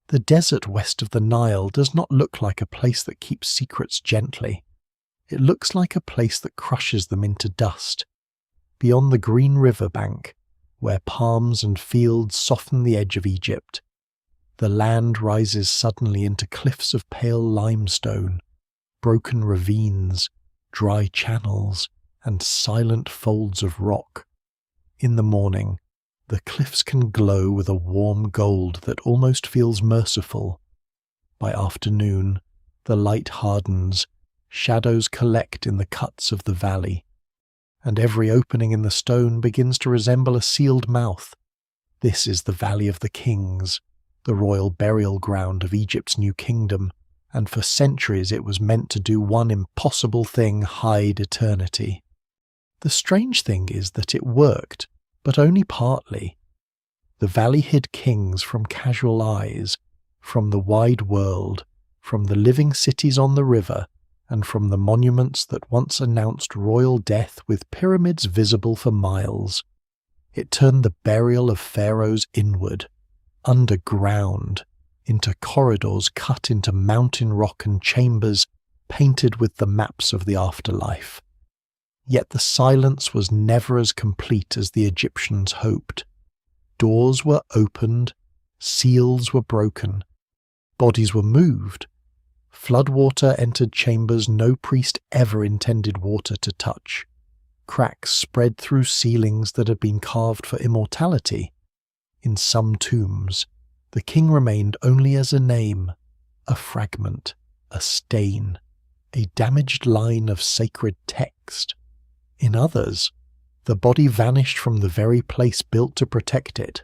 The desert west of the Nile does not look like a place that keeps secrets gently. It looks like a place that crushes them into dust. Beyond the green river bank, where palms and fields soften the edge of Egypt, the land rises suddenly into cliffs of pale limestone, broken ravines, dry channels, and silent folds of rock. In the morning, the cliffs can glow with a warm gold that almost feels merciful. By afternoon, the light hardens, shadows collect in the cuts of the valley, and every opening in the stone begins to resemble a sealed mouth. This is the Valley of the Kings, the royal burial ground of Egypt's new kingdom, and for centuries it was meant to do one impossible thing: hide eternity. The strange thing is that it worked, but only partly. The valley hid kings from casual eyes, from the wide world, from the living cities on the river, and from the monuments that once announced royal death with pyramids visible for miles. It turned the burial of pharaohs inward, underground, into corridors cut into mountain rock and chambers painted with the maps of the afterlife. Yet the silence was never as complete as the Egyptians hoped. Doors were opened, seals were broken, bodies were moved. Floodwater entered chambers no priest ever intended water to touch. Cracks spread through ceilings that had been carved for immortality. In some tombs, the king remained only as a name, a fragment, a stain, a damaged line of sacred text. In others, the body vanished from the very place built to protect it.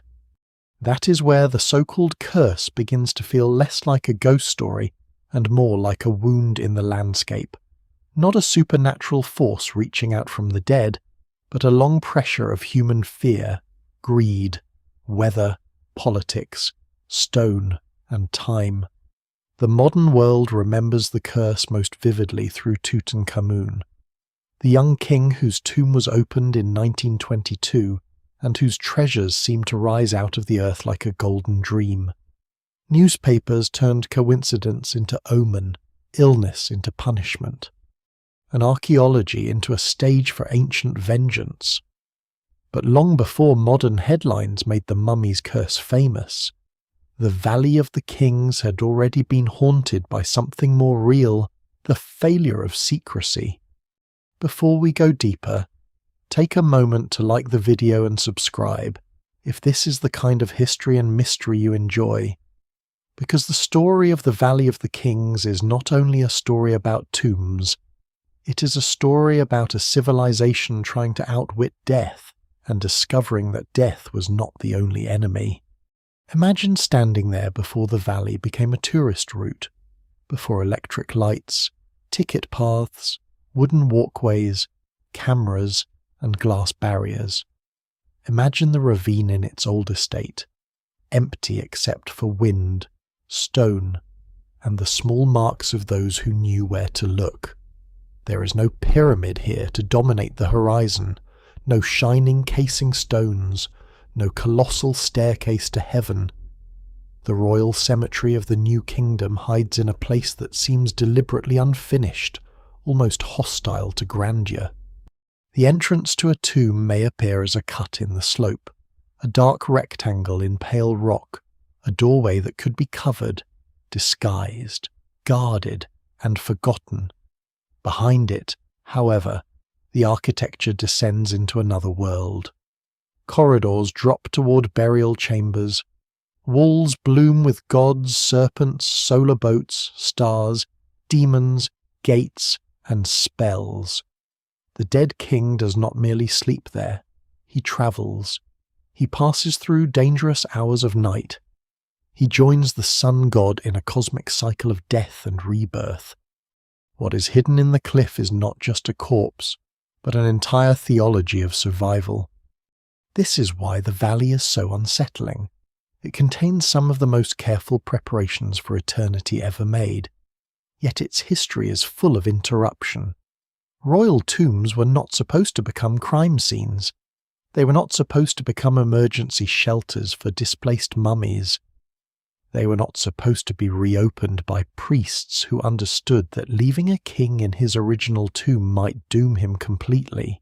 That is where the so-called curse begins to feel less like a ghost story and more like a wound in the landscape. Not a supernatural force reaching out from the dead, but a long pressure of human fear, greed, weather, politics, stone, and time. The modern world remembers the curse most vividly through Tutankhamun, the young king whose tomb was opened in 1922 and whose treasures seemed to rise out of the earth like a golden dream. Newspapers turned coincidence into omen, illness into punishment, and archaeology into a stage for ancient vengeance. But long before modern headlines made the mummy's curse famous, the Valley of the Kings had already been haunted by something more real: the failure of secrecy. Before we go deeper, take a moment to like the video and subscribe if this is the kind of history and mystery you enjoy. Because the story of the Valley of the Kings is not only a story about tombs, it is a story about a civilization trying to outwit death and discovering that death was not the only enemy. Imagine standing there before the valley became a tourist route, before electric lights, ticket paths, wooden walkways, cameras, and glass barriers. Imagine the ravine in its older state, empty except for wind, stone, and the small marks of those who knew where to look. There is no pyramid here to dominate the horizon, no shining casing stones, no colossal staircase to heaven. The royal cemetery of the new kingdom hides in a place that seems deliberately unfinished, almost hostile to grandeur. The entrance to a tomb may appear as a cut in the slope, a dark rectangle in pale rock, a doorway that could be covered, disguised, guarded, and forgotten. Behind it, however, the architecture descends into another world. Corridors drop toward burial chambers. Walls bloom with gods, serpents, solar boats, stars, demons, gates, and spells. The dead king does not merely sleep there. He travels. He passes through dangerous hours of night. He joins the sun god in a cosmic cycle of death and rebirth. What is hidden in the cliff is not just a corpse, but an entire theology of survival. This is why the valley is so unsettling. It contains some of the most careful preparations for eternity ever made. Yet its history is full of interruption. Royal tombs were not supposed to become crime scenes. They were not supposed to become emergency shelters for displaced mummies. They were not supposed to be reopened by priests who understood that leaving a king in his original tomb might doom him completely.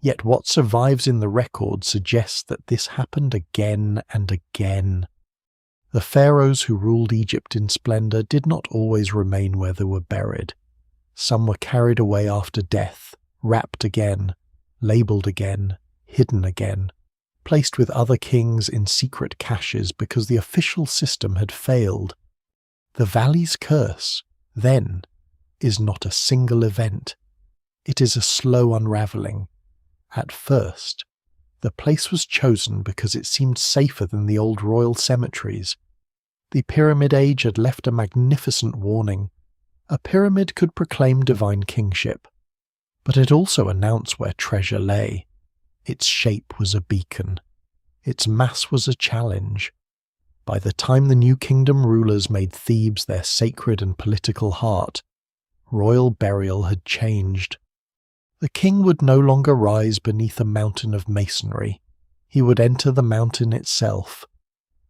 Yet what survives in the record suggests that this happened again and again. The pharaohs who ruled Egypt in splendor did not always remain where they were buried. Some were carried away after death, wrapped again, labeled again, hidden again, placed with other kings in secret caches because the official system had failed. The valley's curse, then, is not a single event. It is a slow unraveling. At first, the place was chosen because it seemed safer than the old royal cemeteries. The Pyramid Age had left a magnificent warning. A pyramid could proclaim divine kingship, but it also announced where treasure lay. Its shape was a beacon. Its mass was a challenge. By the time the New Kingdom rulers made Thebes their sacred and political heart, royal burial had changed. The king would no longer rise beneath a mountain of masonry. He would enter the mountain itself,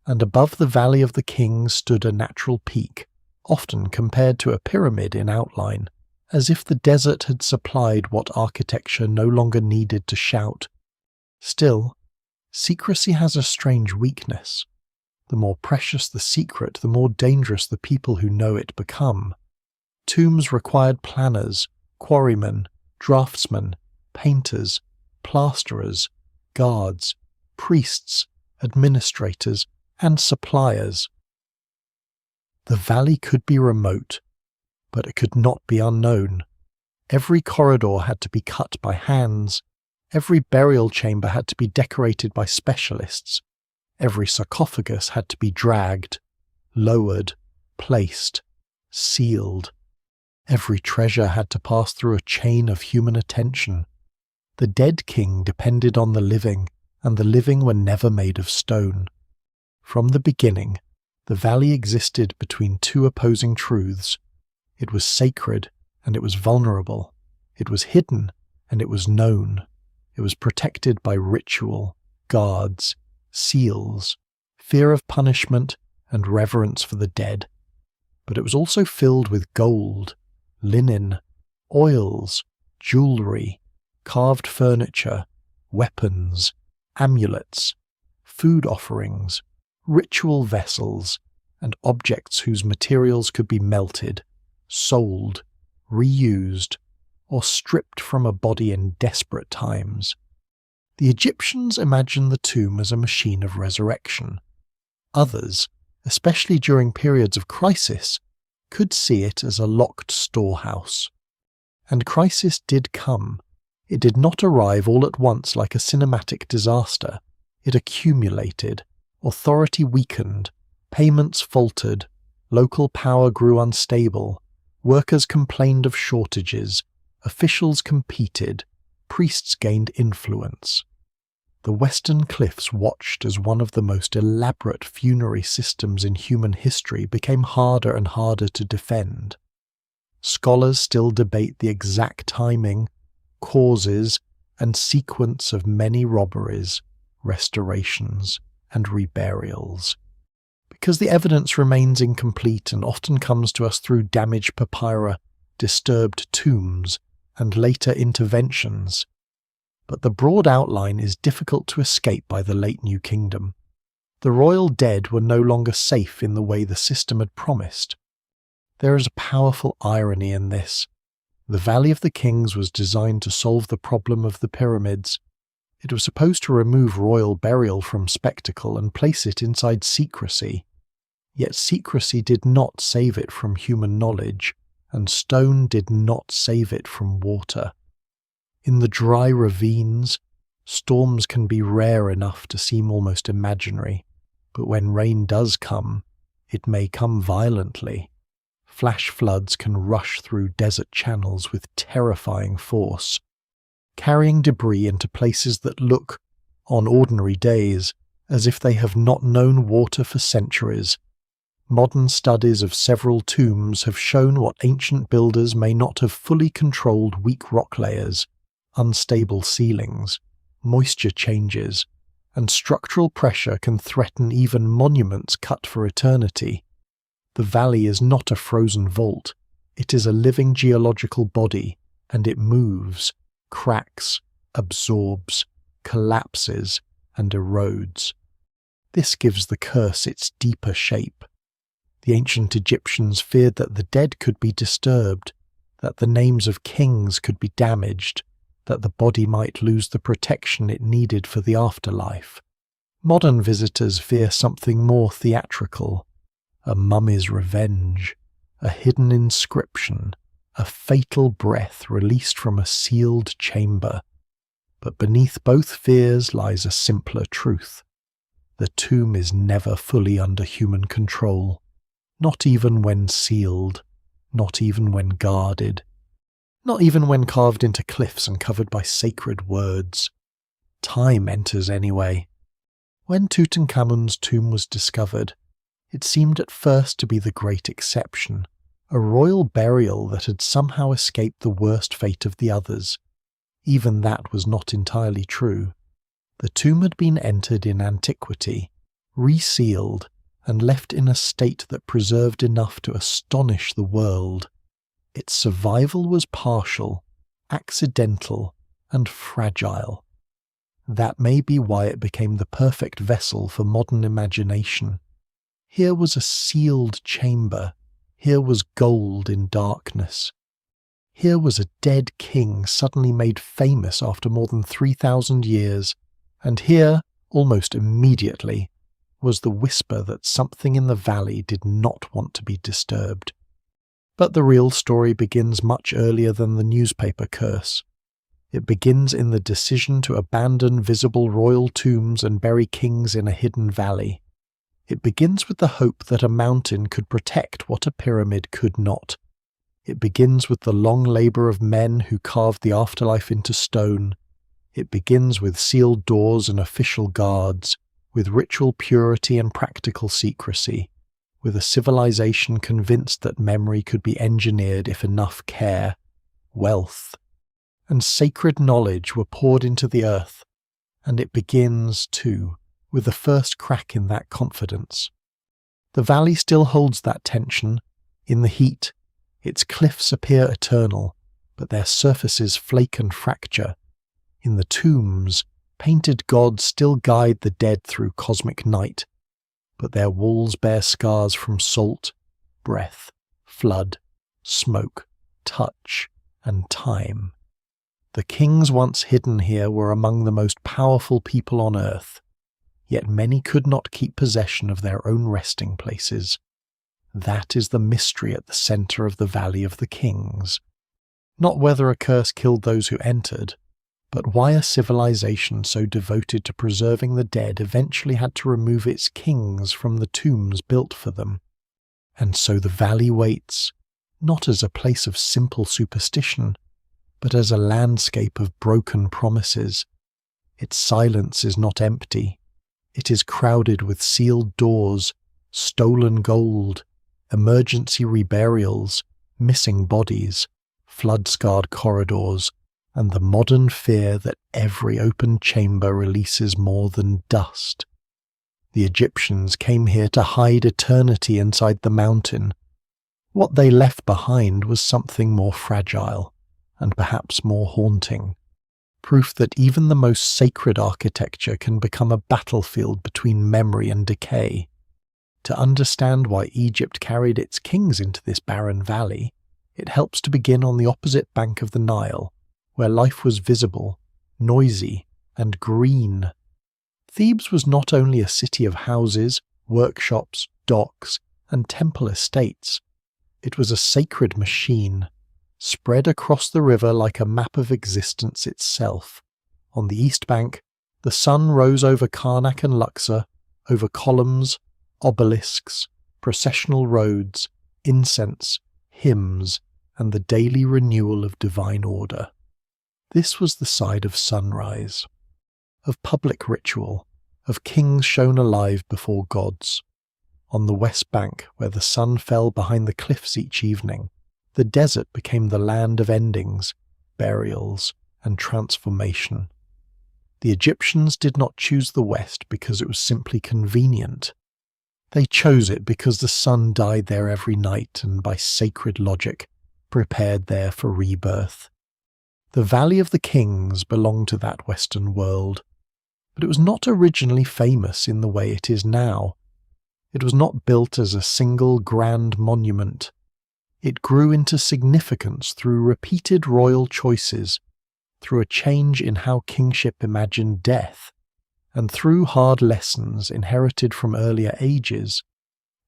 and above the Valley of the Kings stood a natural peak, often compared to a pyramid in outline, as if the desert had supplied what architecture no longer needed to shout. Still, secrecy has a strange weakness. The more precious the secret, the more dangerous the people who know it become. Tombs required planners, quarrymen, draftsmen, painters, plasterers, guards, priests, administrators, and suppliers. The valley could be remote, but it could not be unknown. Every corridor had to be cut by hands. Every burial chamber had to be decorated by specialists. Every sarcophagus had to be dragged, lowered, placed, sealed. Every treasure had to pass through a chain of human attention. The dead king depended on the living, and the living were never made of stone. From the beginning, the valley existed between two opposing truths. It was sacred, and it was vulnerable. It was hidden, and it was known. It was protected by ritual, guards, seals, fear of punishment, and reverence for the dead. But it was also filled with gold, linen, oils, jewelry, carved furniture, weapons, amulets, food offerings, ritual vessels, and objects whose materials could be melted, sold, reused, or stripped from a body in desperate times. The Egyptians imagined the tomb as a machine of resurrection. Others, especially during periods of crisis, could see it as a locked storehouse. And crisis did come. It did not arrive all at once like a cinematic disaster. It accumulated. Authority weakened. Payments faltered. Local power grew unstable. Workers complained of shortages. Officials competed. Priests gained influence. The Western Cliffs watched as one of the most elaborate funerary systems in human history became harder and harder to defend. Scholars still debate the exact timing, causes, and sequence of many robberies, restorations, and reburials. Because the evidence remains incomplete and often comes to us through damaged papyri, disturbed tombs, and later interventions. But the broad outline is difficult to escape by the late New Kingdom. The royal dead were no longer safe in the way the system had promised. There is a powerful irony in this. The Valley of the Kings was designed to solve the problem of the pyramids. It was supposed to remove royal burial from spectacle and place it inside secrecy. Yet secrecy did not save it from human knowledge, and stone did not save it from water. In the dry ravines, storms can be rare enough to seem almost imaginary, but when rain does come, it may come violently. Flash floods can rush through desert channels with terrifying force, carrying debris into places that look, on ordinary days, as if they have not known water for centuries. Modern studies of several tombs have shown what ancient builders may not have fully controlled: weak rock layers, unstable ceilings, moisture changes, and structural pressure can threaten even monuments cut for eternity. The valley is not a frozen vault, it is a living geological body, and it moves, cracks, absorbs, collapses, and erodes. This gives the curse its deeper shape. The ancient Egyptians feared that the dead could be disturbed, that the names of kings could be damaged, that the body might lose the protection it needed for the afterlife. Modern visitors fear something more theatrical, a mummy's revenge, a hidden inscription, a fatal breath released from a sealed chamber. But beneath both fears lies a simpler truth. The tomb is never fully under human control, not even when sealed, not even when guarded, not even when carved into cliffs and covered by sacred words. Time enters anyway. When Tutankhamun's tomb was discovered, it seemed at first to be the great exception, a royal burial that had somehow escaped the worst fate of the others. Even that was not entirely true. The tomb had been entered in antiquity, resealed, and left in a state that preserved enough to astonish the world. Its survival was partial, accidental, and fragile. That may be why it became the perfect vessel for modern imagination. Here was a sealed chamber. Here was gold in darkness. Here was a dead king suddenly made famous after more than 3,000 years, and here, almost immediately, was the whisper that something in the valley did not want to be disturbed. But the real story begins much earlier than the newspaper curse. It begins in the decision to abandon visible royal tombs and bury kings in a hidden valley. It begins with the hope that a mountain could protect what a pyramid could not. It begins with the long labour of men who carved the afterlife into stone. It begins with sealed doors and official guards, with ritual purity and practical secrecy, with a civilization convinced that memory could be engineered if enough care, wealth, and sacred knowledge were poured into the earth. And it begins, too, with the first crack in that confidence. The valley still holds that tension. In the heat, its cliffs appear eternal, but their surfaces flake and fracture. In the tombs, painted gods still guide the dead through cosmic night, but their walls bear scars from salt, breath, flood, smoke, touch, and time. The kings once hidden here were among the most powerful people on earth, yet many could not keep possession of their own resting places. That is the mystery at the centre of the Valley of the Kings. Not whether a curse killed those who entered, but why a civilization so devoted to preserving the dead eventually had to remove its kings from the tombs built for them. And so the valley waits, not as a place of simple superstition, but as a landscape of broken promises. Its silence is not empty. It is crowded with sealed doors, stolen gold, emergency reburials, missing bodies, flood-scarred corridors, and the modern fear that every open chamber releases more than dust. The Egyptians came here to hide eternity inside the mountain. What they left behind was something more fragile, and perhaps more haunting. Proof that even the most sacred architecture can become a battlefield between memory and decay. To understand why Egypt carried its kings into this barren valley, it helps to begin on the opposite bank of the Nile, where life was visible, noisy, and green. Thebes was not only a city of houses, workshops, docks, and temple estates. It was a sacred machine, spread across the river like a map of existence itself. On the east bank, the sun rose over Karnak and Luxor, over columns, obelisks, processional roads, incense, hymns, and the daily renewal of divine order. This was the side of sunrise, of public ritual, of kings shown alive before gods. On the west bank, where the sun fell behind the cliffs each evening, the desert became the land of endings, burials, and transformation. The Egyptians did not choose the West because it was simply convenient. They chose it because the sun died there every night and, by sacred logic, prepared there for rebirth. The Valley of the Kings belonged to that Western world, but it was not originally famous in the way it is now. It was not built as a single grand monument. It grew into significance through repeated royal choices, through a change in how kingship imagined death, and through hard lessons inherited from earlier ages.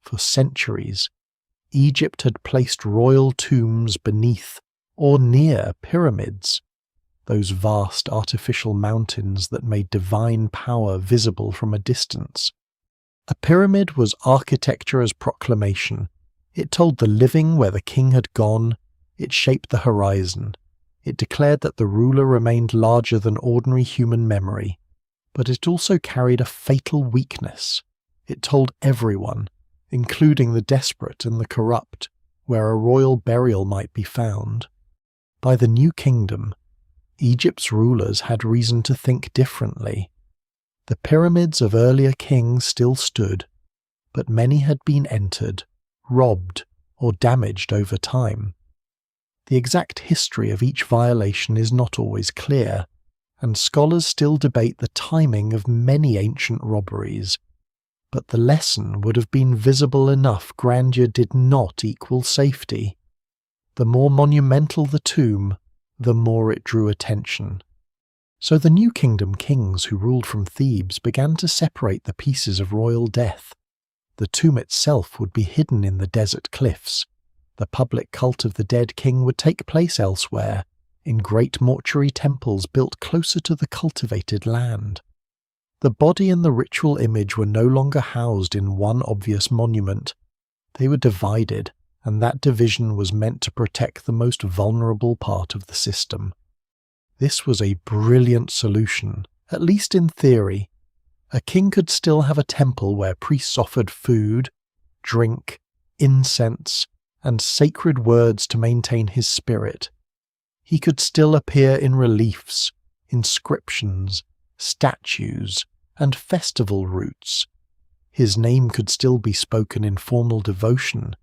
For centuries, Egypt had placed royal tombs beneath or near pyramids, those vast artificial mountains that made divine power visible from a distance. A pyramid was architecture as proclamation. It told the living where the king had gone. It shaped the horizon. It declared that the ruler remained larger than ordinary human memory. But it also carried a fatal weakness. It told everyone, including the desperate and the corrupt, where a royal burial might be found. By the New Kingdom, Egypt's rulers had reason to think differently. The pyramids of earlier kings still stood, but many had been entered, robbed, or damaged over time. The exact history of each violation is not always clear, and scholars still debate the timing of many ancient robberies. But the lesson would have been visible enough: grandeur did not equal safety. The more monumental the tomb, the more it drew attention. So the New Kingdom kings who ruled from Thebes began to separate the pieces of royal death. The tomb itself would be hidden in the desert cliffs. The public cult of the dead king would take place elsewhere, in great mortuary temples built closer to the cultivated land. The body and the ritual image were no longer housed in one obvious monument. They were divided, and that division was meant to protect the most vulnerable part of the system. This was a brilliant solution, at least in theory. A king could still have a temple where priests offered food, drink, incense, and sacred words to maintain his spirit. He could still appear in reliefs, inscriptions, statues, and festival routes. His name could still be spoken in formal devotion,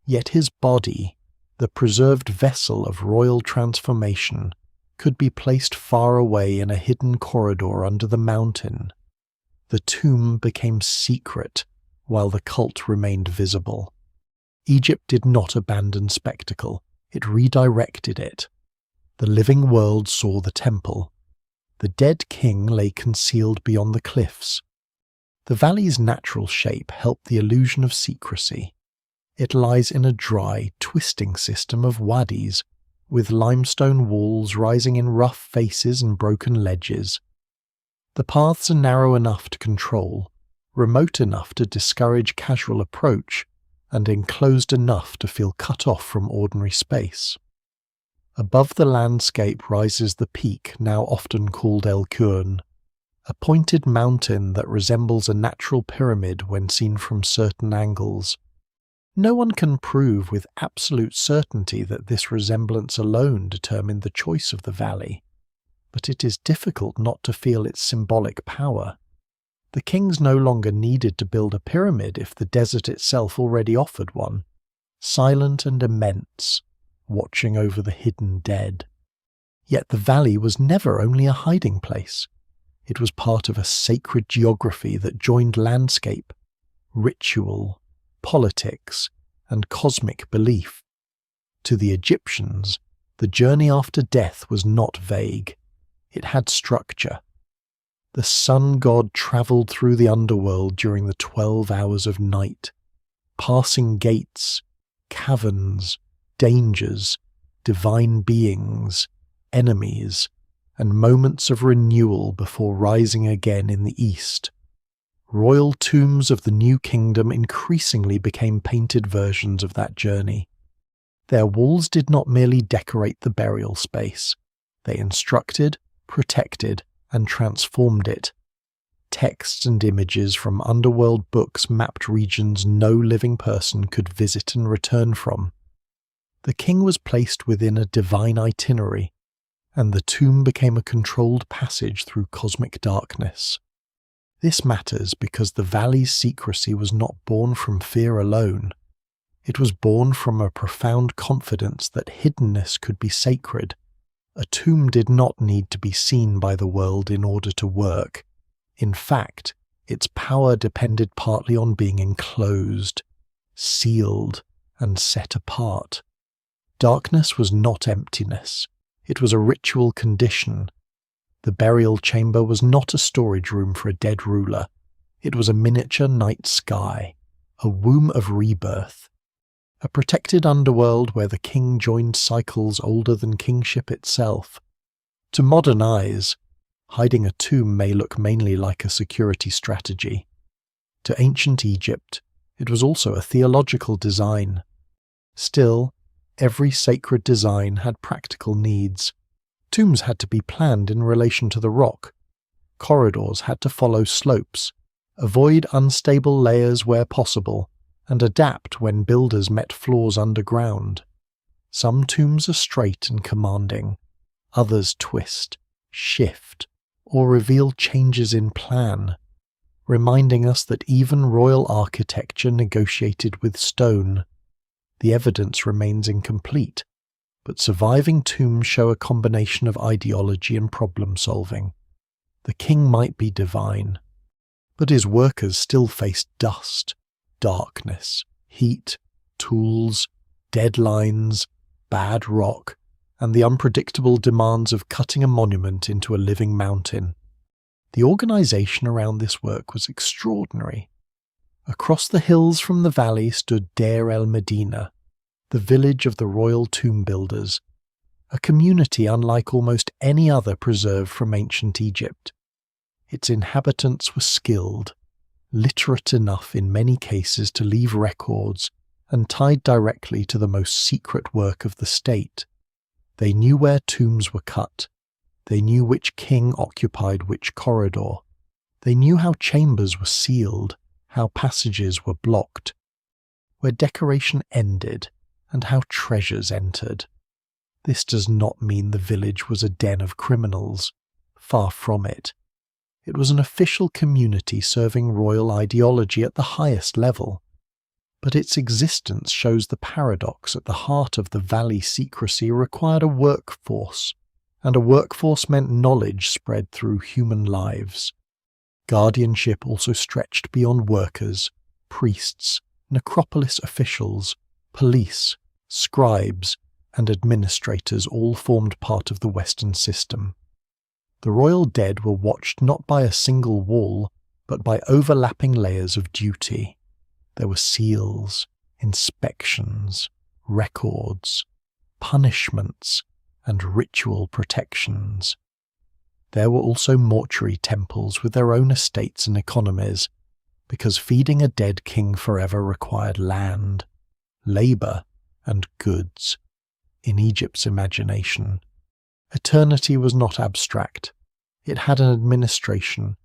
yet his body, the preserved vessel of royal transformation, could be placed far away in a hidden corridor under the mountain. The tomb became secret, while the cult remained visible. Egypt did not abandon spectacle, it redirected it. The living world saw the temple. The dead king lay concealed beyond the cliffs. The valley's natural shape helped the illusion of secrecy. It lies in a dry, twisting system of wadis, with limestone walls rising in rough faces and broken ledges. The paths are narrow enough to control, remote enough to discourage casual approach, and enclosed enough to feel cut off from ordinary space. Above the landscape rises the peak now often called El Kurn, a pointed mountain that resembles a natural pyramid when seen from certain angles. No one can prove with absolute certainty that this resemblance alone determined the choice of the valley, but it is difficult not to feel its symbolic power. The kings no longer needed to build a pyramid if the desert itself already offered one, silent and immense, watching over the hidden dead. Yet the valley was never only a hiding place. It was part of a sacred geography that joined landscape, ritual, politics, and cosmic belief. To the Egyptians, the journey after death was not vague. It had structure. The sun god travelled through the underworld during the 12 hours of night, passing gates, caverns, dangers, divine beings, enemies, and moments of renewal before rising again in the east. Royal tombs of the New Kingdom increasingly became painted versions of that journey. Their walls did not merely decorate the burial space. They instructed, protected, and transformed it. Texts and images from underworld books mapped regions no living person could visit and return from. The king was placed within a divine itinerary, and the tomb became a controlled passage through cosmic darkness. This matters because the valley's secrecy was not born from fear alone. It was born from a profound confidence that hiddenness could be sacred. A tomb did not need to be seen by the world in order to work. In fact, its power depended partly on being enclosed, sealed, and set apart. Darkness was not emptiness. It was a ritual condition. The burial chamber was not a storage room for a dead ruler. It was a miniature night sky, a womb of rebirth, a protected underworld where the king joined cycles older than kingship itself. To modern eyes, hiding a tomb may look mainly like a security strategy. To ancient Egypt, it was also a theological design. Still, every sacred design had practical needs. Tombs had to be planned in relation to the rock. Corridors had to follow slopes, avoid unstable layers where possible, and adapt when builders met flaws underground. Some tombs are straight and commanding. Others twist, shift, or reveal changes in plan, reminding us that even royal architecture negotiated with stone. The evidence remains incomplete, but surviving tombs show a combination of ideology and problem-solving. The king might be divine, but his workers still faced dust, darkness, heat, tools, deadlines, bad rock, and the unpredictable demands of cutting a monument into a living mountain. The organization around this work was extraordinary. Across the hills from the valley stood Deir el-Medina, the village of the royal tomb builders, a community unlike almost any other preserved from ancient Egypt. Its inhabitants were skilled, literate enough in many cases to leave records, and tied directly to the most secret work of the state. They knew where tombs were cut. They knew which king occupied which corridor. They knew how chambers were sealed, how passages were blocked, where decoration ended, and how treasures entered. This does not mean the village was a den of criminals. Far from it. It was an official community serving royal ideology at the highest level. But its existence shows the paradox at the heart of the valley secrecy required a workforce, and a workforce meant knowledge spread through human lives. Guardianship also stretched beyond workers, priests, necropolis officials, police, scribes, and administrators all formed part of the Western system. The royal dead were watched not by a single wall, but by overlapping layers of duty. There were seals, inspections, records, punishments, and ritual protections. There were also mortuary temples with their own estates and economies, because feeding a dead king forever required land, labour, and goods. In Egypt's imagination, eternity was not abstract. It had an administration.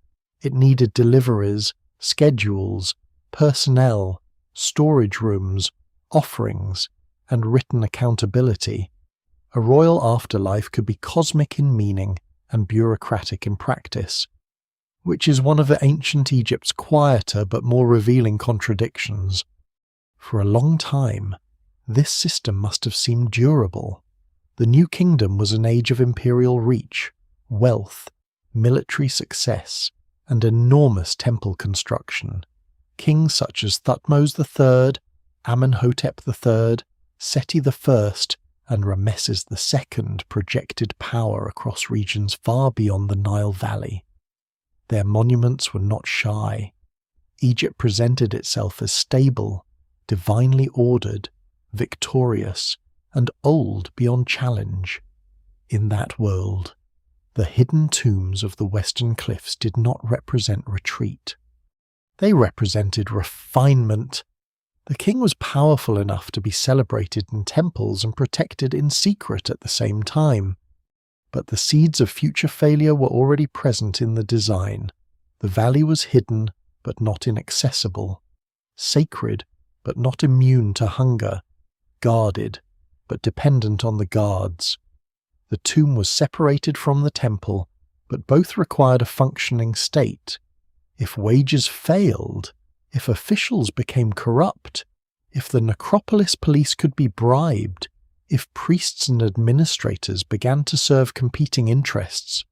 It needed deliveries, schedules, personnel, storage rooms, offerings, and written accountability. A royal afterlife could be cosmic in meaning and bureaucratic in practice, which is one of ancient Egypt's quieter but more revealing contradictions. For a long time, this system must have seemed durable. The New Kingdom was an age of imperial reach, wealth, military success, and enormous temple construction. Kings such as Thutmose III, Amenhotep III, Seti I, and Rameses II projected power across regions far beyond the Nile Valley. Their monuments were not shy. Egypt presented itself as stable, divinely ordered, victorious, and old beyond challenge. In that world, the hidden tombs of the western cliffs did not represent retreat. They represented refinement. The king was powerful enough to be celebrated in temples and protected in secret at the same time. But the seeds of future failure were already present in the design. The valley was hidden, but not inaccessible. Sacred, but not immune to hunger. Guarded, but dependent on the guards. The tomb was separated from the temple, but both required a functioning state. If wages failed, if officials became corrupt, if the necropolis police could be bribed, if priests and administrators began to serve competing interests,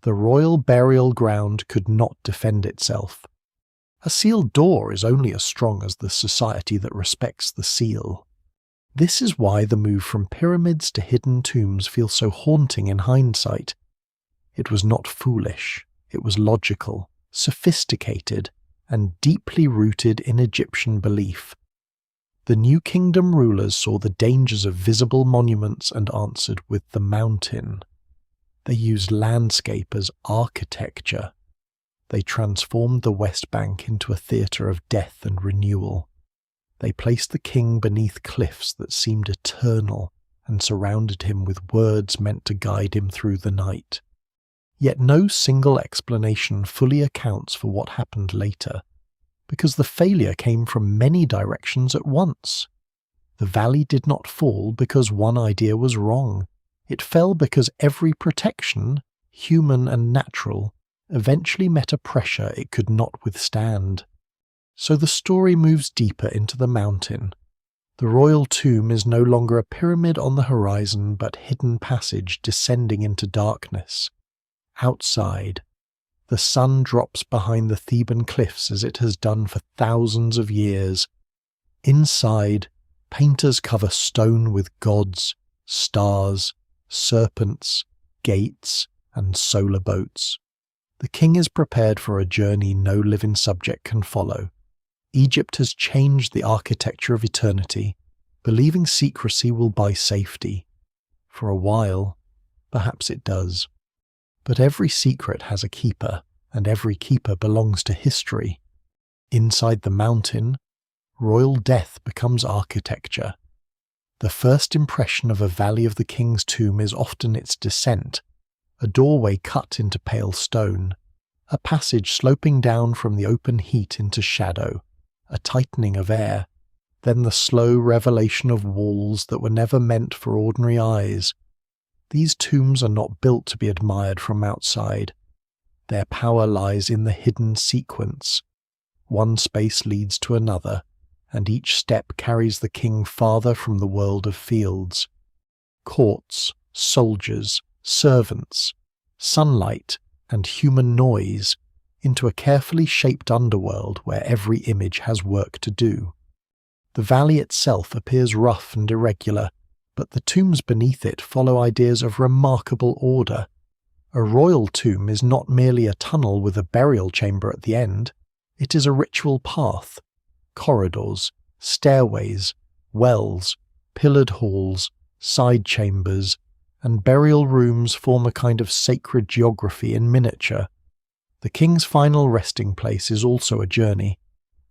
the royal burial ground could not defend itself. A sealed door is only as strong as the society that respects the seal. This is why the move from pyramids to hidden tombs feels so haunting in hindsight. It was not foolish, it was logical, sophisticated, and deeply rooted in Egyptian belief. The New Kingdom rulers saw the dangers of visible monuments and answered with the mountain. They used landscape as architecture. They transformed the West Bank into a theatre of death and renewal. They placed the king beneath cliffs that seemed eternal and surrounded him with words meant to guide him through the night. Yet no single explanation fully accounts for what happened later, because the failure came from many directions at once. The valley did not fall because one idea was wrong. It fell because every protection, human and natural, eventually met a pressure it could not withstand. So the story moves deeper into the mountain. The royal tomb is no longer a pyramid on the horizon, but hidden passage descending into darkness. Outside, the sun drops behind the Theban cliffs as it has done for thousands of years. Inside, painters cover stone with gods, stars, serpents, gates, and solar boats. The king is prepared for a journey no living subject can follow. Egypt has changed the architecture of eternity, believing secrecy will buy safety. For a while, perhaps it does. But every secret has a keeper, and every keeper belongs to history. Inside the mountain, royal death becomes architecture. The first impression of a Valley of the King's tomb is often its descent, a doorway cut into pale stone, a passage sloping down from the open heat into shadow, a tightening of air, then the slow revelation of walls that were never meant for ordinary eyes. These tombs are not built to be admired from outside. Their power lies in the hidden sequence. One space leads to another, and each step carries the king farther from the world of fields. Courts, soldiers, servants, sunlight, and human noise into a carefully shaped underworld where every image has work to do. The valley itself appears rough and irregular, but the tombs beneath it follow ideas of remarkable order. A royal tomb is not merely a tunnel with a burial chamber at the end, it is a ritual path. Corridors, stairways, wells, pillared halls, side chambers, and burial rooms form a kind of sacred geography in miniature. The king's final resting place is also a journey,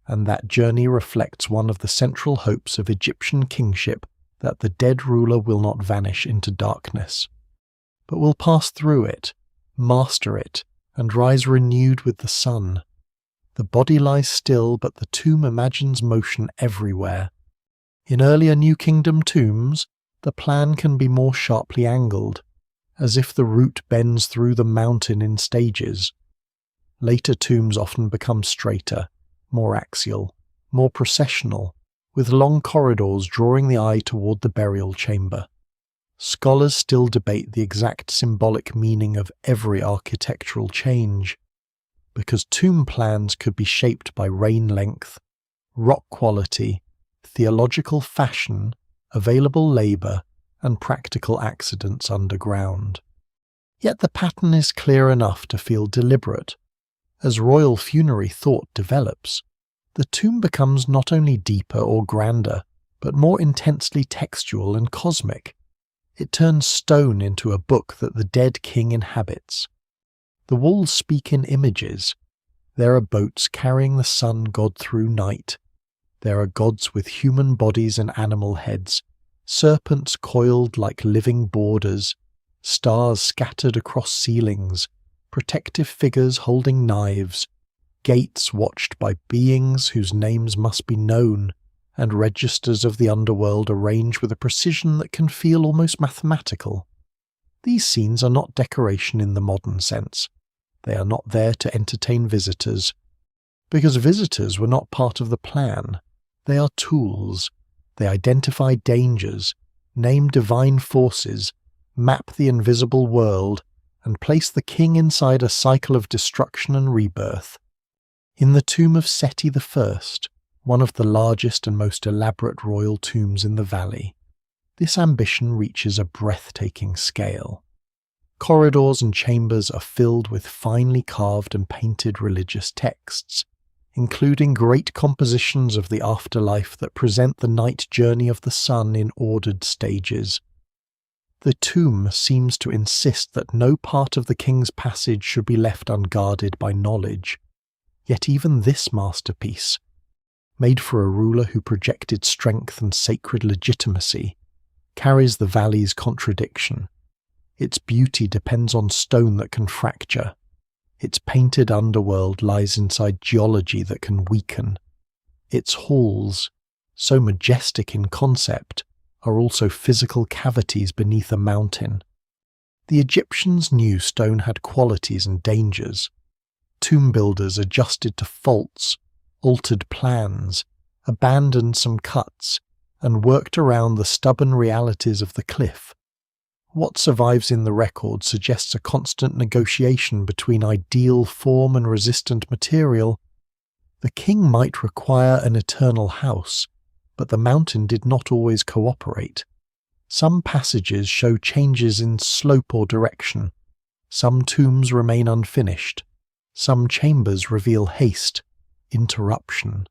and that journey reflects one of the central hopes of Egyptian kingship, that the dead ruler will not vanish into darkness, but will pass through it, master it, and rise renewed with the sun. The body lies still, but the tomb imagines motion everywhere. In earlier New Kingdom tombs, the plan can be more sharply angled, as if the route bends through the mountain in stages. Later tombs often become straighter, more axial, more processional, with long corridors drawing the eye toward the burial chamber. Scholars still debate the exact symbolic meaning of every architectural change, because tomb plans could be shaped by reign length, rock quality, theological fashion, available labour, and practical accidents underground. Yet the pattern is clear enough to feel deliberate. As royal funerary thought develops, the tomb becomes not only deeper or grander, but more intensely textual and cosmic. It turns stone into a book that the dead king inhabits. The walls speak in images. There are boats carrying the sun god through night. There are gods with human bodies and animal heads, serpents coiled like living borders, stars scattered across ceilings, protective figures holding knives, gates watched by beings whose names must be known, and registers of the underworld arranged with a precision that can feel almost mathematical. These scenes are not decoration in the modern sense. They are not there to entertain visitors, because visitors were not part of the plan. They are tools. They identify dangers, name divine forces, map the invisible world, and place the king inside a cycle of destruction and rebirth. In the tomb of Seti I, one of the largest and most elaborate royal tombs in the valley, this ambition reaches a breathtaking scale. Corridors and chambers are filled with finely carved and painted religious texts, including great compositions of the afterlife that present the night journey of the sun in ordered stages. The tomb seems to insist that no part of the king's passage should be left unguarded by knowledge. Yet even this masterpiece, made for a ruler who projected strength and sacred legitimacy, carries the valley's contradiction. Its beauty depends on stone that can fracture. Its painted underworld lies inside geology that can weaken. Its halls, so majestic in concept, are also physical cavities beneath a mountain. The Egyptians knew stone had qualities and dangers. Tomb builders adjusted to faults, altered plans, abandoned some cuts, and worked around the stubborn realities of the cliff. What survives in the record suggests a constant negotiation between ideal form and resistant material. The king might require an eternal house, but the mountain did not always cooperate. Some passages show changes in slope or direction. Some tombs remain unfinished. Some chambers reveal haste, interruption,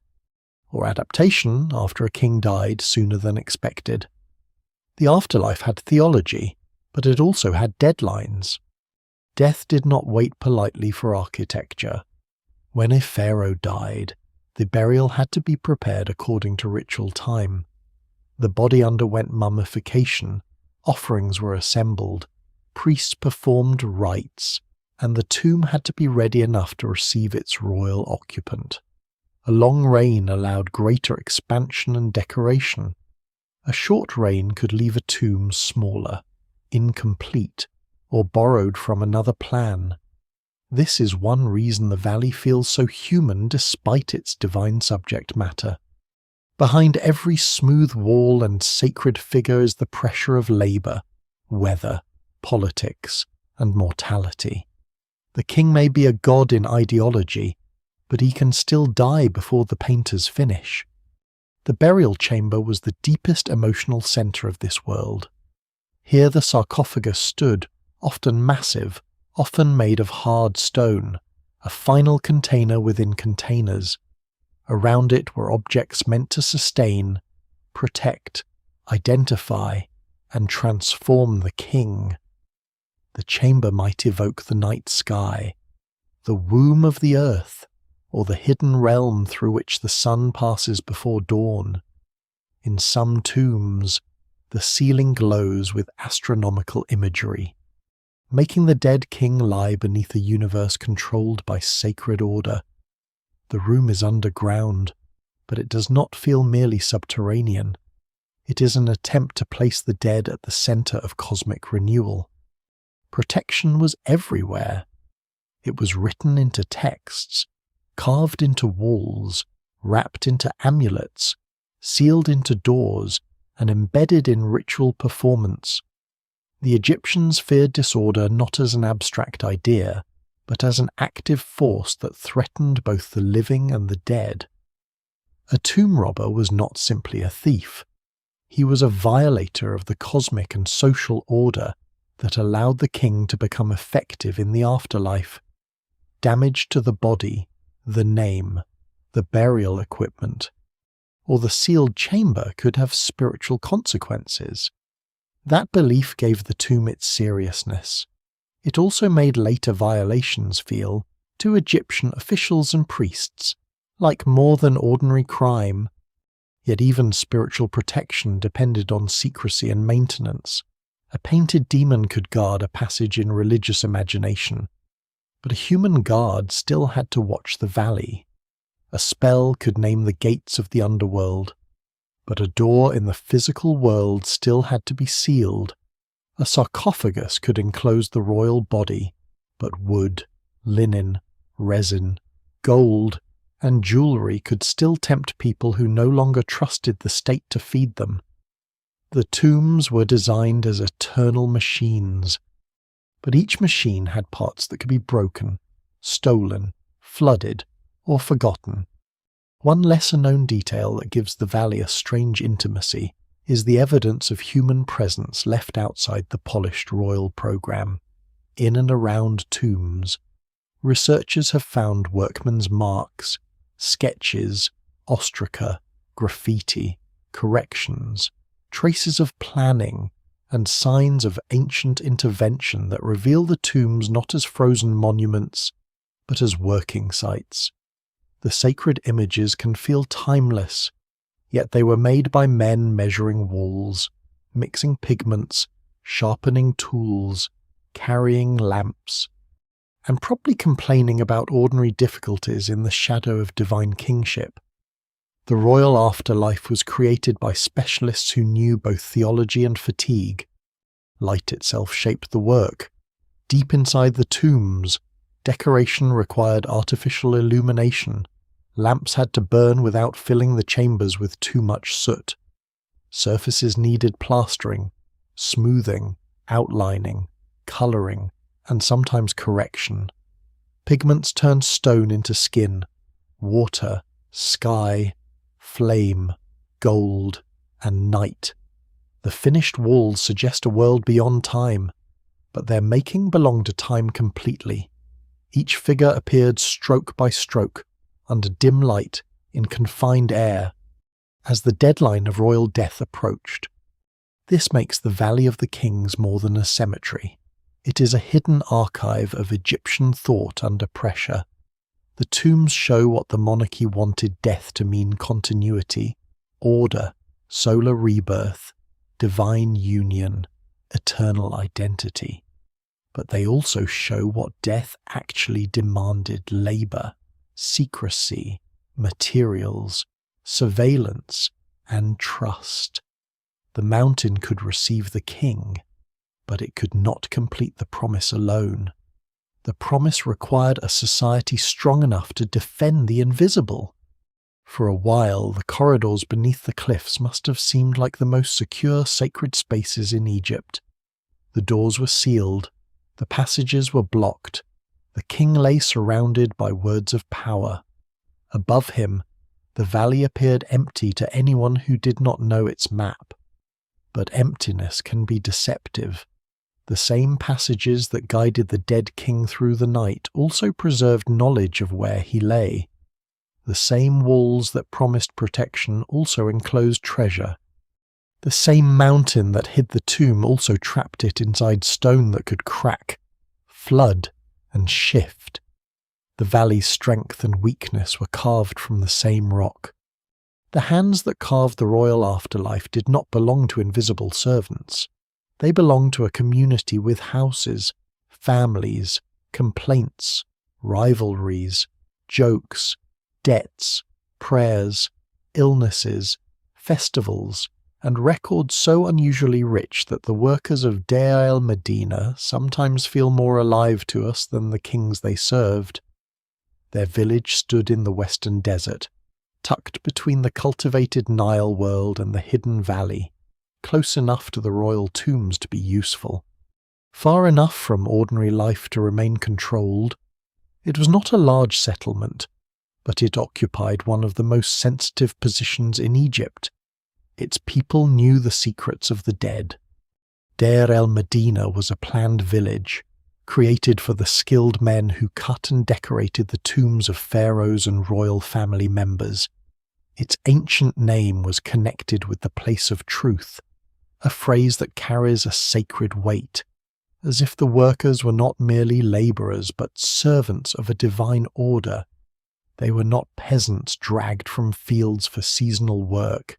or adaptation after a king died sooner than expected. The afterlife had theology, but it also had deadlines. Death did not wait politely for architecture. When a pharaoh died, the burial had to be prepared according to ritual time. The body underwent mummification, offerings were assembled, priests performed rites, and the tomb had to be ready enough to receive its royal occupant. A long reign allowed greater expansion and decoration. A short reign could leave a tomb smaller, incomplete, or borrowed from another plan. This is one reason the valley feels so human despite its divine subject matter. Behind every smooth wall and sacred figure is the pressure of labour, weather, politics, and mortality. The king may be a god in ideology, but he can still die before the painters finish. The burial chamber was the deepest emotional centre of this world. Here the sarcophagus stood, often massive, often made of hard stone, a final container within containers. Around it were objects meant to sustain, protect, identify, and transform the king. The chamber might evoke the night sky, the womb of the earth, or the hidden realm through which the sun passes before dawn. In some tombs, the ceiling glows with astronomical imagery, making the dead king lie beneath a universe controlled by sacred order. The room is underground, but it does not feel merely subterranean. It is an attempt to place the dead at the centre of cosmic renewal. Protection was everywhere. It was written into texts, carved into walls, wrapped into amulets, sealed into doors, and embedded in ritual performance. The Egyptians feared disorder not as an abstract idea, but as an active force that threatened both the living and the dead. A tomb robber was not simply a thief. He was a violator of the cosmic and social order that allowed the king to become effective in the afterlife. Damage to the body, the name, the burial equipment, or the sealed chamber could have spiritual consequences. That belief gave the tomb its seriousness. It also made later violations feel, to Egyptian officials and priests, like more than ordinary crime. Yet even spiritual protection depended on secrecy and maintenance. A painted demon could guard a passage in religious imagination, but a human guard still had to watch the valley. A spell could name the gates of the underworld, but a door in the physical world still had to be sealed. A sarcophagus could enclose the royal body, but wood, linen, resin, gold, and jewellery could still tempt people who no longer trusted the state to feed them. The tombs were designed as eternal machines, but each machine had parts that could be broken, stolen, flooded, or forgotten. One lesser-known detail that gives the valley a strange intimacy is the evidence of human presence left outside the polished royal programme. In and around tombs, researchers have found workmen's marks, sketches, ostraca, graffiti, corrections, traces of planning, and signs of ancient intervention that reveal the tombs not as frozen monuments, but as working sites. The sacred images can feel timeless, yet they were made by men measuring walls, mixing pigments, sharpening tools, carrying lamps, and probably complaining about ordinary difficulties in the shadow of divine kingship. The royal afterlife was created by specialists who knew both theology and fatigue. Light itself shaped the work. Deep inside the tombs, decoration required artificial illumination. Lamps had to burn without filling the chambers with too much soot. Surfaces needed plastering, smoothing, outlining, colouring, and sometimes correction. Pigments turned stone into skin, water, sky, flame, gold, and night. The finished walls suggest a world beyond time, but their making belonged to time completely. Each figure appeared stroke by stroke, under dim light, in confined air, as the deadline of royal death approached. This makes the Valley of the Kings more than a cemetery. It is a hidden archive of Egyptian thought under pressure. The tombs show what the monarchy wanted death to mean: continuity, order, solar rebirth, divine union, eternal identity. But they also show what death actually demanded: labour, secrecy, materials, surveillance, and trust. The mountain could receive the king, but it could not complete the promise alone. The promise required a society strong enough to defend the invisible. For a while, the corridors beneath the cliffs must have seemed like the most secure sacred spaces in Egypt. The doors were sealed, the passages were blocked, the king lay surrounded by words of power. Above him, the valley appeared empty to anyone who did not know its map. But emptiness can be deceptive. The same passages that guided the dead king through the night also preserved knowledge of where he lay. The same walls that promised protection also enclosed treasure. The same mountain that hid the tomb also trapped it inside stone that could crack, flood, and shift. The valley's strength and weakness were carved from the same rock. The hands that carved the royal afterlife did not belong to invisible servants. They belonged to a community with houses, families, complaints, rivalries, jokes, debts, prayers, illnesses, festivals, and records so unusually rich that the workers of Deir el-Medina sometimes feel more alive to us than the kings they served. Their village stood in the western desert, tucked between the cultivated Nile world and the hidden valley, close enough to the royal tombs to be useful, far enough from ordinary life to remain controlled. It was not a large settlement, but it occupied one of the most sensitive positions in Egypt. Its people knew the secrets of the dead. Deir el-Medina was a planned village, created for the skilled men who cut and decorated the tombs of pharaohs and royal family members. Its ancient name was connected with the place of truth, a phrase that carries a sacred weight, as if the workers were not merely labourers but servants of a divine order. They were not peasants dragged from fields for seasonal work.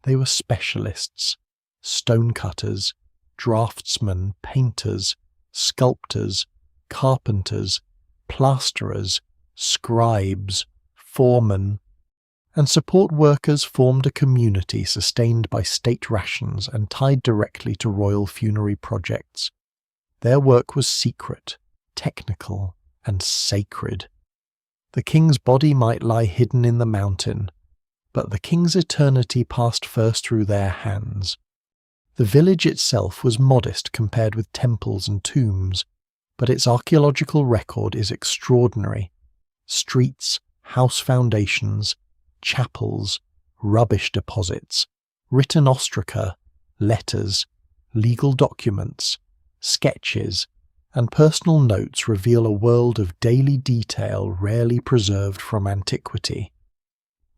They were specialists, stonecutters, draftsmen, painters, sculptors, carpenters, plasterers, scribes, foremen, and support workers formed a community sustained by state rations and tied directly to royal funerary projects. Their work was secret, technical, and sacred. The king's body might lie hidden in the mountain, but the king's eternity passed first through their hands. The village itself was modest compared with temples and tombs, but its archaeological record is extraordinary. Streets, house foundations, chapels, rubbish deposits, written ostraca, letters, legal documents, sketches, and personal notes reveal a world of daily detail rarely preserved from antiquity.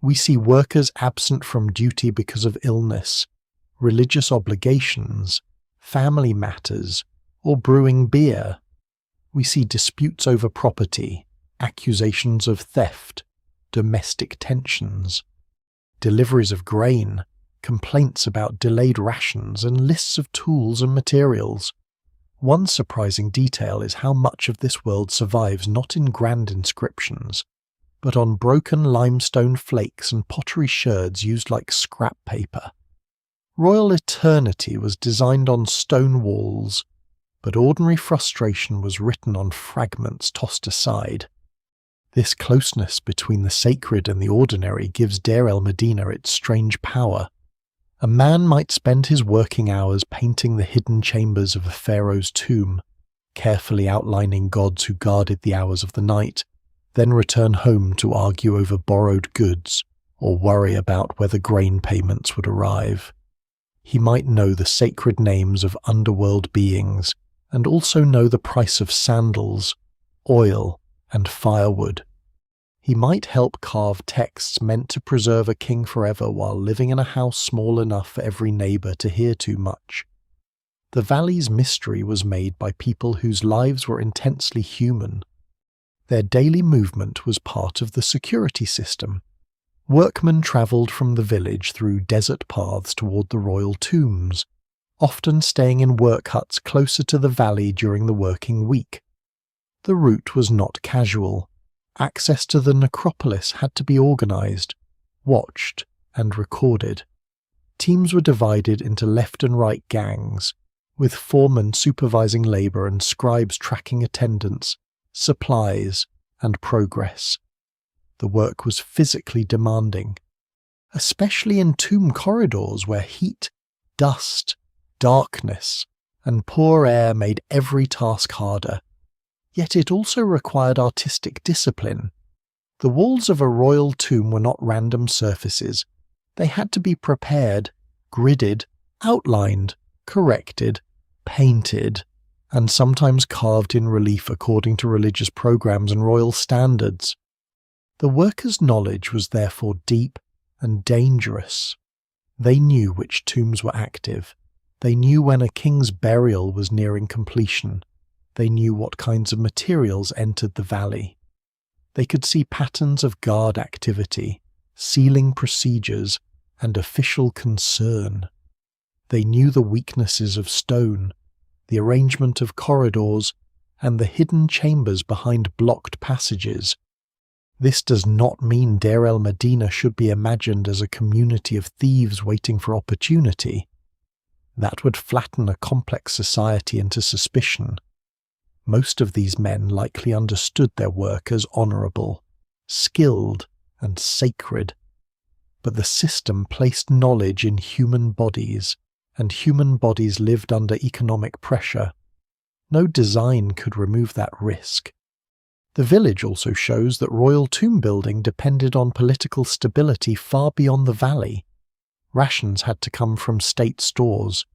We see workers absent from duty because of illness, religious obligations, family matters, or brewing beer. We see disputes over property, accusations of theft, domestic tensions, deliveries of grain, complaints about delayed rations, and lists of tools and materials. One surprising detail is how much of this world survives not in grand inscriptions, but on broken limestone flakes and pottery sherds used like scrap paper. Royal eternity was designed on stone walls, but ordinary frustration was written on fragments tossed aside. This closeness between the sacred and the ordinary gives Deir el-Medina its strange power. A man might spend his working hours painting the hidden chambers of a pharaoh's tomb, carefully outlining gods who guarded the hours of the night, then return home to argue over borrowed goods or worry about whether grain payments would arrive. He might know the sacred names of underworld beings and also know the price of sandals, oil, and firewood. He might help carve texts meant to preserve a king forever while living in a house small enough for every neighbour to hear too much. The valley's mystery was made by people whose lives were intensely human. Their daily movement was part of the security system. Workmen travelled from the village through desert paths toward the royal tombs, often staying in work huts closer to the valley during the working week. The route was not casual. Access to the necropolis had to be organised, watched, and recorded. Teams were divided into left and right gangs, with foremen supervising labour and scribes tracking attendance, supplies, and progress. The work was physically demanding, especially in tomb corridors where heat, dust, darkness, and poor air made every task harder. Yet it also required artistic discipline. The walls of a royal tomb were not random surfaces. They had to be prepared, gridded, outlined, corrected, painted, and sometimes carved in relief according to religious programs and royal standards. The workers' knowledge was therefore deep and dangerous. They knew which tombs were active. They knew when a king's burial was nearing completion. They knew what kinds of materials entered the valley. They could see patterns of guard activity, sealing procedures, and official concern. They knew the weaknesses of stone, the arrangement of corridors, and the hidden chambers behind blocked passages. This does not mean Deir el-Medina should be imagined as a community of thieves waiting for opportunity. That would flatten a complex society into suspicion. Most of these men likely understood their work as honourable, skilled, and sacred. But the system placed knowledge in human bodies, and human bodies lived under economic pressure. No design could remove that risk. The village also shows that royal tomb building depended on political stability far beyond the valley. Rations had to come from state stores.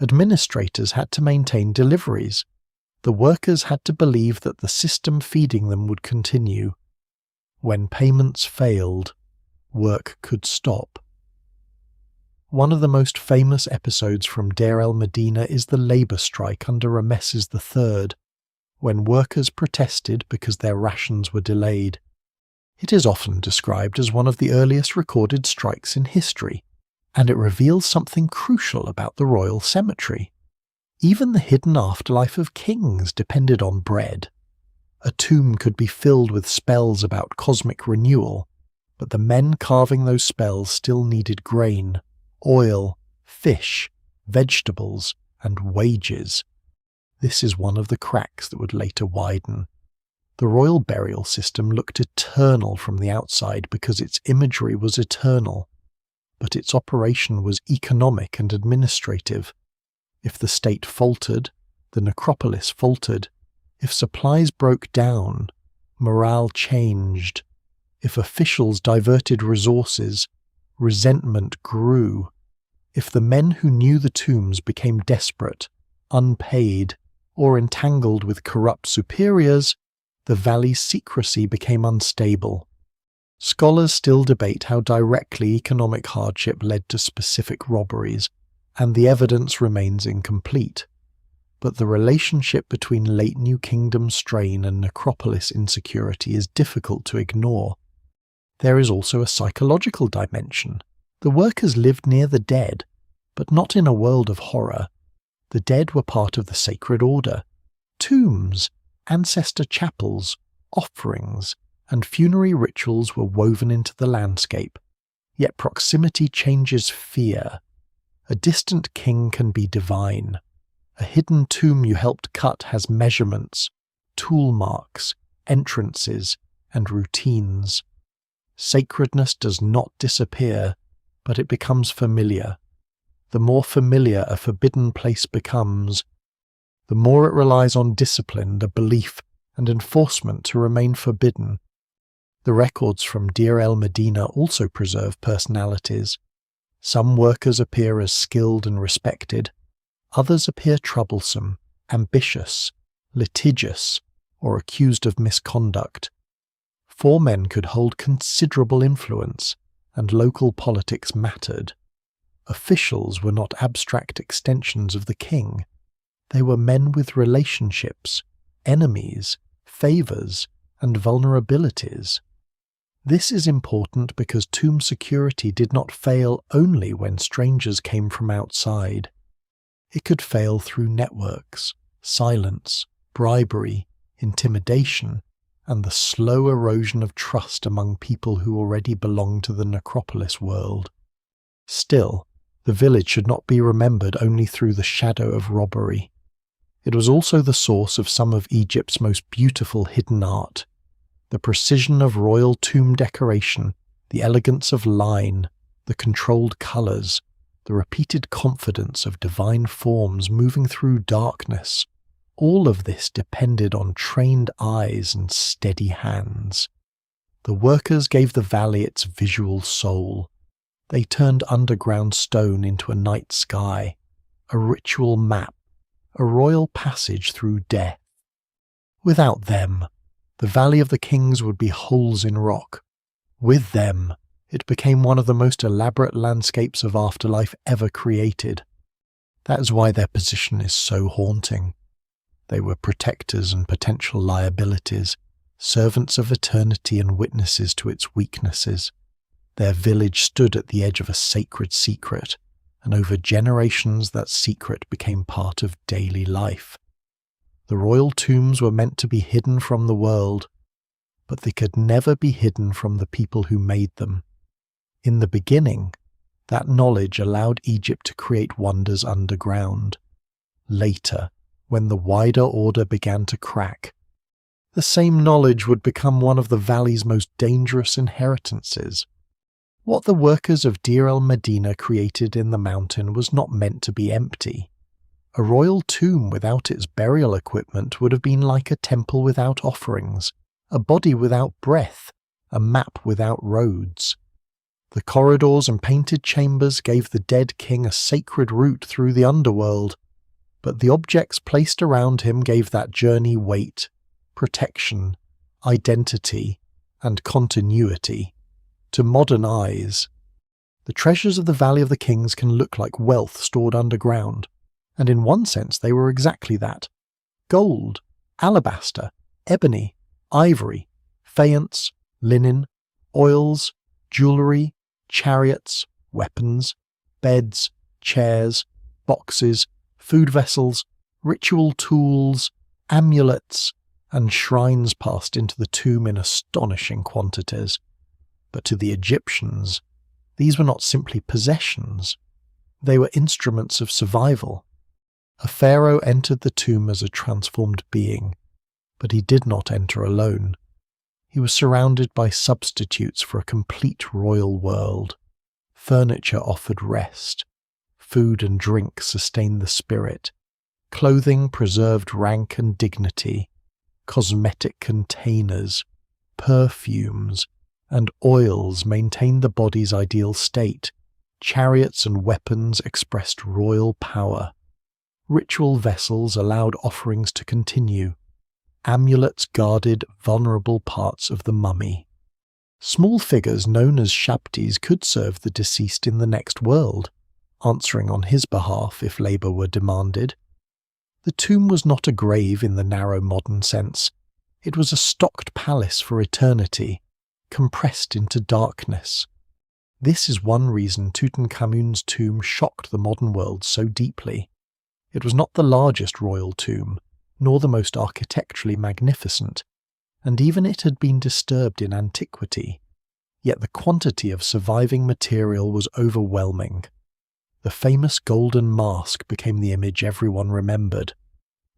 Administrators had to maintain deliveries. The workers had to believe that the system feeding them would continue. When payments failed, work could stop. One of the most famous episodes from Deir el-Medina is the labour strike under Ramesses III, when workers protested because their rations were delayed. It is often described as one of the earliest recorded strikes in history, and it reveals something crucial about the royal cemetery. Even the hidden afterlife of kings depended on bread. A tomb could be filled with spells about cosmic renewal, but the men carving those spells still needed grain, oil, fish, vegetables, and wages. This is one of the cracks that would later widen. The royal burial system looked eternal from the outside because its imagery was eternal, but its operation was economic and administrative. If the state faltered, the necropolis faltered. If supplies broke down, morale changed. If officials diverted resources, resentment grew. If the men who knew the tombs became desperate, unpaid, or entangled with corrupt superiors, the valley's secrecy became unstable. Scholars still debate how directly economic hardship led to specific robberies, and the evidence remains incomplete. But the relationship between late New Kingdom strain and necropolis insecurity is difficult to ignore. There is also a psychological dimension. The workers lived near the dead, but not in a world of horror. The dead were part of the sacred order. Tombs, ancestor chapels, offerings, and funerary rituals were woven into the landscape. Yet proximity changes fear. A distant king can be divine. A hidden tomb you helped cut has measurements, tool marks, entrances, and routines. Sacredness does not disappear, but it becomes familiar. The more familiar a forbidden place becomes, the more it relies on discipline, a belief, and enforcement to remain forbidden. The records from Deir el-Medina also preserve personalities. Some workers appear as skilled and respected. Others appear troublesome, ambitious, litigious, or accused of misconduct. 4 men could hold considerable influence, and local politics mattered. Officials were not abstract extensions of the king. They were men with relationships, enemies, favours, and vulnerabilities. This is important because tomb security did not fail only when strangers came from outside. It could fail through networks, silence, bribery, intimidation, and the slow erosion of trust among people who already belonged to the necropolis world. Still, the village should not be remembered only through the shadow of robbery. It was also the source of some of Egypt's most beautiful hidden art. The precision of royal tomb decoration, the elegance of line, the controlled colours, the repeated confidence of divine forms moving through darkness, all of this depended on trained eyes and steady hands. The workers gave the valley its visual soul. They turned underground stone into a night sky, a ritual map, a royal passage through death. Without them, the Valley of the Kings would be holes in rock. With them, it became one of the most elaborate landscapes of afterlife ever created. That is why their position is so haunting. They were protectors and potential liabilities, servants of eternity and witnesses to its weaknesses. Their village stood at the edge of a sacred secret, and over generations that secret became part of daily life. The royal tombs were meant to be hidden from the world, but they could never be hidden from the people who made them. In the beginning, that knowledge allowed Egypt to create wonders underground. Later, when the wider order began to crack, the same knowledge would become one of the valley's most dangerous inheritances. What the workers of Deir el-Medina created in the mountain was not meant to be empty. A royal tomb without its burial equipment would have been like a temple without offerings, a body without breath, a map without roads. The corridors and painted chambers gave the dead king a sacred route through the underworld, but the objects placed around him gave that journey weight, protection, identity, and continuity. To modern eyes, the treasures of the Valley of the Kings can look like wealth stored underground, and in one sense they were exactly that. Gold, alabaster, ebony, ivory, faience, linen, oils, jewellery, chariots, weapons, beds, chairs, boxes, food vessels, ritual tools, amulets, and shrines passed into the tomb in astonishing quantities. But to the Egyptians, these were not simply possessions. They were instruments of survival. A pharaoh entered the tomb as a transformed being, but he did not enter alone. He was surrounded by substitutes for a complete royal world. Furniture offered rest. Food and drink sustained the spirit. Clothing preserved rank and dignity. Cosmetic containers, perfumes, and oils maintained the body's ideal state. Chariots and weapons expressed royal power. Ritual vessels allowed offerings to continue. Amulets guarded vulnerable parts of the mummy. Small figures known as shabtis could serve the deceased in the next world, answering on his behalf if labour were demanded. The tomb was not a grave in the narrow modern sense. It was a stocked palace for eternity, compressed into darkness. This is one reason Tutankhamun's tomb shocked the modern world so deeply. It was not the largest royal tomb, nor the most architecturally magnificent, and even it had been disturbed in antiquity. Yet the quantity of surviving material was overwhelming. The famous golden mask became the image everyone remembered.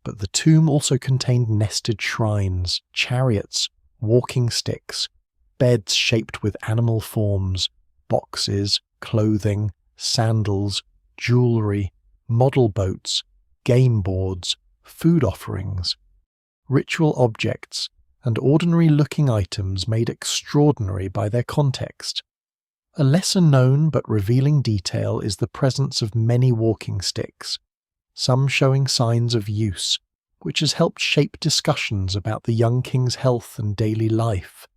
But the tomb also contained nested shrines, chariots, walking sticks, beds shaped with animal forms, boxes, clothing, sandals, jewellery, model boats, game boards, food offerings. Ritual objects and ordinary-looking items made extraordinary by their context. A lesser-known but revealing detail is the presence of many walking sticks, some showing signs of use, which has helped shape discussions about the young king's health and daily life.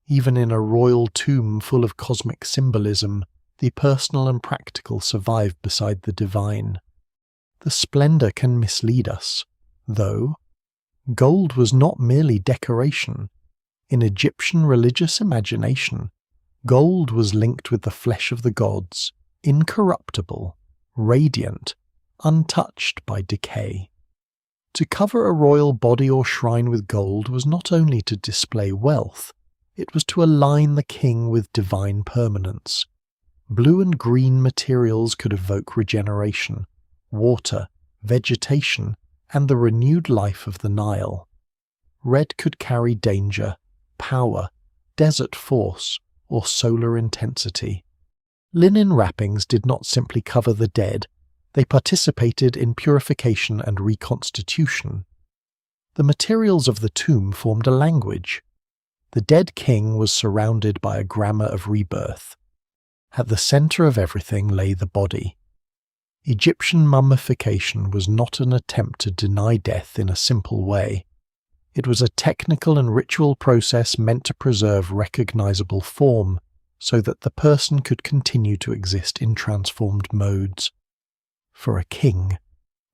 Even in a royal tomb full of cosmic symbolism, the personal and practical survive beside the divine. The splendour can mislead us, though. Gold was not merely decoration. In Egyptian religious imagination, gold was linked with the flesh of the gods, incorruptible, radiant, untouched by decay. To cover a royal body or shrine with gold was not only to display wealth, it was to align the king with divine permanence. Blue and green materials could evoke regeneration, water, vegetation, and the renewed life of the Nile. Red could carry danger, power, desert force, or solar intensity. Linen wrappings did not simply cover the dead, they participated in purification and reconstitution. The materials of the tomb formed a language. The dead king was surrounded by a grammar of rebirth. At the centre of everything lay the body. Egyptian mummification was not an attempt to deny death in a simple way. It was a technical and ritual process meant to preserve recognizable form so that the person could continue to exist in transformed modes. For a king,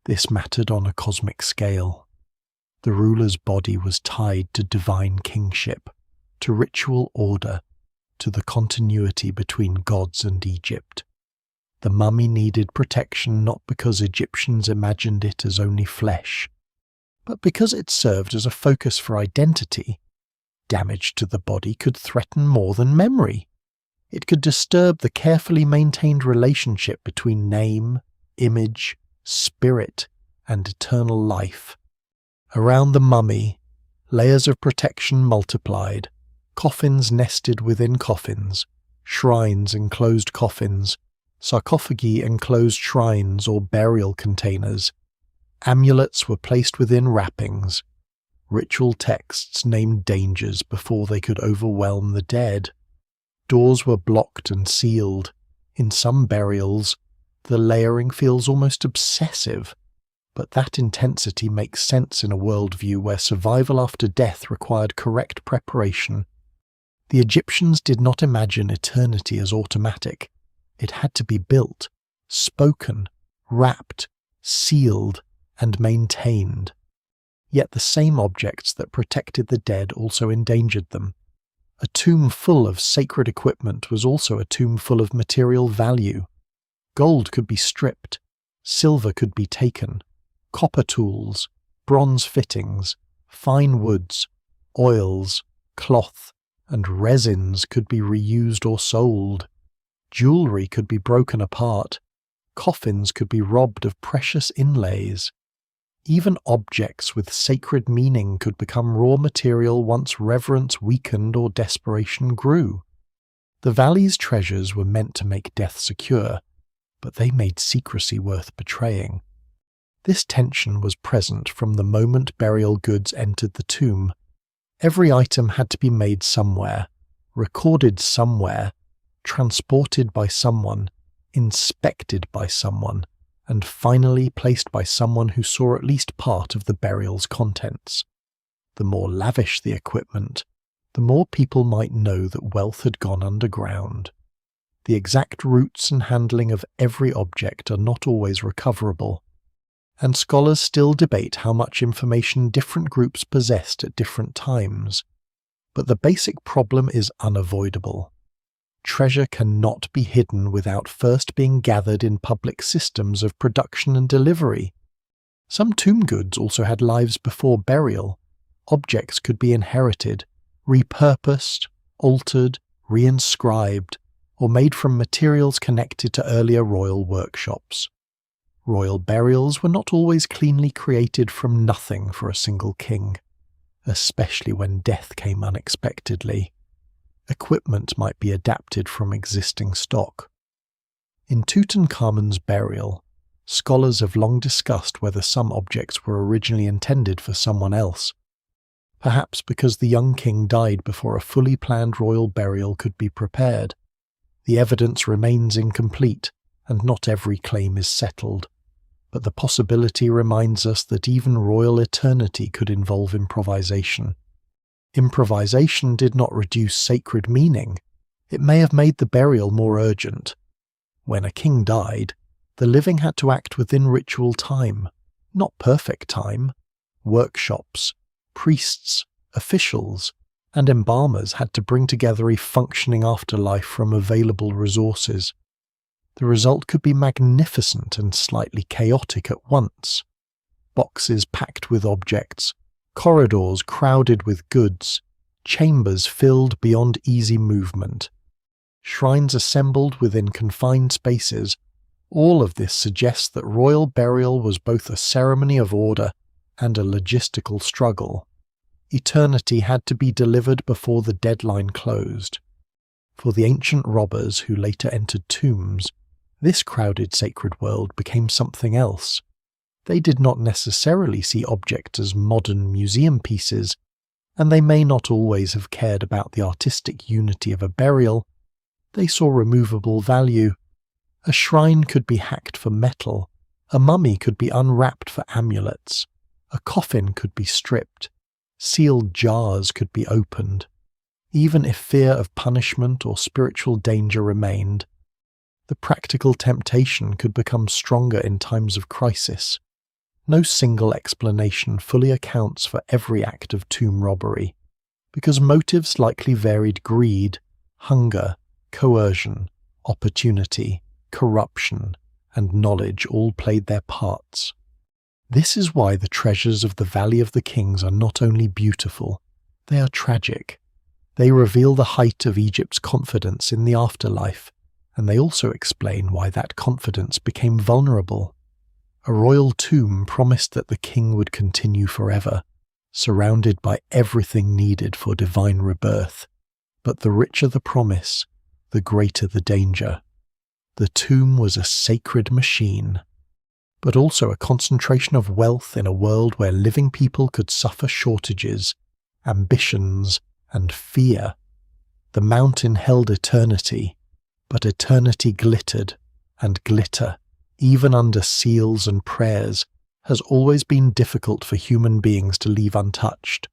this mattered on a cosmic scale. The ruler's body was tied to divine kingship, to ritual order, to the continuity between gods and Egypt. The mummy needed protection not because Egyptians imagined it as only flesh, but because it served as a focus for identity. Damage to the body could threaten more than memory. It could disturb the carefully maintained relationship between name, image, spirit, and eternal life. Around the mummy, layers of protection multiplied, coffins nested within coffins, shrines enclosed coffins, sarcophagi enclosed shrines or burial containers. Amulets were placed within wrappings. Ritual texts named dangers before they could overwhelm the dead. Doors were blocked and sealed. In some burials, the layering feels almost obsessive, but that intensity makes sense in a worldview where survival after death required correct preparation. The Egyptians did not imagine eternity as automatic. It had to be built, spoken, wrapped, sealed, and maintained. Yet the same objects that protected the dead also endangered them. A tomb full of sacred equipment was also a tomb full of material value. Gold could be stripped, silver could be taken, copper tools, bronze fittings, fine woods, oils, cloth, and resins could be reused or sold. Jewelry could be broken apart. Coffins could be robbed of precious inlays. Even objects with sacred meaning could become raw material once reverence weakened or desperation grew. The valley's treasures were meant to make death secure, but they made secrecy worth betraying. This tension was present from the moment burial goods entered the tomb. Every item had to be made somewhere, recorded somewhere, transported by someone, inspected by someone, and finally placed by someone who saw at least part of the burial's contents. The more lavish the equipment, the more people might know that wealth had gone underground. The exact routes and handling of every object are not always recoverable, and scholars still debate how much information different groups possessed at different times. But the basic problem is unavoidable. Treasure cannot be hidden without first being gathered in public systems of production and delivery. Some tomb goods also had lives before burial. Objects could be inherited, repurposed, altered, reinscribed, or made from materials connected to earlier royal workshops. Royal burials were not always cleanly created from nothing for a single king, especially when death came unexpectedly. Equipment might be adapted from existing stock. In Tutankhamun's burial, scholars have long discussed whether some objects were originally intended for someone else, perhaps because the young king died before a fully planned royal burial could be prepared. The evidence remains incomplete, and not every claim is settled, but the possibility reminds us that even royal eternity could involve improvisation. Improvisation did not reduce sacred meaning. It may have made the burial more urgent. When a king died, the living had to act within ritual time, not perfect time. Workshops, priests, officials, and embalmers had to bring together a functioning afterlife from available resources. The result could be magnificent and slightly chaotic at once. Boxes packed with objects, corridors crowded with goods, chambers filled beyond easy movement, shrines assembled within confined spaces. All of this suggests that royal burial was both a ceremony of order and a logistical struggle. Eternity had to be delivered before the deadline closed. For the ancient robbers who later entered tombs, this crowded sacred world became something else. They did not necessarily see objects as modern museum pieces, and they may not always have cared about the artistic unity of a burial. They saw removable value. A shrine could be hacked for metal, a mummy could be unwrapped for amulets, a coffin could be stripped, sealed jars could be opened. Even if fear of punishment or spiritual danger remained, the practical temptation could become stronger in times of crisis. No single explanation fully accounts for every act of tomb robbery, because motives likely varied: greed, hunger, coercion, opportunity, corruption, and knowledge all played their parts. This is why the treasures of the Valley of the Kings are not only beautiful, they are tragic. They reveal the height of Egypt's confidence in the afterlife, and they also explain why that confidence became vulnerable. A royal tomb promised that the king would continue forever, surrounded by everything needed for divine rebirth. But the richer the promise, the greater the danger. The tomb was a sacred machine, but also a concentration of wealth in a world where living people could suffer shortages, ambitions, and fear. The mountain held eternity, but eternity glittered, and glitter, even under seals and prayers, has always been difficult for human beings to leave untouched.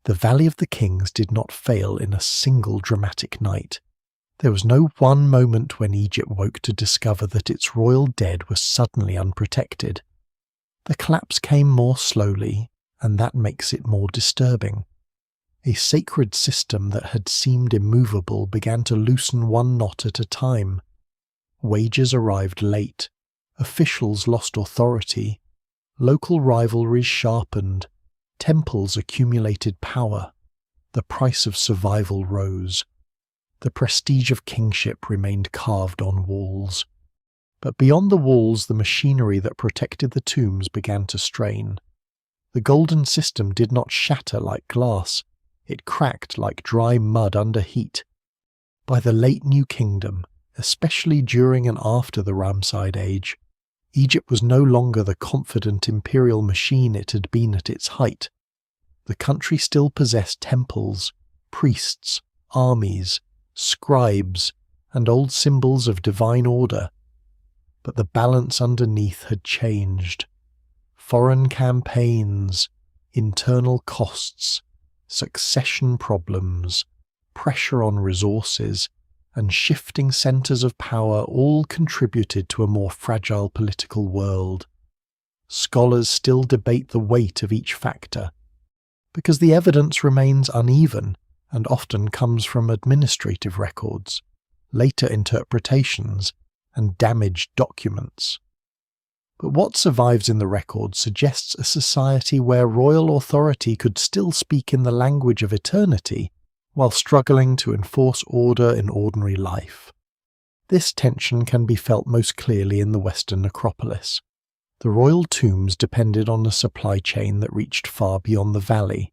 The Valley of the Kings did not fail in a single dramatic night. There was no one moment when Egypt woke to discover that its royal dead were suddenly unprotected. The collapse came more slowly, and that makes it more disturbing. A sacred system that had seemed immovable began to loosen one knot at a time. Wages arrived late, officials lost authority, local rivalries sharpened, temples accumulated power. the price of survival rose. The prestige of kingship remained carved on walls. But beyond the walls, the machinery that protected the tombs began to strain. The golden system did not shatter like glass. It cracked like dry mud under heat. By the late New Kingdom, especially during and after the Ramesside Age, Egypt was no longer the confident imperial machine it had been at its height. The country still possessed temples, priests, armies, scribes, and old symbols of divine order. But the balance underneath had changed. Foreign campaigns, internal costs, succession problems, pressure on resources, and shifting centres of power all contributed to a more fragile political world. Scholars still debate the weight of each factor, because the evidence remains uneven and often comes from administrative records, later interpretations, and damaged documents. But what survives in the records suggests a society where royal authority could still speak in the language of eternity while struggling to enforce order in ordinary life. This tension can be felt most clearly in the Western necropolis. The royal tombs depended on a supply chain that reached far beyond the valley.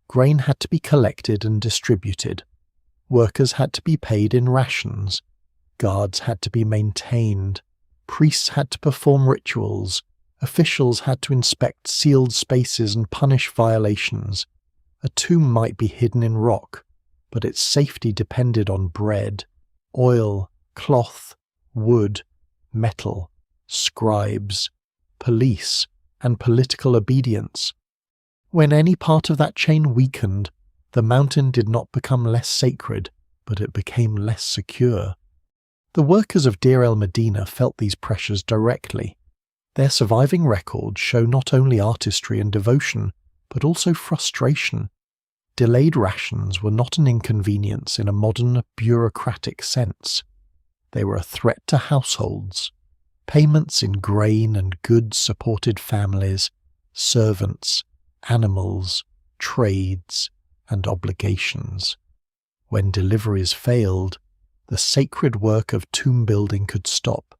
Grain had to be collected and distributed. Workers had to be paid in rations. Guards had to be maintained. Priests had to perform rituals. Officials had to inspect sealed spaces and punish violations. A tomb might be hidden in rock, but its safety depended on bread, oil, cloth, wood, metal, scribes, police, and political obedience. When any part of that chain weakened, the mountain did not become less sacred, but it became less secure. The workers of Deir el-Medina felt these pressures directly. Their surviving records show not only artistry and devotion, but also frustration. Delayed rations were not an inconvenience in a modern, bureaucratic sense. They were a threat to households. Payments in grain and goods supported families, servants, animals, trades, and obligations. When deliveries failed, the sacred work of tomb building could stop.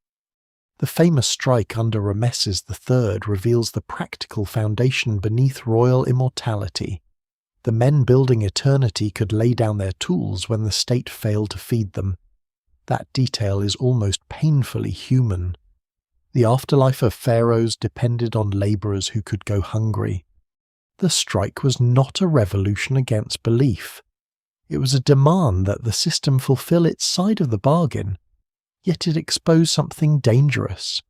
The famous strike under Ramesses III reveals the practical foundation beneath royal immortality. The men building eternity could lay down their tools when the state failed to feed them. That detail is almost painfully human. The afterlife of pharaohs depended on labourers who could go hungry. The strike was not a revolution against belief. It was a demand that the system fulfill its side of the bargain, yet it exposed something dangerous.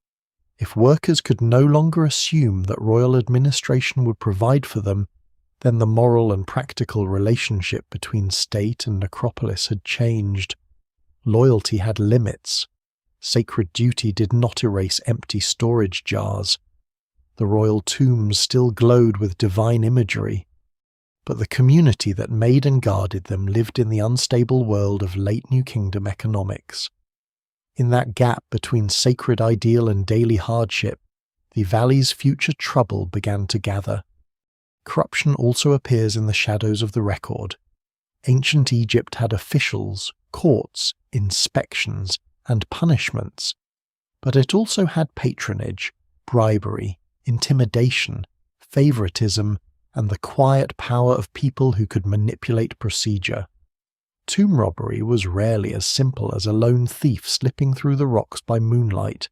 If workers could no longer assume that royal administration would provide for them, then the moral and practical relationship between state and necropolis had changed. Loyalty had limits. Sacred duty did not erase empty storage jars. The royal tombs still glowed with divine imagery, but the community that made and guarded them lived in the unstable world of late New Kingdom economics. In that gap between sacred ideal and daily hardship, the valley's future trouble began to gather. Corruption also appears in the shadows of the record. Ancient Egypt had officials, courts, inspections, and punishments, but it also had patronage, bribery, intimidation, favoritism, and the quiet power of people who could manipulate procedure. Tomb robbery was rarely as simple as a lone thief slipping through the rocks by moonlight.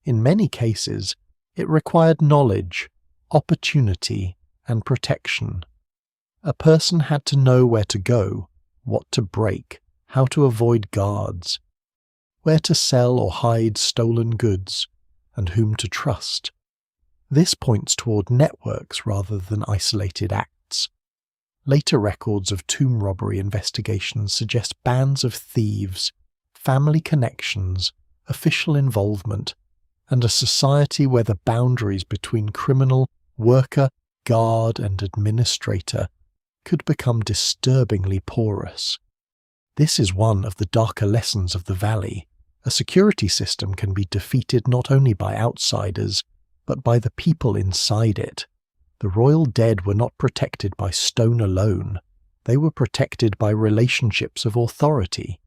In many cases, it required knowledge, opportunity, and protection. A person had to know where to go, what to break, how to avoid guards, where to sell or hide stolen goods, and whom to trust. This points toward networks rather than isolated acts. Later records of tomb robbery investigations suggest bands of thieves, family connections, official involvement, and a society where the boundaries between criminal, worker, guard, and administrator could become disturbingly porous. This is one of the darker lessons of the Valley. A security system can be defeated not only by outsiders, but by the people inside it. The royal dead were not protected by stone alone. they were protected by relationships of authority.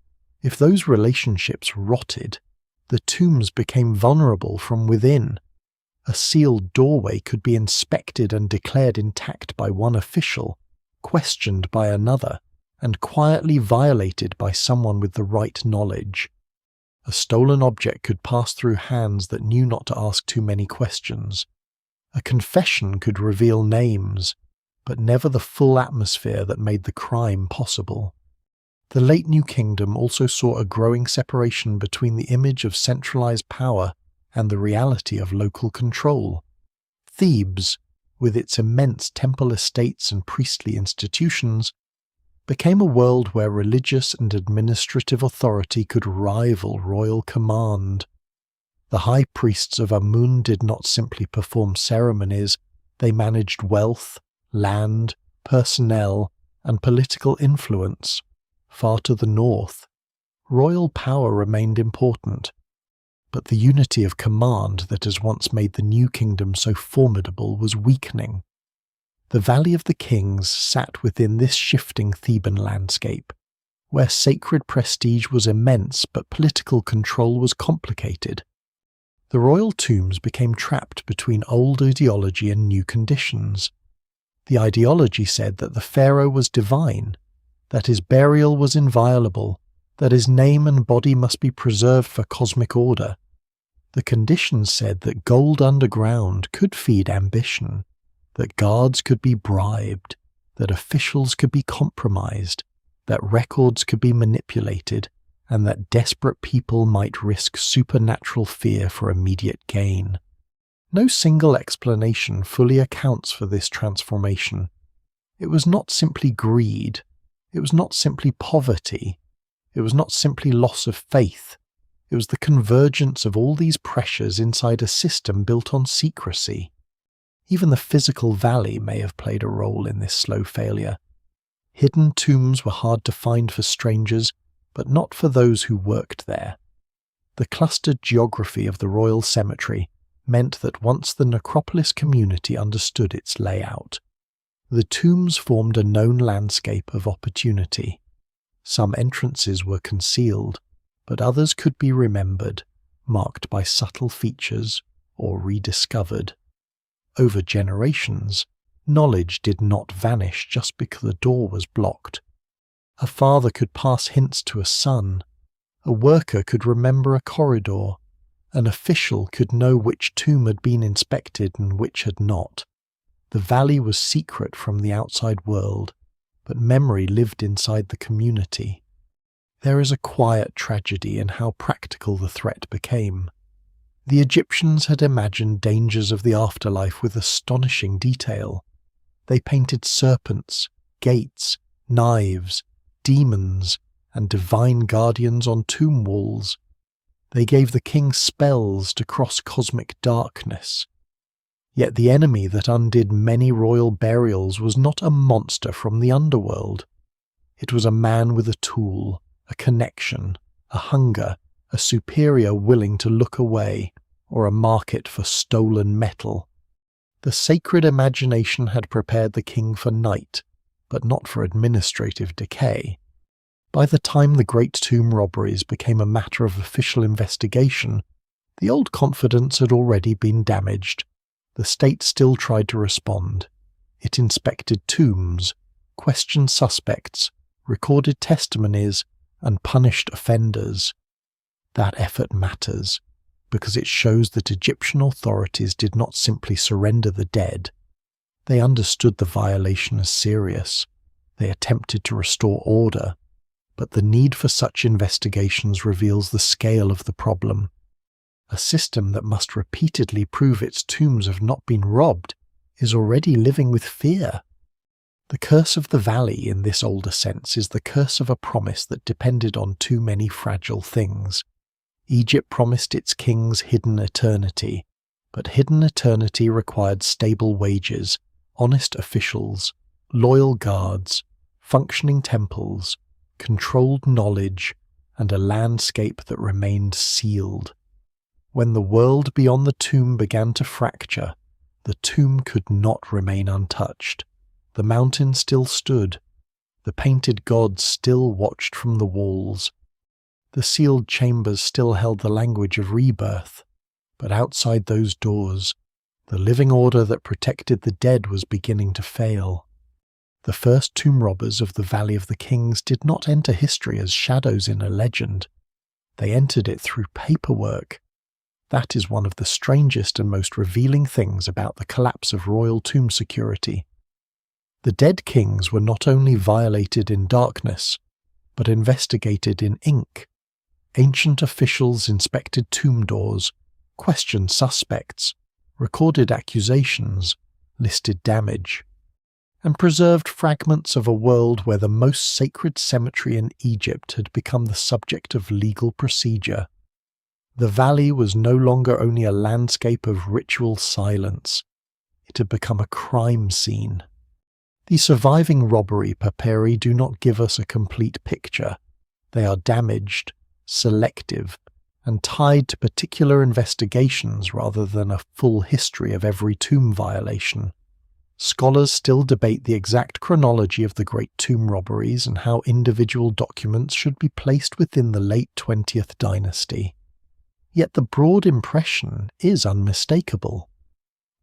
If those relationships rotted, the tombs became vulnerable from within. A sealed doorway could be inspected and declared intact by one official, questioned by another, and quietly violated by someone with the right knowledge. A stolen object could pass through hands that knew not to ask too many questions. A confession could reveal names, but never the full atmosphere that made the crime possible. The late New Kingdom also saw a growing separation between the image of centralized power and the reality of local control. Thebes, with its immense temple estates and priestly institutions, became a world where religious and administrative authority could rival royal command. The high priests of Amun did not simply perform ceremonies, they managed wealth, land, personnel, and political influence. Far to the north, royal power remained important, but the unity of command that has once made the New Kingdom so formidable was weakening. The Valley of the Kings sat within this shifting Theban landscape, where sacred prestige was immense but political control was complicated. The royal tombs became trapped between old ideology and new conditions. The ideology said that the pharaoh was divine, that his burial was inviolable, that his name and body must be preserved for cosmic order. The conditions said that gold underground could feed ambition, that guards could be bribed, that officials could be compromised, that records could be manipulated, and that desperate people might risk supernatural fear for immediate gain. No single explanation fully accounts for this transformation. It was not simply greed. It was not simply poverty. It was not simply loss of faith. It was the convergence of all these pressures inside a system built on secrecy. Even the physical valley may have played a role in this slow failure. Hidden tombs were hard to find for strangers, but not for those who worked there. The clustered geography of the royal cemetery meant that once the necropolis community understood its layout, the tombs formed a known landscape of opportunity. Some entrances were concealed, but others could be remembered, marked by subtle features, or rediscovered. Over generations, knowledge did not vanish just because the door was blocked. A father could pass hints to a son, a worker could remember a corridor, an official could know which tomb had been inspected and which had not. The valley was secret from the outside world, but memory lived inside the community. There is a quiet tragedy in how practical the threat became. The Egyptians had imagined dangers of the afterlife with astonishing detail. They painted serpents, gates, knives, demons, and divine guardians on tomb walls. They gave the king spells to cross cosmic darkness. Yet the enemy that undid many royal burials was not a monster from the underworld. It was a man with a tool, a connection, a hunger, a superior willing to look away, or a market for stolen metal. The sacred imagination had prepared the king for night, but not for administrative decay. By the time the great tomb robberies became a matter of official investigation, the old confidence had already been damaged. The state still tried to respond. It inspected tombs, questioned suspects, recorded testimonies, and punished offenders. That effort matters, because it shows that Egyptian authorities did not simply surrender the dead. They understood the violation as serious. They attempted to restore order, but the need for such investigations reveals the scale of the problem. A system that must repeatedly prove its tombs have not been robbed is already living with fear. The curse of the valley in this older sense is the curse of a promise that depended on too many fragile things. Egypt promised its kings hidden eternity, but hidden eternity required stable wages, honest officials, loyal guards, functioning temples, controlled knowledge, and a landscape that remained sealed. When the world beyond the tomb began to fracture, the tomb could not remain untouched. The mountain still stood. The painted gods still watched from the walls. The sealed chambers still held the language of rebirth, but outside those doors, the living order that protected the dead was beginning to fail. The first tomb robbers of the Valley of the Kings did not enter history as shadows in a legend. They entered it through paperwork. That is one of the strangest and most revealing things about the collapse of royal tomb security. The dead kings were not only violated in darkness, but investigated in ink. Ancient officials inspected tomb doors, questioned suspects, recorded accusations, listed damage, and preserved fragments of a world where the most sacred cemetery in Egypt had become the subject of legal procedure. The valley was no longer only a landscape of ritual silence. It had become a crime scene. The surviving robbery papyri do not give us a complete picture. They are damaged, selective, and tied to particular investigations rather than a full history of every tomb violation. Scholars still debate the exact chronology of the great tomb robberies and how individual documents should be placed within the late 20th dynasty. Yet the broad impression is unmistakable.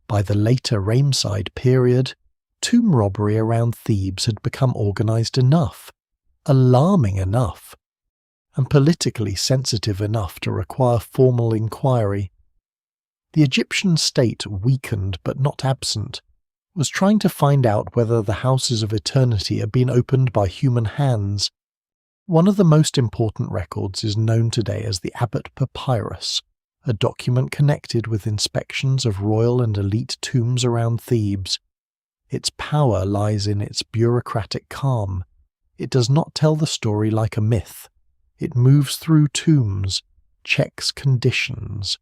By the later Ramesside period, tomb robbery around Thebes had become organized enough, alarming enough, and politically sensitive enough to require formal inquiry. The Egyptian state, weakened but not absent, was trying to find out whether the houses of eternity had been opened by human hands. One of the most important records is known today as the Abbot Papyrus, a document connected with inspections of royal and elite tombs around Thebes. Its power lies in its bureaucratic calm. It does not tell the story like a myth. It moves through tombs, checks conditions,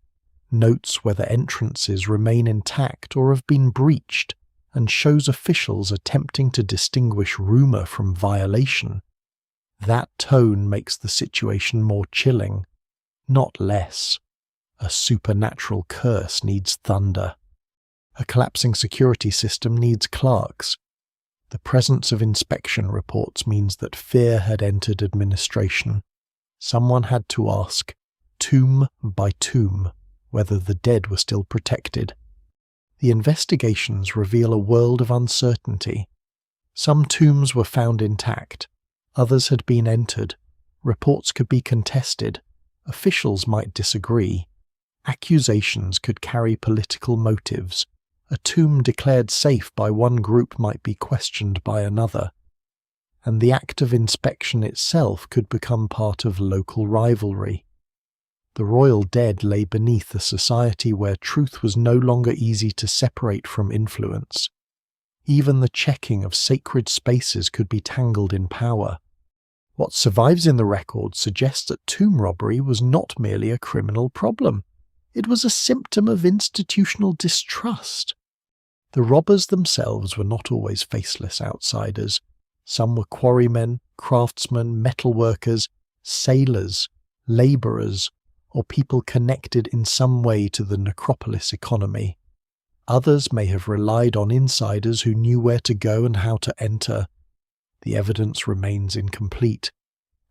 notes whether entrances remain intact or have been breached, and shows officials attempting to distinguish rumour from violation. That tone makes the situation more chilling, not less. A supernatural curse needs thunder. A collapsing security system needs clerks. The presence of inspection reports means that fear had entered administration. Someone had to ask, tomb by tomb, whether the dead were still protected. The investigations reveal a world of uncertainty. Some tombs were found intact. Others had been entered. Reports could be contested. Officials might disagree. Accusations could carry political motives. A tomb declared safe by one group might be questioned by another. And the act of inspection itself could become part of local rivalry. The royal dead lay beneath a society where truth was no longer easy to separate from influence. Even the checking of sacred spaces could be tangled in power. What survives in the record suggests that tomb robbery was not merely a criminal problem. It was a symptom of institutional distrust. The robbers themselves were not always faceless outsiders. Some were quarrymen, craftsmen, metalworkers, sailors, labourers, or people connected in some way to the necropolis economy. Others may have relied on insiders who knew where to go and how to enter. The evidence remains incomplete,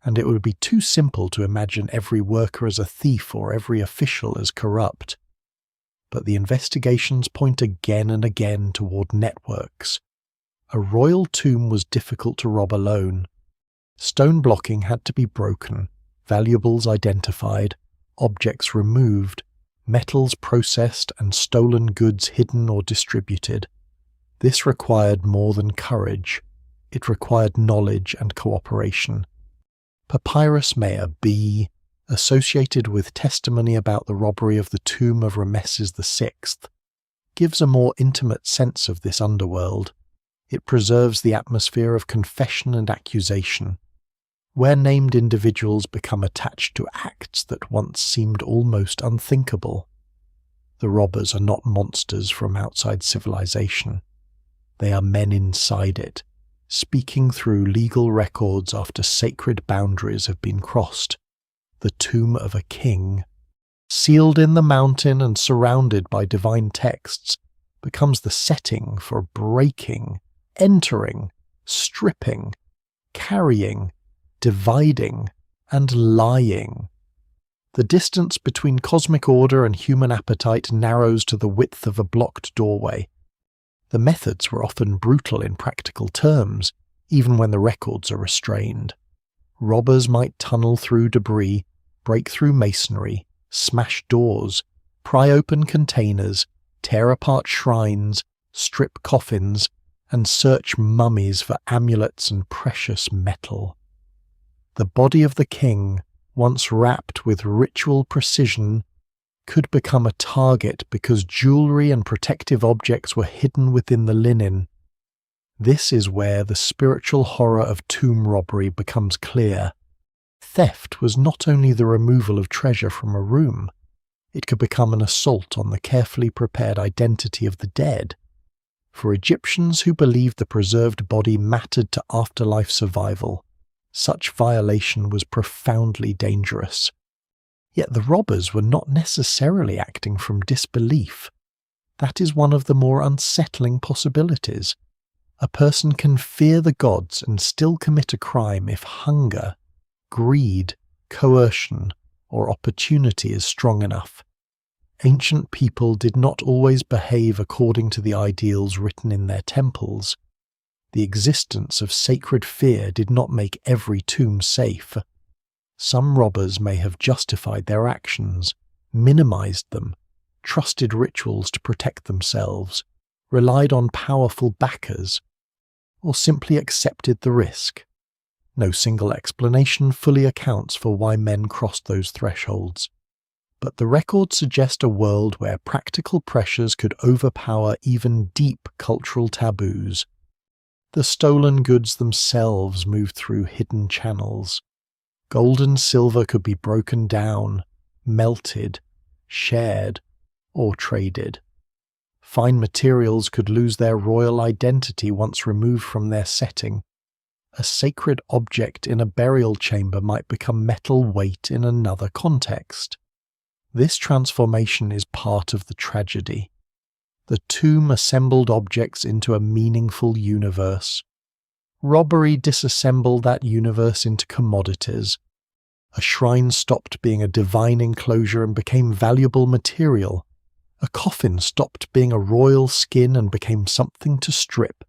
and it would be too simple to imagine every worker as a thief or every official as corrupt. But the investigations point again and again toward networks. A royal tomb was difficult to rob alone. Stone blocking had to be broken, valuables identified, objects removed, metals processed, and stolen goods hidden or distributed. This required more than courage. It required knowledge and cooperation. Papyrus Maya B, associated with testimony about the robbery of the tomb of Rameses VI, gives a more intimate sense of this underworld. It preserves the atmosphere of confession and accusation, where named individuals become attached to acts that once seemed almost unthinkable. The robbers are not monsters from outside civilization. They are men inside it, speaking through legal records after sacred boundaries have been crossed. The tomb of a king, sealed in the mountain and surrounded by divine texts, becomes the setting for breaking, entering, stripping, carrying, dividing, and lying. The distance between cosmic order and human appetite narrows to the width of a blocked doorway. The methods were often brutal in practical terms, even when the records are restrained. Robbers might tunnel through debris, break through masonry, smash doors, pry open containers, tear apart shrines, strip coffins, and search mummies for amulets and precious metal. The body of the king, once wrapped with ritual precision, could become a target because jewelry and protective objects were hidden within the linen. This is where the spiritual horror of tomb robbery becomes clear. Theft was not only the removal of treasure from a room, it could become an assault on the carefully prepared identity of the dead. For Egyptians who believed the preserved body mattered to afterlife survival, such violation was profoundly dangerous. Yet the robbers were not necessarily acting from disbelief. That is one of the more unsettling possibilities. A person can fear the gods and still commit a crime if hunger, greed, coercion, or opportunity is strong enough. Ancient people did not always behave according to the ideals written in their temples. The existence of sacred fear did not make every tomb safe. Some robbers may have justified their actions, minimized them, trusted rituals to protect themselves, relied on powerful backers, or simply accepted the risk. No single explanation fully accounts for why men crossed those thresholds. But the records suggest a world where practical pressures could overpower even deep cultural taboos. The stolen goods themselves moved through hidden channels. Gold and silver could be broken down, melted, shared, or traded. Fine materials could lose their royal identity once removed from their setting. A sacred object in a burial chamber might become metal weight in another context. This transformation is part of the tragedy. The tomb assembled objects into a meaningful universe. Robbery disassembled that universe into commodities. A shrine stopped being a divine enclosure and became valuable material. A coffin stopped being a royal skin and became something to strip.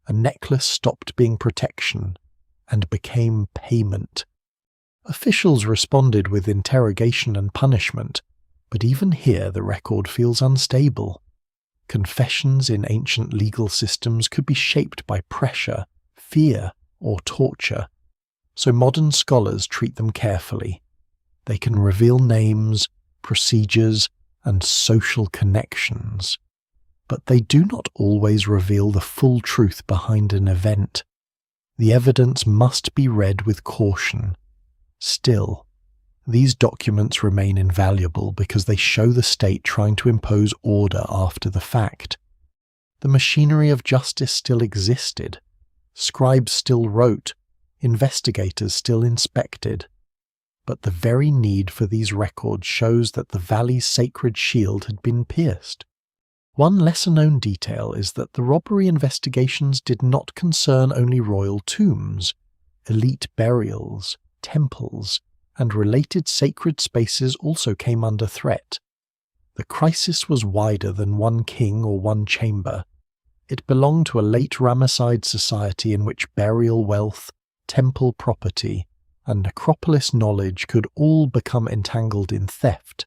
A necklace stopped being protection and became payment. Officials responded with interrogation and punishment, but even here the record feels unstable. Confessions in ancient legal systems could be shaped by pressure, fear, or torture, so modern scholars treat them carefully. They can reveal names, procedures, and social connections, but they do not always reveal the full truth behind an event. The evidence must be read with caution. Still, these documents remain invaluable because they show the state trying to impose order after the fact. The machinery of justice still existed. Scribes still wrote. Investigators still inspected. But the very need for these records shows that the valley's sacred shield had been pierced. One lesser-known detail is that the robbery investigations did not concern only royal tombs. Elite burials, temples, and related sacred spaces also came under threat. The crisis was wider than one king or one chamber. It belonged to a late Ramesside society in which burial wealth, temple property, and necropolis knowledge could all become entangled in theft.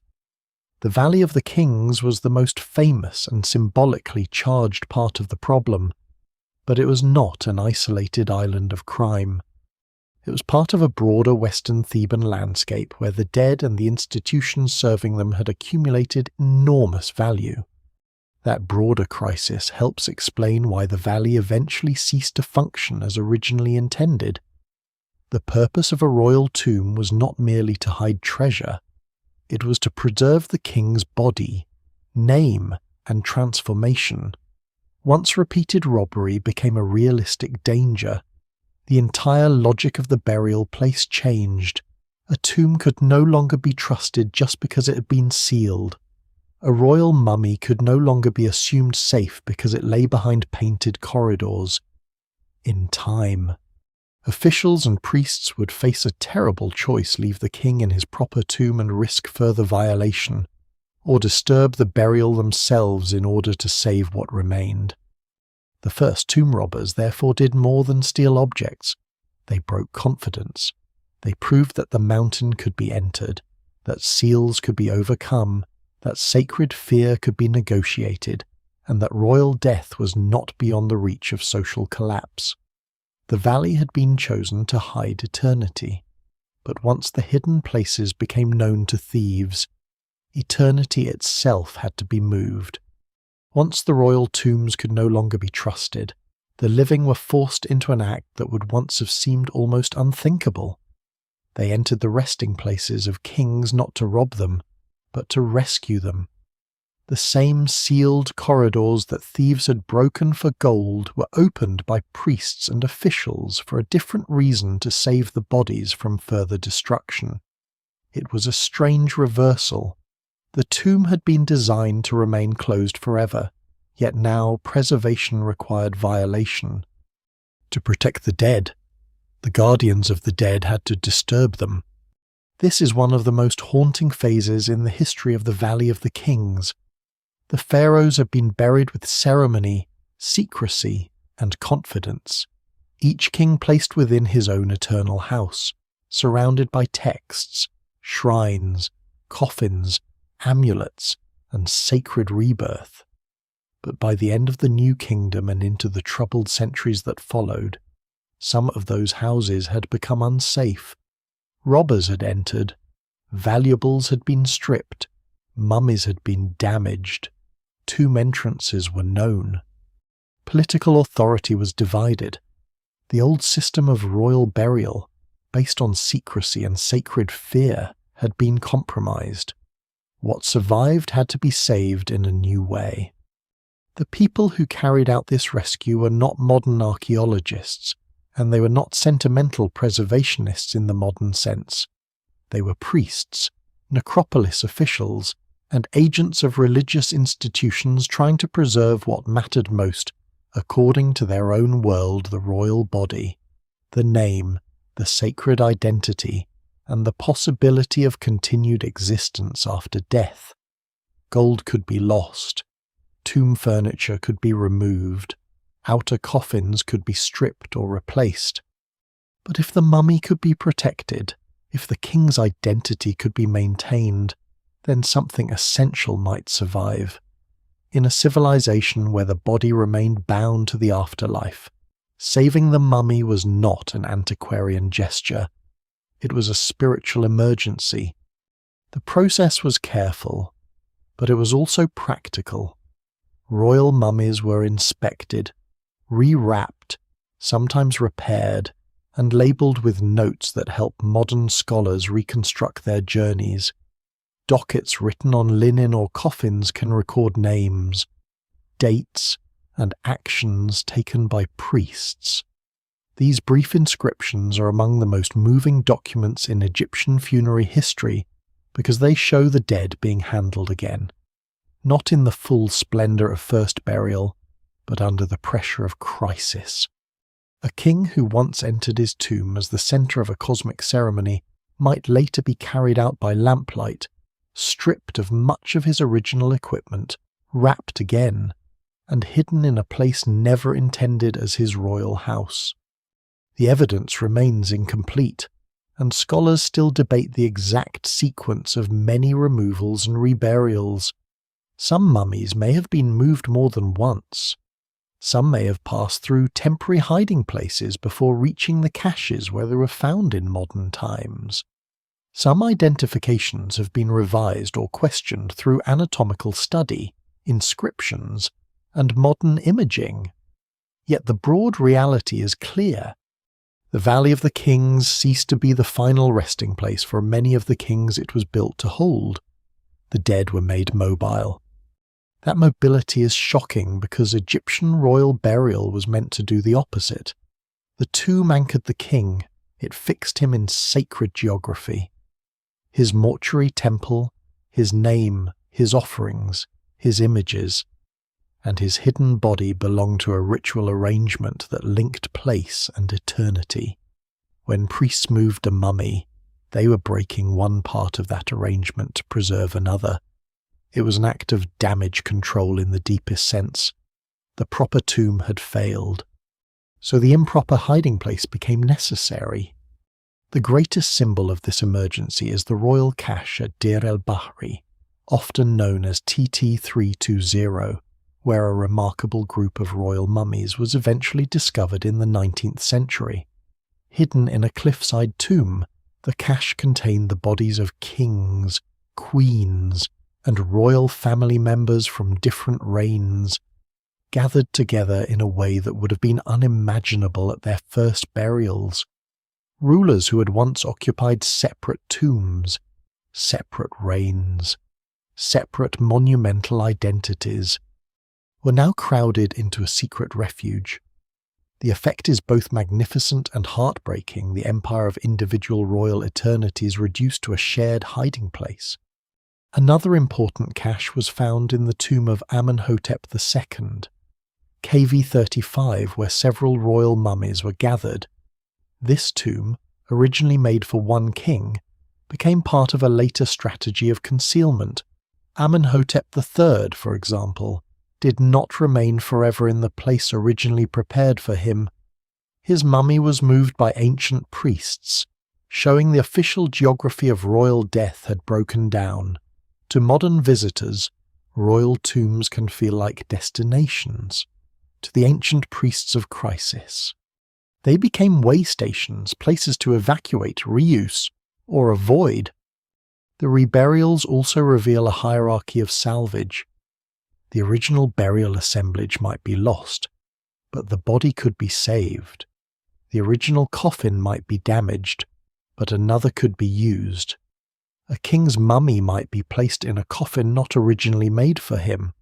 The Valley of the Kings was the most famous and symbolically charged part of the problem, but it was not an isolated island of crime. It was part of a broader Western Theban landscape where the dead and the institutions serving them had accumulated enormous value. That broader crisis helps explain why the valley eventually ceased to function as originally intended. The purpose of a royal tomb was not merely to hide treasure. It was to preserve the king's body, name, and transformation. Once repeated robbery became a realistic danger. The entire logic of the burial place changed. A tomb could no longer be trusted just because it had been sealed. A royal mummy could no longer be assumed safe because it lay behind painted corridors. In time, Officials and priests would face a terrible choice: leave the king in his proper tomb and risk further violation, or disturb the burial themselves in order to save what remained. The first tomb robbers therefore did more than steal objects. They broke confidence. They proved that the mountain could be entered, that seals could be overcome, that sacred fear could be negotiated, and that royal death was not beyond the reach of social collapse. The valley had been chosen to hide eternity, but once the hidden places became known to thieves, eternity itself had to be moved. Once the royal tombs could no longer be trusted, the living were forced into an act that would once have seemed almost unthinkable. They entered the resting places of kings not to rob them, but to rescue them. The same sealed corridors that thieves had broken for gold were opened by priests and officials for a different reason: to save the bodies from further destruction. It was a strange reversal. The tomb had been designed to remain closed forever, yet now preservation required violation. To protect the dead, the guardians of the dead had to disturb them. This is one of the most haunting phases in the history of the Valley of the Kings. The pharaohs have been buried with ceremony, secrecy, and confidence, each king placed within his own eternal house, surrounded by texts, shrines, coffins, amulets, and sacred rebirth. But by the end of the New Kingdom and into the troubled centuries that followed, some of those houses had become unsafe. Robbers had entered, valuables had been stripped, mummies had been damaged, tomb entrances were known. Political authority was divided. The old system of royal burial, based on secrecy and sacred fear, had been compromised. What survived had to be saved in a new way. The people who carried out this rescue were not modern archaeologists, and they were not sentimental preservationists in the modern sense. They were priests, necropolis officials, and agents of religious institutions trying to preserve what mattered most, according to their own world: the royal body, the name, the sacred identity, and the possibility of continued existence after death. Gold could be lost, tomb furniture could be removed, outer coffins could be stripped or replaced. But if the mummy could be protected, if the king's identity could be maintained, then something essential might survive. In a civilization where the body remained bound to the afterlife, saving the mummy was not an antiquarian gesture. It was a spiritual emergency. The process was careful, but it was also practical. Royal mummies were inspected, rewrapped, sometimes repaired, and labelled with notes that help modern scholars reconstruct their journeys. Dockets written on linen or coffins can record names, dates, and actions taken by priests. These brief inscriptions are among the most moving documents in Egyptian funerary history because they show the dead being handled again, not in the full splendour of first burial, but under the pressure of crisis. A king who once entered his tomb as the centre of a cosmic ceremony might later be carried out by lamplight, stripped of much of his original equipment, wrapped again, and hidden in a place never intended as his royal house. The evidence remains incomplete, and scholars still debate the exact sequence of many removals and reburials. Some mummies may have been moved more than once. Some may have passed through temporary hiding places before reaching the caches where they were found in modern times. Some identifications have been revised or questioned through anatomical study, inscriptions, and modern imaging. Yet the broad reality is clear. The Valley of the Kings ceased to be the final resting place for many of the kings it was built to hold. The dead were made mobile. That mobility is shocking because Egyptian royal burial was meant to do the opposite. The tomb anchored the king. It fixed him in sacred geography. His mortuary temple, his name, his offerings, his images, and his hidden body belonged to a ritual arrangement that linked place and eternity. When priests moved a mummy, they were breaking one part of that arrangement to preserve another. It was an act of damage control in the deepest sense. The proper tomb had failed, so the improper hiding place became necessary. The greatest symbol of this emergency is the royal cache at Deir el-Bahri, often known as TT320, where a remarkable group of royal mummies was eventually discovered in the 19th century. Hidden in a cliffside tomb, the cache contained the bodies of kings, queens, and royal family members from different reigns, gathered together in a way that would have been unimaginable at their first burials. Rulers who had once occupied separate tombs, separate reigns, separate monumental identities, were now crowded into a secret refuge. The effect is both magnificent and heartbreaking, the empire of individual royal eternities reduced to a shared hiding place. Another important cache was found in the tomb of Amenhotep II, KV35, where several royal mummies were gathered. This tomb, originally made for one king, became part of a later strategy of concealment. Amenhotep III, for example, did not remain forever in the place originally prepared for him. His mummy was moved by ancient priests, showing the official geography of royal death had broken down. To modern visitors, royal tombs can feel like destinations. To the ancient priests of crisis, they became way stations, places to evacuate, reuse, or avoid. The reburials also reveal a hierarchy of salvage. The original burial assemblage might be lost, but the body could be saved. The original coffin might be damaged, but another could be used. A king's mummy might be placed in a coffin not originally made for him,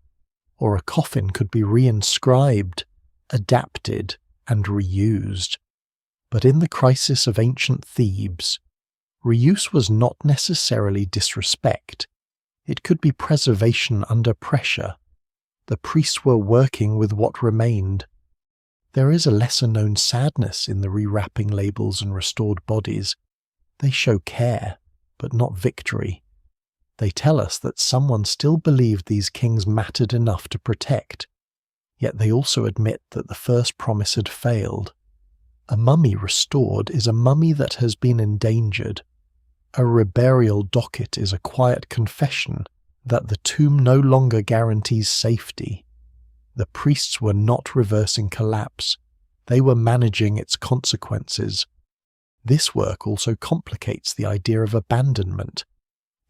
or a coffin could be reinscribed, adapted, and reused. But in the crisis of ancient Thebes, reuse was not necessarily disrespect. It could be preservation under pressure. The priests were working with what remained. There is a lesser-known sadness in the rewrapping labels and restored bodies. They show care, but not victory. They tell us that someone still believed these kings mattered enough to protect, yet they also admit that the first promise had failed. A mummy restored is a mummy that has been endangered. A reburial docket is a quiet confession that the tomb no longer guarantees safety. The priests were not reversing collapse, they were managing its consequences. This work also complicates the idea of abandonment.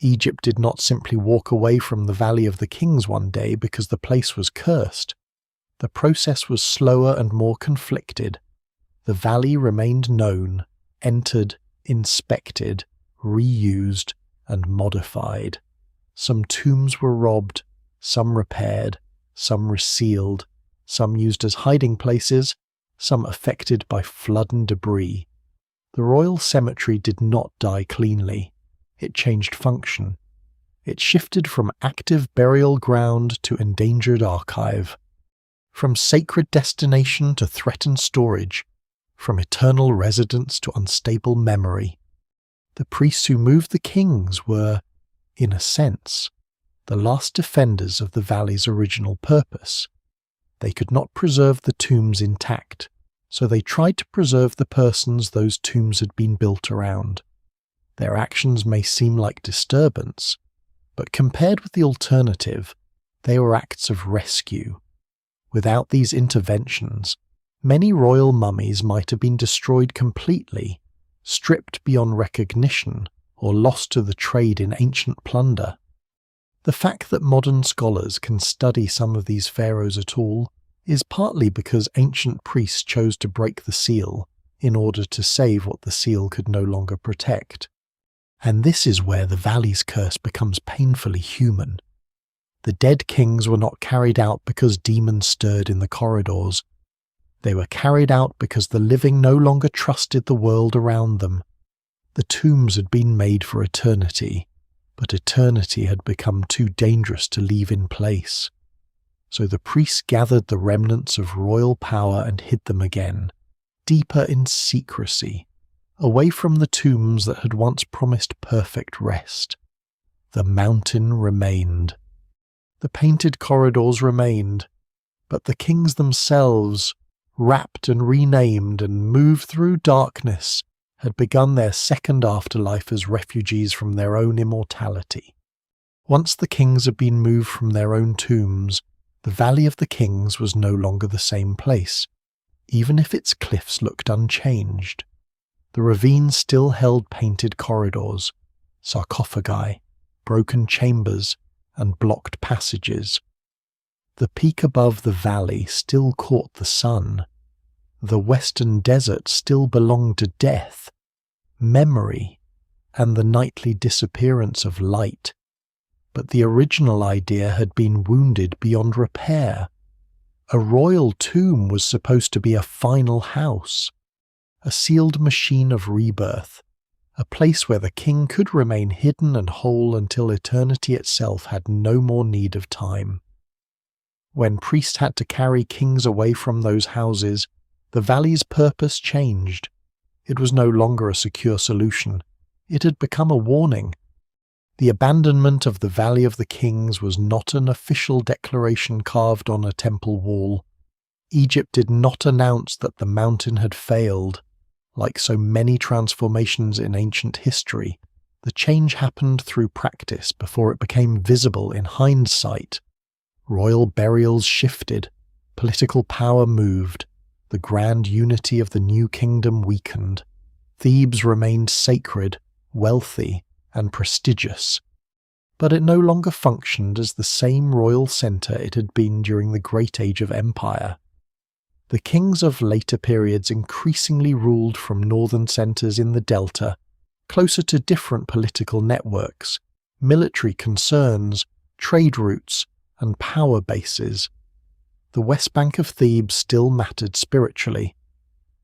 Egypt did not simply walk away from the Valley of the Kings one day because the place was cursed. The process was slower and more conflicted. The valley remained known, entered, inspected, reused, and modified. Some tombs were robbed, some repaired, some resealed, some used as hiding places, some affected by flood and debris. The royal cemetery did not die cleanly. It changed function. It shifted from active burial ground to endangered archive, from sacred destination to threatened storage, from eternal residence to unstable memory. The priests who moved the kings were, in a sense, the last defenders of the valley's original purpose. They could not preserve the tombs intact, so they tried to preserve the persons those tombs had been built around. Their actions may seem like disturbance, but compared with the alternative, they were acts of rescue. Without these interventions, many royal mummies might have been destroyed completely, stripped beyond recognition, or lost to the trade in ancient plunder. The fact that modern scholars can study some of these pharaohs at all is partly because ancient priests chose to break the seal in order to save what the seal could no longer protect. And this is where the valley's curse becomes painfully human. The dead kings were not carried out because demons stirred in the corridors. They were carried out because the living no longer trusted the world around them. The tombs had been made for eternity, but eternity had become too dangerous to leave in place. So the priests gathered the remnants of royal power and hid them again, deeper in secrecy, away from the tombs that had once promised perfect rest. The mountain remained. The painted corridors remained, but the kings themselves, wrapped and renamed and moved through darkness, had begun their second afterlife as refugees from their own immortality. Once the kings had been moved from their own tombs, the Valley of the Kings was no longer the same place, even if its cliffs looked unchanged. The ravine still held painted corridors, sarcophagi, broken chambers, and blocked passages. The peak above the valley still caught the sun. The western desert still belonged to death, memory, and the nightly disappearance of light. But the original idea had been wounded beyond repair. A royal tomb was supposed to be a final house, a sealed machine of rebirth, a place where the king could remain hidden and whole until eternity itself had no more need of time. When priests had to carry kings away from those houses, the valley's purpose changed. It was no longer a secure solution. It had become a warning. The abandonment of the Valley of the Kings was not an official declaration carved on a temple wall. Egypt did not announce that the mountain had failed. Like so many transformations in ancient history, the change happened through practice before it became visible in hindsight. Royal burials shifted, political power moved, the grand unity of the new kingdom weakened. Thebes remained sacred, wealthy, and prestigious, but it no longer functioned as the same royal centre it had been during the Great Age of Empire. The kings of later periods increasingly ruled from northern centres in the delta, closer to different political networks, military concerns, trade routes, and power bases. The west bank of Thebes still mattered spiritually,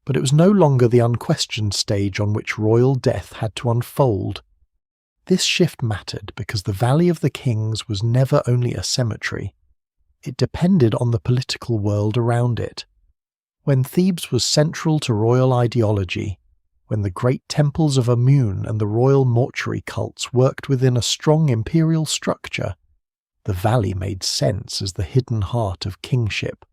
but it was no longer the unquestioned stage on which royal death had to unfold. This shift mattered because the Valley of the Kings was never only a cemetery. It depended on the political world around it. When Thebes was central to royal ideology, when the great temples of Amun and the royal mortuary cults worked within a strong imperial structure, the valley made sense as the hidden heart of kingship.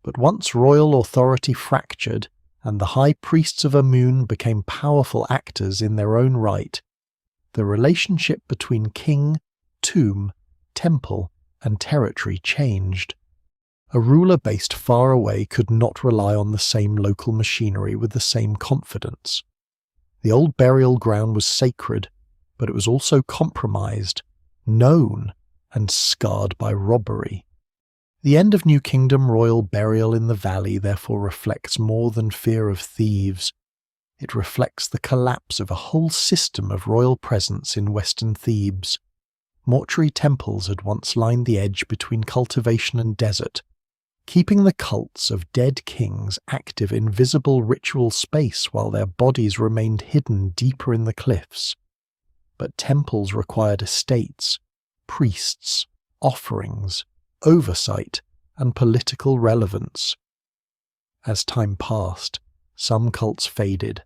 But once royal authority fractured and the high priests of Amun became powerful actors in their own right, the relationship between king, tomb, temple, and territory changed. A ruler based far away could not rely on the same local machinery with the same confidence. The old burial ground was sacred, but it was also compromised, known, and scarred by robbery. The end of New Kingdom royal burial in the valley therefore reflects more than fear of thieves. It reflects the collapse of a whole system of royal presence in western Thebes. Mortuary temples had once lined the edge between cultivation and desert, keeping the cults of dead kings active in visible ritual space while their bodies remained hidden deeper in the cliffs. But temples required estates, priests, offerings, oversight, and political relevance. As time passed, some cults faded.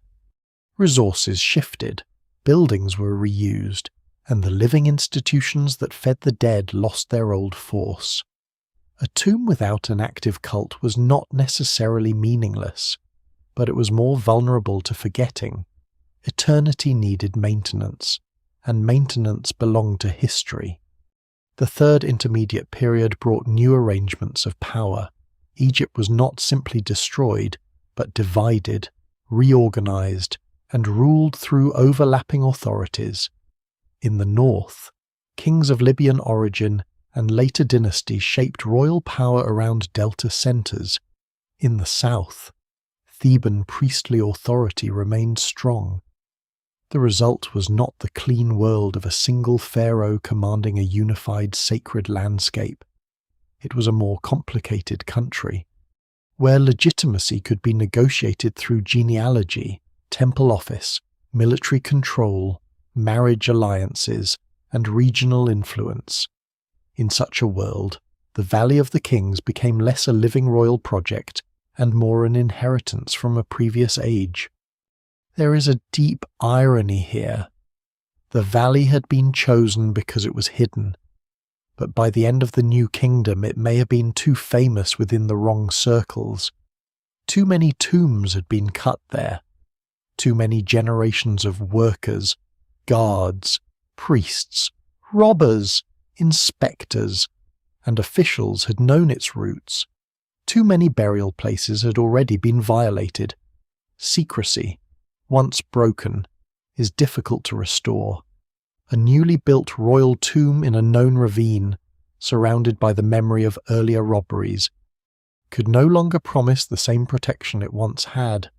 Resources shifted, buildings were reused, and the living institutions that fed the dead lost their old force. A tomb without an active cult was not necessarily meaningless, but it was more vulnerable to forgetting. Eternity needed maintenance, and maintenance belonged to history. The third intermediate period brought new arrangements of power. Egypt was not simply destroyed, but divided, reorganized, and ruled through overlapping authorities. In the north, kings of Libyan origin and later dynasties shaped royal power around delta centers. In the south, Theban priestly authority remained strong. The result was not the clean world of a single pharaoh commanding a unified sacred landscape. It was a more complicated country, where legitimacy could be negotiated through genealogy, temple office, military control, marriage alliances, and regional influence. In such a world, the Valley of the Kings became less a living royal project and more an inheritance from a previous age. There is a deep irony here. The valley had been chosen because it was hidden, but by the end of the New Kingdom it may have been too famous within the wrong circles. Too many tombs had been cut there. Too many generations of workers, guards, priests, robbers, inspectors, and officials had known its roots. Too many burial places had already been violated. Secrecy, once broken, is difficult to restore. A newly built royal tomb in a known ravine, surrounded by the memory of earlier robberies, could no longer promise the same protection it once had.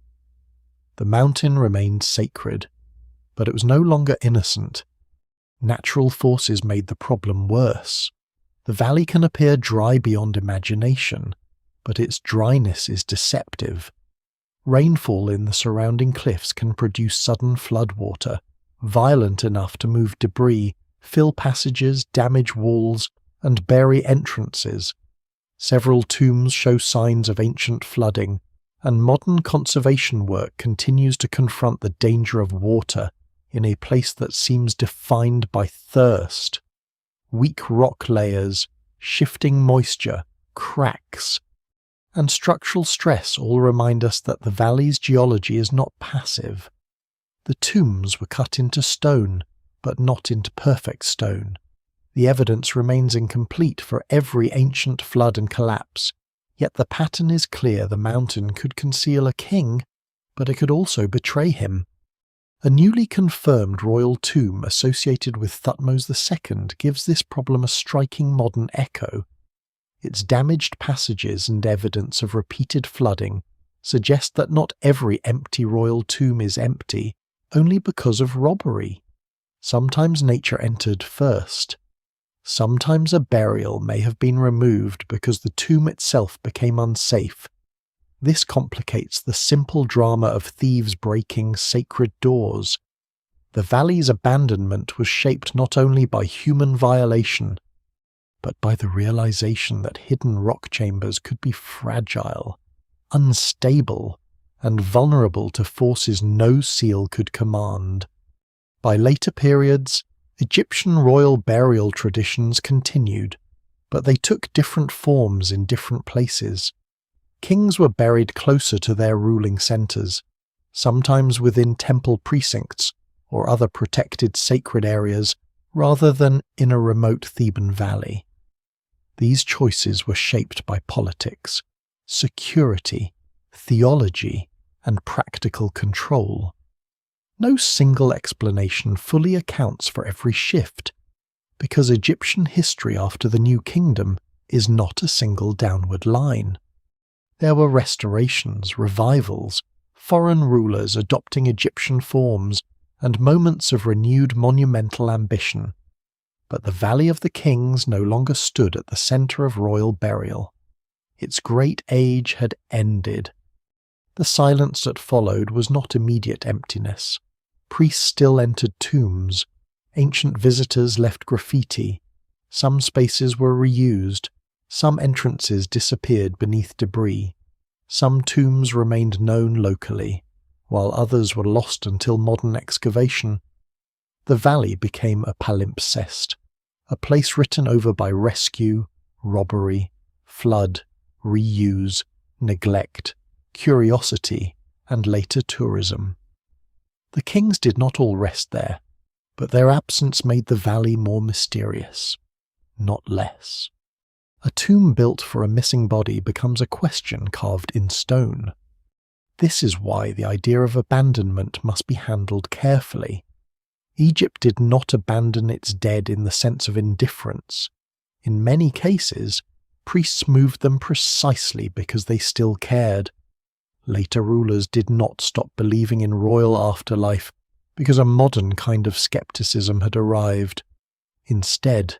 The mountain remained sacred, but it was no longer innocent. Natural forces made the problem worse. The valley can appear dry beyond imagination, but its dryness is deceptive. Rainfall in the surrounding cliffs can produce sudden floodwater, violent enough to move debris, fill passages, damage walls, and bury entrances. Several tombs show signs of ancient flooding, and modern conservation work continues to confront the danger of water in a place that seems defined by thirst. Weak rock layers, shifting moisture, cracks, and structural stress all remind us that the valley's geology is not passive. The tombs were cut into stone, but not into perfect stone. The evidence remains incomplete for every ancient flood and collapse, yet the pattern is clear. The mountain could conceal a king, but it could also betray him. A newly confirmed royal tomb associated with Thutmose II gives this problem a striking modern echo. Its damaged passages and evidence of repeated flooding suggest that not every empty royal tomb is empty only because of robbery. Sometimes nature entered first. Sometimes a burial may have been removed because the tomb itself became unsafe. This complicates the simple drama of thieves breaking sacred doors. The valley's abandonment was shaped not only by human violation, but by the realization that hidden rock chambers could be fragile, unstable, and vulnerable to forces no seal could command. By later periods, Egyptian royal burial traditions continued, but they took different forms in different places. Kings were buried closer to their ruling centers, sometimes within temple precincts or other protected sacred areas, rather than in a remote Theban valley. These choices were shaped by politics, security, theology, and practical control. No single explanation fully accounts for every shift, because Egyptian history after the New Kingdom is not a single downward line. There were restorations, revivals, foreign rulers adopting Egyptian forms, and moments of renewed monumental ambition. But the Valley of the Kings no longer stood at the centre of royal burial. Its great age had ended. The silence that followed was not immediate emptiness. Priests still entered tombs. Ancient visitors left graffiti. Some spaces were reused. Some entrances disappeared beneath debris. Some tombs remained known locally, while others were lost until modern excavation. The valley became a palimpsest, a place written over by rescue, robbery, flood, reuse, neglect, curiosity, and later tourism. The kings did not all rest there, but their absence made the valley more mysterious, not less. A tomb built for a missing body becomes a question carved in stone. This is why the idea of abandonment must be handled carefully. Egypt did not abandon its dead in the sense of indifference. In many cases, priests moved them precisely because they still cared. Later rulers did not stop believing in royal afterlife because a modern kind of skepticism had arrived. Instead,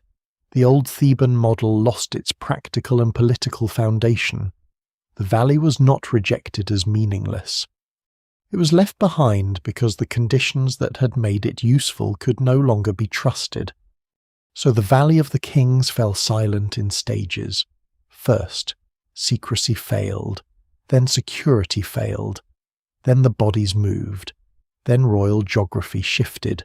the old Theban model lost its practical and political foundation. The valley was not rejected as meaningless. It was left behind because the conditions that had made it useful could no longer be trusted. So the Valley of the Kings fell silent in stages. First, secrecy failed, then security failed, then the bodies moved, Then royal geography shifted.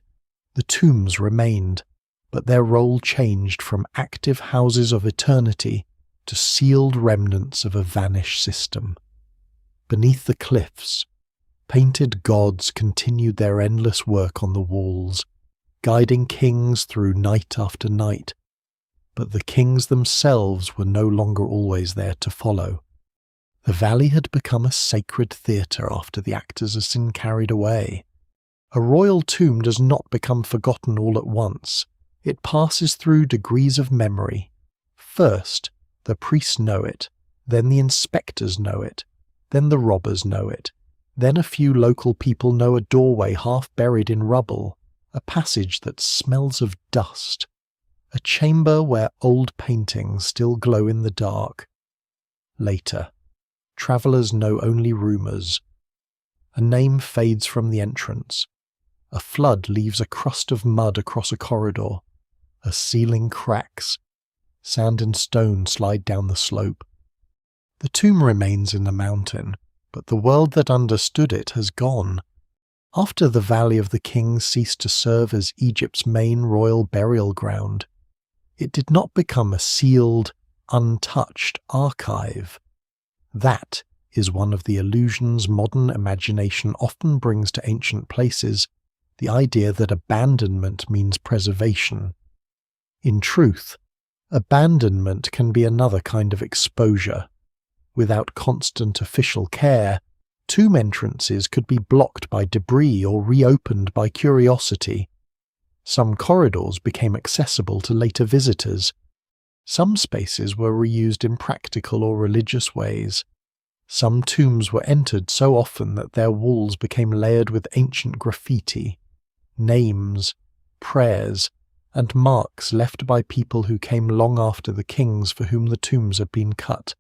The tombs remained, but their role changed from active houses of eternity to sealed remnants of a vanished system. Beneath the cliffs, painted gods continued their endless work on the walls, guiding kings through night after night. But the kings themselves were no longer always there to follow. The valley had become a sacred theatre after the actors had been carried away. A royal tomb does not become forgotten all at once. It passes through degrees of memory. First, the priests know it, then the inspectors know it, then the robbers know it, then a few local people know a doorway half buried in rubble, a passage that smells of dust, a chamber where old paintings still glow in the dark. Later, travellers know only rumours. A name fades from the entrance. A flood leaves a crust of mud across a corridor. A ceiling cracks. Sand and stone slide down the slope. The tomb remains in the mountain, but the world that understood it has gone. After the Valley of the Kings ceased to serve as Egypt's main royal burial ground, it did not become a sealed, untouched archive. That is one of the illusions modern imagination often brings to ancient places, the idea that abandonment means preservation. In truth, abandonment can be another kind of exposure. Without constant official care, tomb entrances could be blocked by debris or reopened by curiosity. Some corridors became accessible to later visitors. Some spaces were reused in practical or religious ways. Some tombs were entered so often that their walls became layered with ancient graffiti, names, prayers, and marks left by people who came long after the kings for whom the tombs had been cut.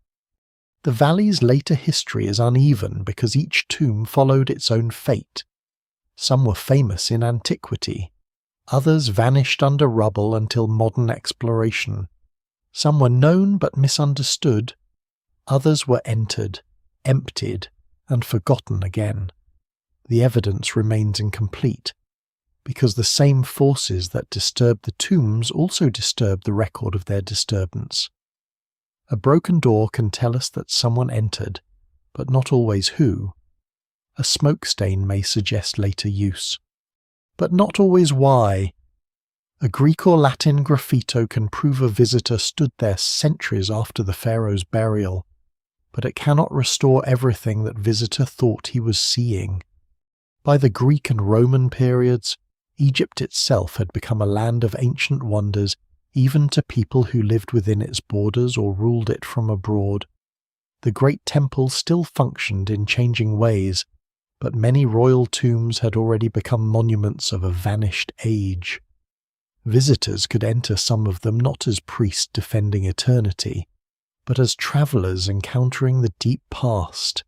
The valley's later history is uneven because each tomb followed its own fate. Some were famous in antiquity. Others vanished under rubble until modern exploration. Some were known but misunderstood. Others were entered, emptied, and forgotten again. The evidence remains incomplete, because the same forces that disturbed the tombs also disturbed the record of their disturbance. A broken door can tell us that someone entered, but not always who. A smoke stain may suggest later use, but not always why. A Greek or Latin graffito can prove a visitor stood there centuries after the pharaoh's burial, but it cannot restore everything that visitor thought he was seeing. By the Greek and Roman periods, Egypt itself had become a land of ancient wonders even to people who lived within its borders or ruled it from abroad. The great temples still functioned in changing ways, but many royal tombs had already become monuments of a vanished age. Visitors could enter some of them not as priests defending eternity, but as travellers encountering the deep past.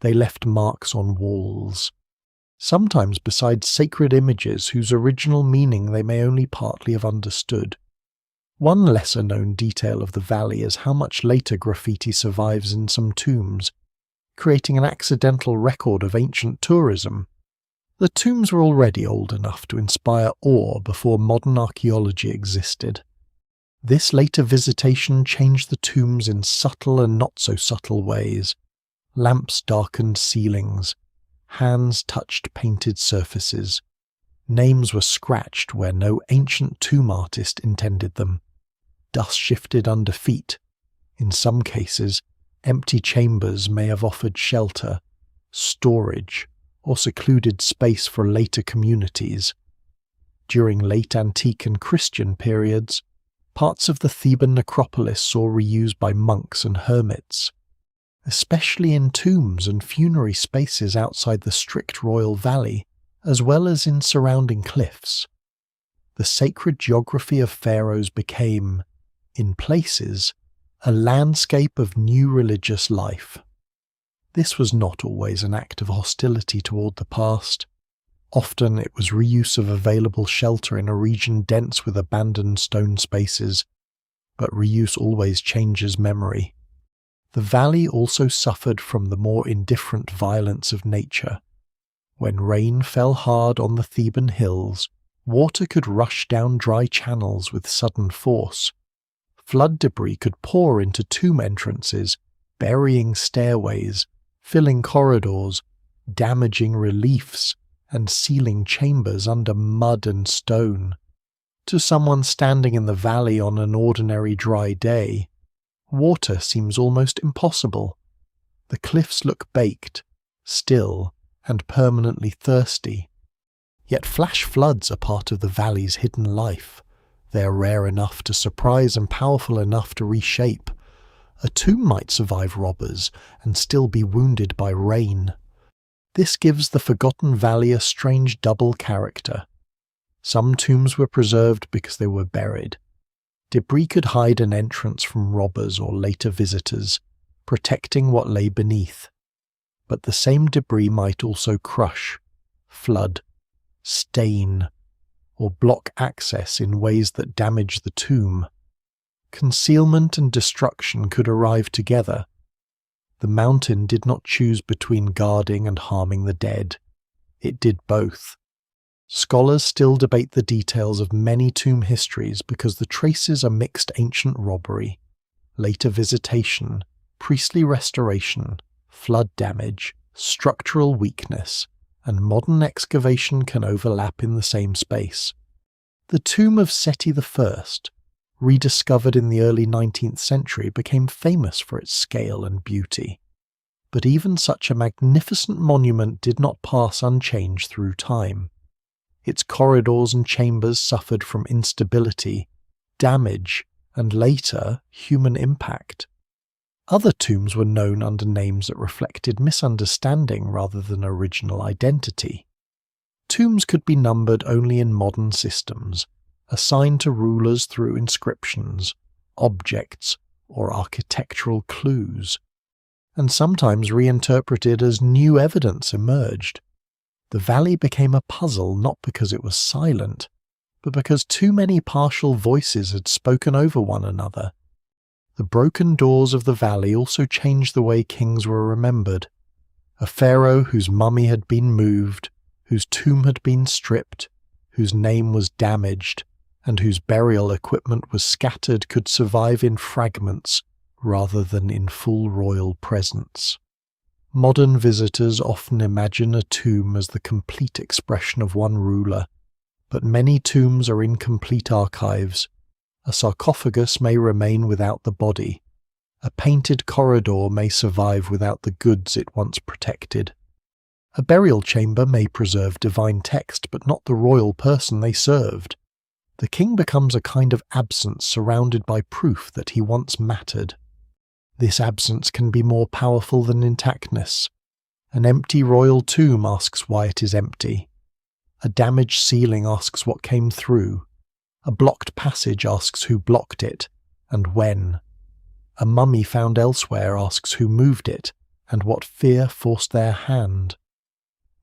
They left marks on walls, sometimes beside sacred images whose original meaning they may only partly have understood. One lesser-known detail of the valley is how much later graffiti survives in some tombs, creating an accidental record of ancient tourism. The tombs were already old enough to inspire awe before modern archaeology existed. This later visitation changed the tombs in subtle and not-so-subtle ways. Lamps darkened ceilings. Hands touched painted surfaces. Names were scratched where no ancient tomb artist intended them. Dust shifted under feet. In some cases, empty chambers may have offered shelter, storage, or secluded space for later communities. During late antique and Christian periods, parts of the Theban necropolis saw reuse by monks and hermits, especially in tombs and funerary spaces outside the strict royal valley, as well as in surrounding cliffs. The sacred geography of pharaohs became, in places, a landscape of new religious life. This was not always an act of hostility toward the past. Often it was reuse of available shelter in a region dense with abandoned stone spaces, but reuse always changes memory. The valley also suffered from the more indifferent violence of nature. When rain fell hard on the Theban hills, water could rush down dry channels with sudden force. Flood debris could pour into tomb entrances, burying stairways, filling corridors, damaging reliefs, and sealing chambers under mud and stone. To someone standing in the valley on an ordinary dry day, water seems almost impossible. The cliffs look baked, still, and permanently thirsty. Yet flash floods are part of the valley's hidden life. They are rare enough to surprise and powerful enough to reshape. A tomb might survive robbers and still be wounded by rain. This gives the Forgotten Valley a strange double character. Some tombs were preserved because they were buried. Debris could hide an entrance from robbers or later visitors, protecting what lay beneath. But the same debris might also crush, flood, stain, or block access in ways that damage the tomb. Concealment and destruction could arrive together. The mountain did not choose between guarding and harming the dead. It did both. Scholars still debate the details of many tomb histories because the traces are mixed ancient robbery, later visitation, priestly restoration, flood damage, structural weakness, and modern excavation can overlap in the same space. The tomb of Seti I, rediscovered in the early 19th century, became famous for its scale and beauty. But even such a magnificent monument did not pass unchanged through time. Its corridors and chambers suffered from instability, damage, and later, human impact. Other tombs were known under names that reflected misunderstanding rather than original identity. Tombs could be numbered only in modern systems, assigned to rulers through inscriptions, objects, or architectural clues, and sometimes reinterpreted as new evidence emerged. The valley became a puzzle not because it was silent, but because too many partial voices had spoken over one another. The broken doors of the valley also changed the way kings were remembered. A pharaoh whose mummy had been moved, whose tomb had been stripped, whose name was damaged, and whose burial equipment was scattered could survive in fragments rather than in full royal presence. Modern visitors often imagine a tomb as the complete expression of one ruler, but many tombs are incomplete archives. A sarcophagus may remain without the body. A painted corridor may survive without the goods it once protected. A burial chamber may preserve divine text, but not the royal person they served. The king becomes a kind of absence surrounded by proof that he once mattered. This absence can be more powerful than intactness. An empty royal tomb asks why it is empty. A damaged ceiling asks what came through. A blocked passage asks who blocked it, and when. A mummy found elsewhere asks who moved it, and what fear forced their hand.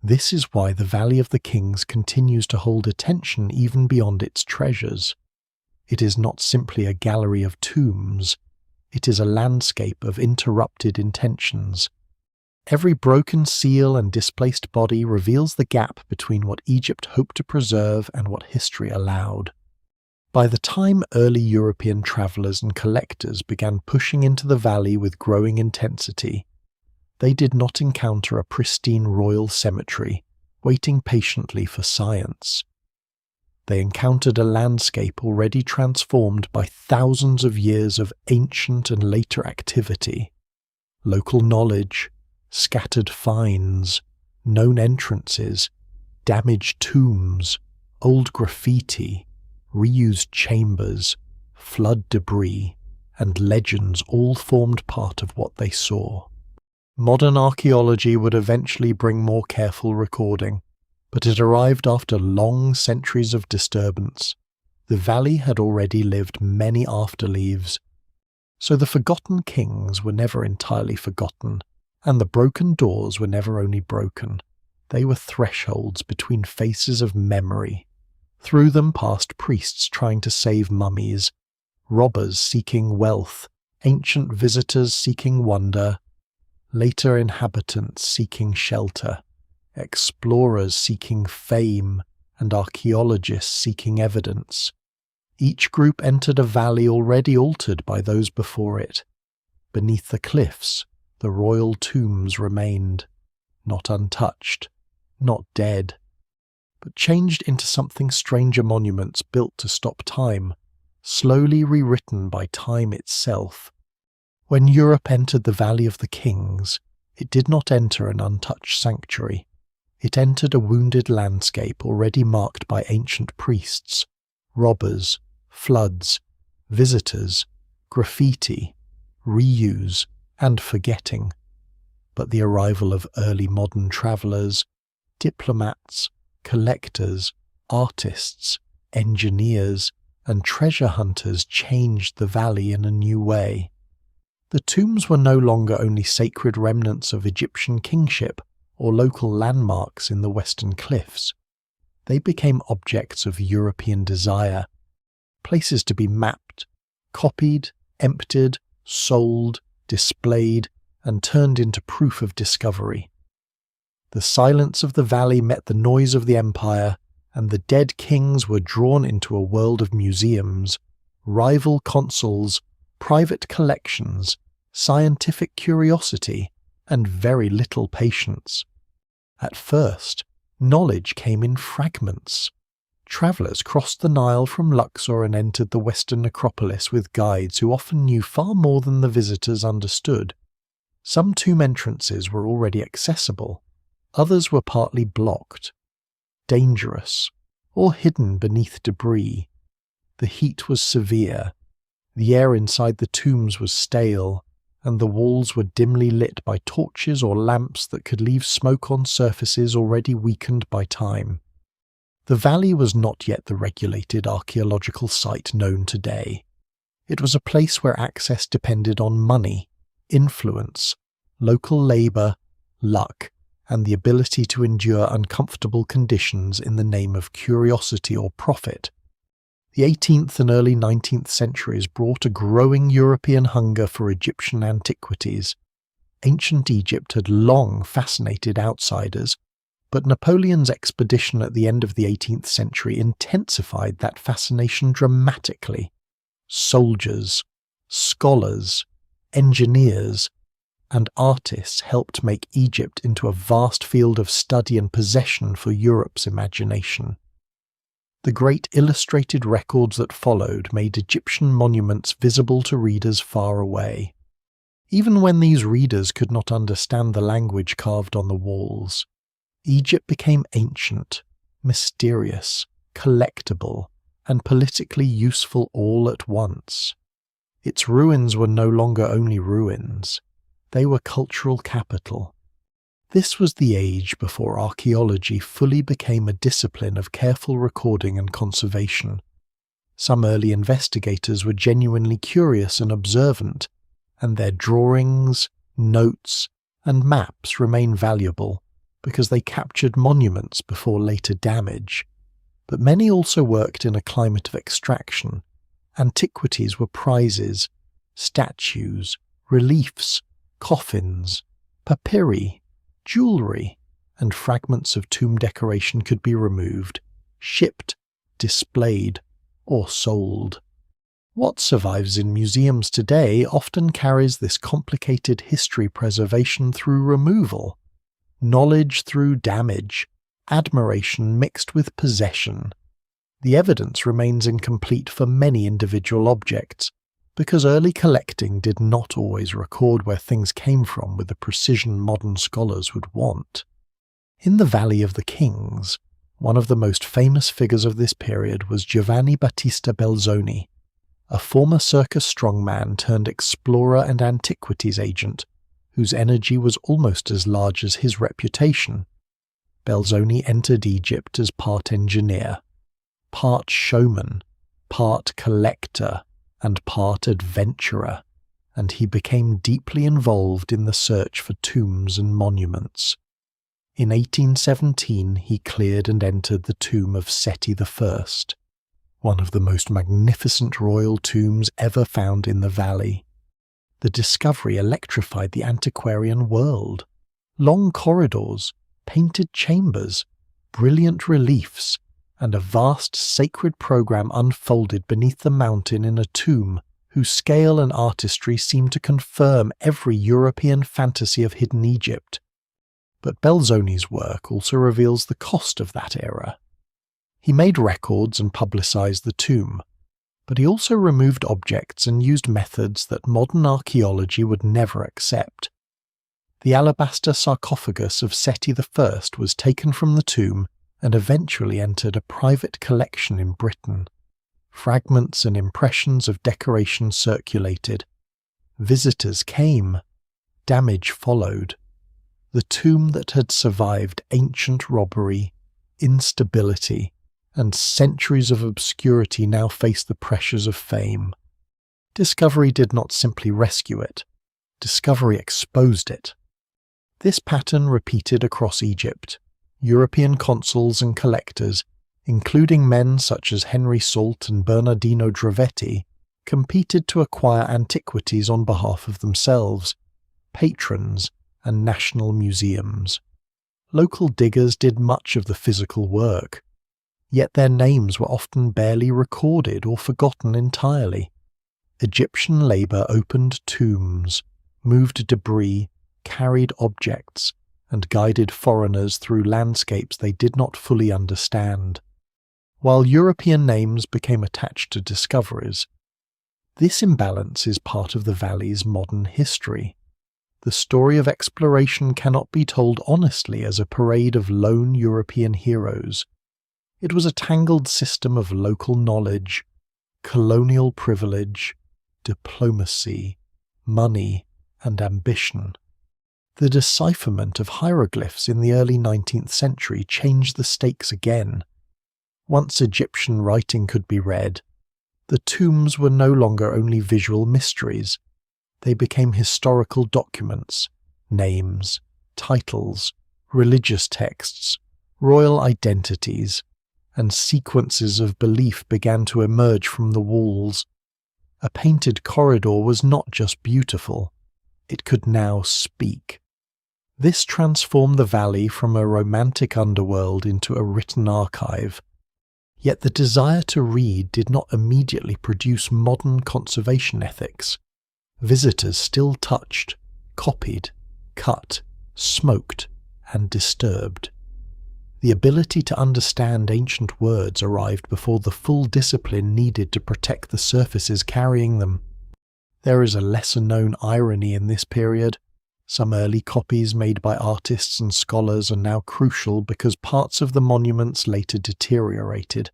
This is why the Valley of the Kings continues to hold attention even beyond its treasures. It is not simply a gallery of tombs. It is a landscape of interrupted intentions. Every broken seal and displaced body reveals the gap between what Egypt hoped to preserve and what history allowed. By the time early European travellers and collectors began pushing into the valley with growing intensity, they did not encounter a pristine royal cemetery, waiting patiently for science. They encountered a landscape already transformed by thousands of years of ancient and later activity. Local knowledge, scattered finds, known entrances, damaged tombs, old graffiti, reused chambers, flood debris, and legends all formed part of what they saw. Modern archaeology would eventually bring more careful recording, but it arrived after long centuries of disturbance. The valley had already lived many afterlives. So the forgotten kings were never entirely forgotten, and the broken doors were never only broken. They were thresholds between faces of memory. Through them passed priests trying to save mummies, robbers seeking wealth, ancient visitors seeking wonder, later inhabitants seeking shelter. explorers seeking fame and archaeologists seeking evidence. Each group entered a valley already altered by those before it. Beneath the cliffs, the royal tombs remained, not untouched, not dead, but changed into something stranger monuments built to stop time, slowly rewritten by time itself. When Europe entered the Valley of the Kings, it did not enter an untouched sanctuary. It entered a wounded landscape already marked by ancient priests, robbers, floods, visitors, graffiti, reuse, and forgetting. But the arrival of early modern travellers, diplomats, collectors, artists, engineers, and treasure hunters changed the valley in a new way. The tombs were no longer only sacred remnants of Egyptian kingship or local landmarks in the western cliffs. They became objects of European desire, places to be mapped, copied, emptied, sold, displayed, and turned into proof of discovery. The silence of the valley met the noise of the empire, and the dead kings were drawn into a world of museums, rival consuls, private collections, scientific curiosity, and very little patience. At first, knowledge came in fragments. Travellers crossed the Nile from Luxor and entered the western necropolis with guides who often knew far more than the visitors understood. Some tomb entrances were already accessible, others were partly blocked, dangerous, or hidden beneath debris. The heat was severe, the air inside the tombs was stale, and the walls were dimly lit by torches or lamps that could leave smoke on surfaces already weakened by time. The valley was not yet the regulated archaeological site known today. It was a place where access depended on money, influence, local labour, luck, and the ability to endure uncomfortable conditions in the name of curiosity or profit. The 18th and early 19th centuries brought a growing European hunger for Egyptian antiquities. Ancient Egypt had long fascinated outsiders, but Napoleon's expedition at the end of the 18th century intensified that fascination dramatically. Soldiers, scholars, engineers, and artists helped make Egypt into a vast field of study and possession for Europe's imagination. The great illustrated records that followed made Egyptian monuments visible to readers far away, even when these readers could not understand the language carved on the walls. Egypt became ancient, mysterious, collectible, and politically useful all at once. Its ruins were no longer only ruins, they were cultural capital. This was the age before archaeology fully became a discipline of careful recording and conservation. Some early investigators were genuinely curious and observant, and their drawings, notes, and maps remain valuable because they captured monuments before later damage. But many also worked in a climate of extraction. Antiquities were prizes, statues, reliefs, coffins, papyri, jewellery, and fragments of tomb decoration could be removed, shipped, displayed, or sold. What survives in museums today often carries this complicated history preservation through removal, knowledge through damage, admiration mixed with possession. The evidence remains incomplete for many individual objects, because early collecting did not always record where things came from with the precision modern scholars would want. In the Valley of the Kings, one of the most famous figures of this period was Giovanni Battista Belzoni, a former circus strongman turned explorer and antiquities agent, whose energy was almost as large as his reputation. Belzoni entered Egypt as part engineer, part showman, part collector, and part adventurer, and he became deeply involved in the search for tombs and monuments. In 1817 he cleared and entered the tomb of Seti I, one of the most magnificent royal tombs ever found in the valley. The discovery electrified the antiquarian world. Long corridors, painted chambers, brilliant reliefs, and a vast sacred program unfolded beneath the mountain in a tomb whose scale and artistry seemed to confirm every European fantasy of hidden Egypt. But Belzoni's work also reveals the cost of that era. He made records and publicized the tomb, but he also removed objects and used methods that modern archaeology would never accept. The alabaster sarcophagus of Seti I was taken from the tomb and eventually entered a private collection in Britain. Fragments and impressions of decoration circulated. Visitors came. Damage followed. The tomb that had survived ancient robbery, instability, and centuries of obscurity now faced the pressures of fame. Discovery did not simply rescue it. Discovery exposed it. This pattern repeated across Egypt. European consuls and collectors, including men such as Henry Salt and Bernardino Drovetti, competed to acquire antiquities on behalf of themselves, patrons, and national museums. Local diggers did much of the physical work, yet their names were often barely recorded or forgotten entirely. Egyptian labour opened tombs, moved debris, carried objects, and guided foreigners through landscapes they did not fully understand. While European names became attached to discoveries, this imbalance is part of the valley's modern history. The story of exploration cannot be told honestly as a parade of lone European heroes. It was a tangled system of local knowledge, colonial privilege, diplomacy, money, and ambition. The decipherment of hieroglyphs in the early 19th century changed the stakes again. Once Egyptian writing could be read, the tombs were no longer only visual mysteries. They became historical documents, names, titles, religious texts, royal identities, and sequences of belief began to emerge from the walls. A painted corridor was not just beautiful, it could now speak. This transformed the valley from a romantic underworld into a written archive. Yet the desire to read did not immediately produce modern conservation ethics. Visitors still touched, copied, cut, smoked, and disturbed. The ability to understand ancient words arrived before the full discipline needed to protect the surfaces carrying them. There is a lesser-known irony in this period. Some early copies made by artists and scholars are now crucial because parts of the monuments later deteriorated.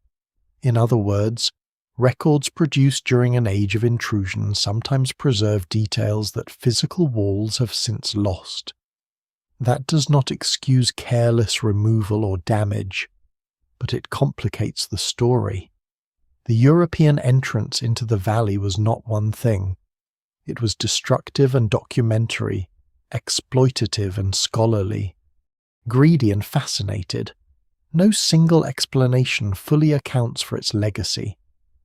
In other words, records produced during an age of intrusion sometimes preserve details that physical walls have since lost. That does not excuse careless removal or damage, but it complicates the story. The European entrance into the valley was not one thing. It was destructive and documentary, exploitative and scholarly, greedy and fascinated. No single explanation fully accounts for its legacy,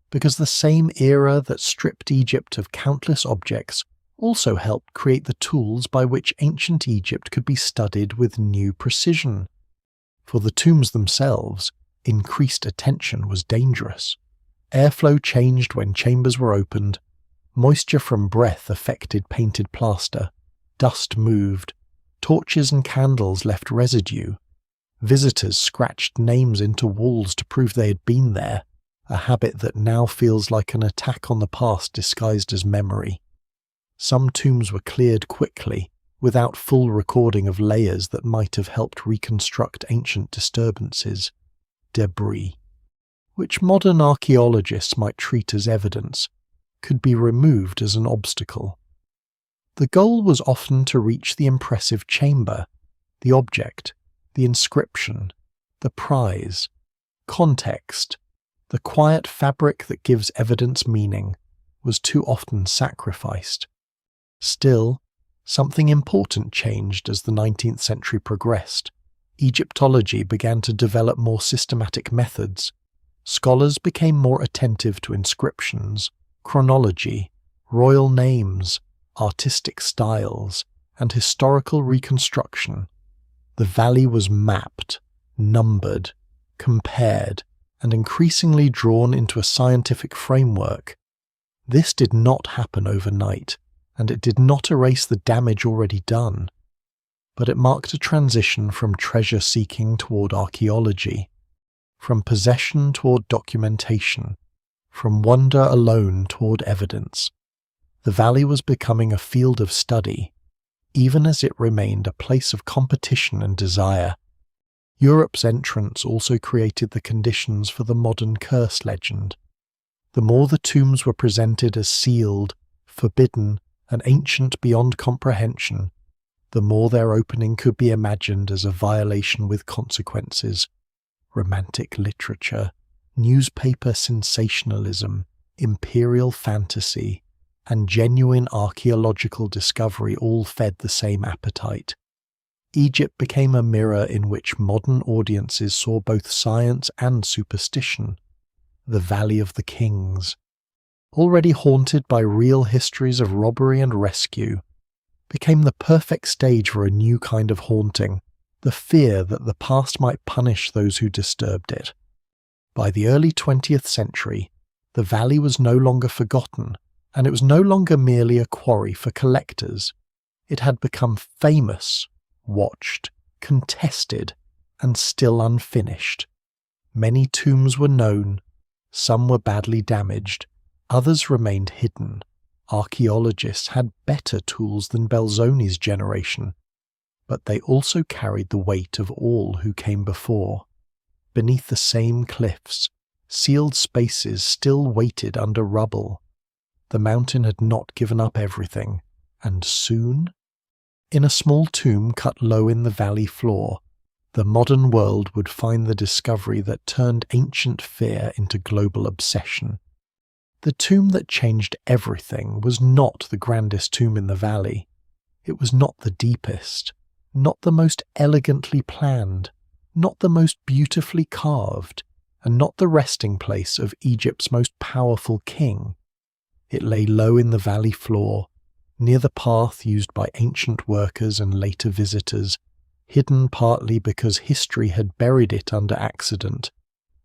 because the same era that stripped Egypt of countless objects also helped create the tools by which ancient Egypt could be studied with new precision. For the tombs themselves, increased attention was dangerous. Airflow changed when chambers were opened, moisture from breath affected painted plaster, dust moved, torches and candles left residue. Visitors scratched names into walls to prove they had been there, a habit that now feels like an attack on the past disguised as memory. Some tombs were cleared quickly, without full recording of layers that might have helped reconstruct ancient disturbances. Debris, which modern archaeologists might treat as evidence, could be removed as an obstacle. The goal was often to reach the impressive chamber, the object, the inscription, the prize, context. The quiet fabric that gives evidence meaning was too often sacrificed. Still, something important changed as the 19th century progressed. Egyptology began to develop more systematic methods. Scholars became more attentive to inscriptions, chronology, royal names, artistic styles, and historical reconstruction. The valley was mapped, numbered, compared, and increasingly drawn into a scientific framework. This did not happen overnight, and it did not erase the damage already done. But it marked a transition from treasure-seeking toward archaeology, from possession toward documentation, from wonder alone toward evidence. The valley was becoming a field of study, even as it remained a place of competition and desire. Europe's entrance also created the conditions for the modern curse legend. The more the tombs were presented as sealed, forbidden, and ancient beyond comprehension, the more their opening could be imagined as a violation with consequences. Romantic literature, newspaper sensationalism, imperial fantasy, and genuine archaeological discovery all fed the same appetite. Egypt became a mirror in which modern audiences saw both science and superstition. The Valley of the Kings, already haunted by real histories of robbery and rescue, became the perfect stage for a new kind of haunting, the fear that the past might punish those who disturbed it. By the early 20th century, the valley was no longer forgotten, and it was no longer merely a quarry for collectors. It had become famous, watched, contested, and still unfinished. Many tombs were known, some were badly damaged, others remained hidden. Archaeologists had better tools than Belzoni's generation, but they also carried the weight of all who came before. Beneath the same cliffs, sealed spaces still waited under rubble. The mountain had not given up everything, and soon, in a small tomb cut low in the valley floor, the modern world would find the discovery that turned ancient fear into global obsession. The tomb that changed everything was not the grandest tomb in the valley. It was not the deepest, not the most elegantly planned, not the most beautifully carved, and not the resting place of Egypt's most powerful king. It lay low in the valley floor, near the path used by ancient workers and later visitors, hidden partly because history had buried it under accident,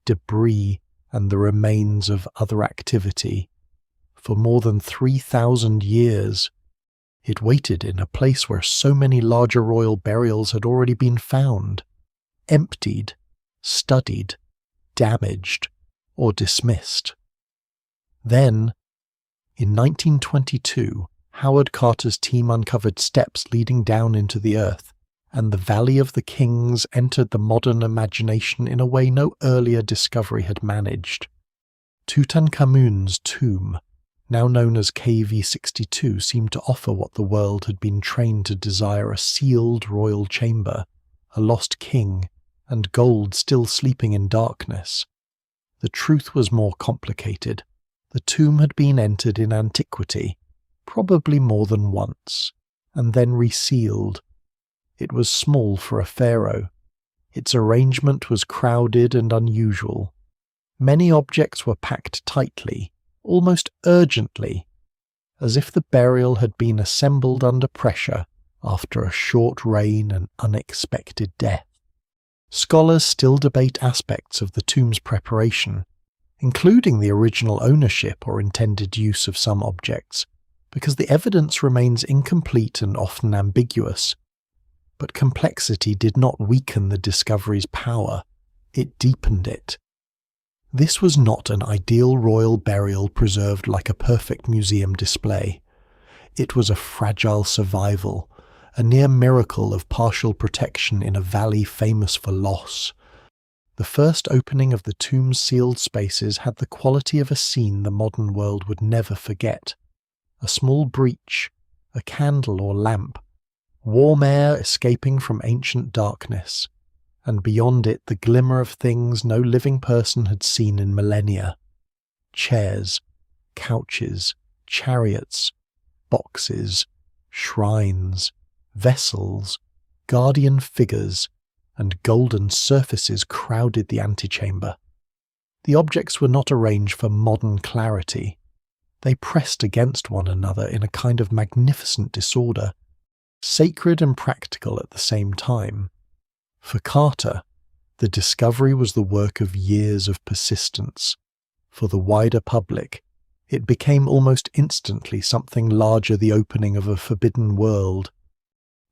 debris, and the remains of other activity. For more than 3,000 years, it waited in a place where so many larger royal burials had already been found, emptied, studied, damaged, or dismissed. Then, in 1922, Howard Carter's team uncovered steps leading down into the earth, and the Valley of the Kings entered the modern imagination in a way no earlier discovery had managed. Tutankhamun's tomb, now known as KV62, seemed to offer what the world had been trained to desire: a sealed royal chamber, a lost king, and gold still sleeping in darkness. The truth was more complicated. The tomb had been entered in antiquity, probably more than once, and then resealed. It was small for a pharaoh. Its arrangement was crowded and unusual. Many objects were packed tightly, almost urgently, as if the burial had been assembled under pressure after a short reign and unexpected death. Scholars still debate aspects of the tomb's preparation, including the original ownership or intended use of some objects, because the evidence remains incomplete and often ambiguous. But complexity did not weaken the discovery's power, it deepened it. This was not an ideal royal burial preserved like a perfect museum display. It was a fragile survival, a near miracle of partial protection in a valley famous for loss. The first opening of the tomb's sealed spaces had the quality of a scene the modern world would never forget. A small breach, a candle or lamp, warm air escaping from ancient darkness, and beyond it the glimmer of things no living person had seen in millennia. Chairs, couches, chariots, boxes, shrines, vessels, guardian figures, and golden surfaces crowded the antechamber. The objects were not arranged for modern clarity. They pressed against one another in a kind of magnificent disorder, sacred and practical at the same time. For Carter, the discovery was the work of years of persistence. For the wider public, it became almost instantly something larger, the opening of a forbidden world.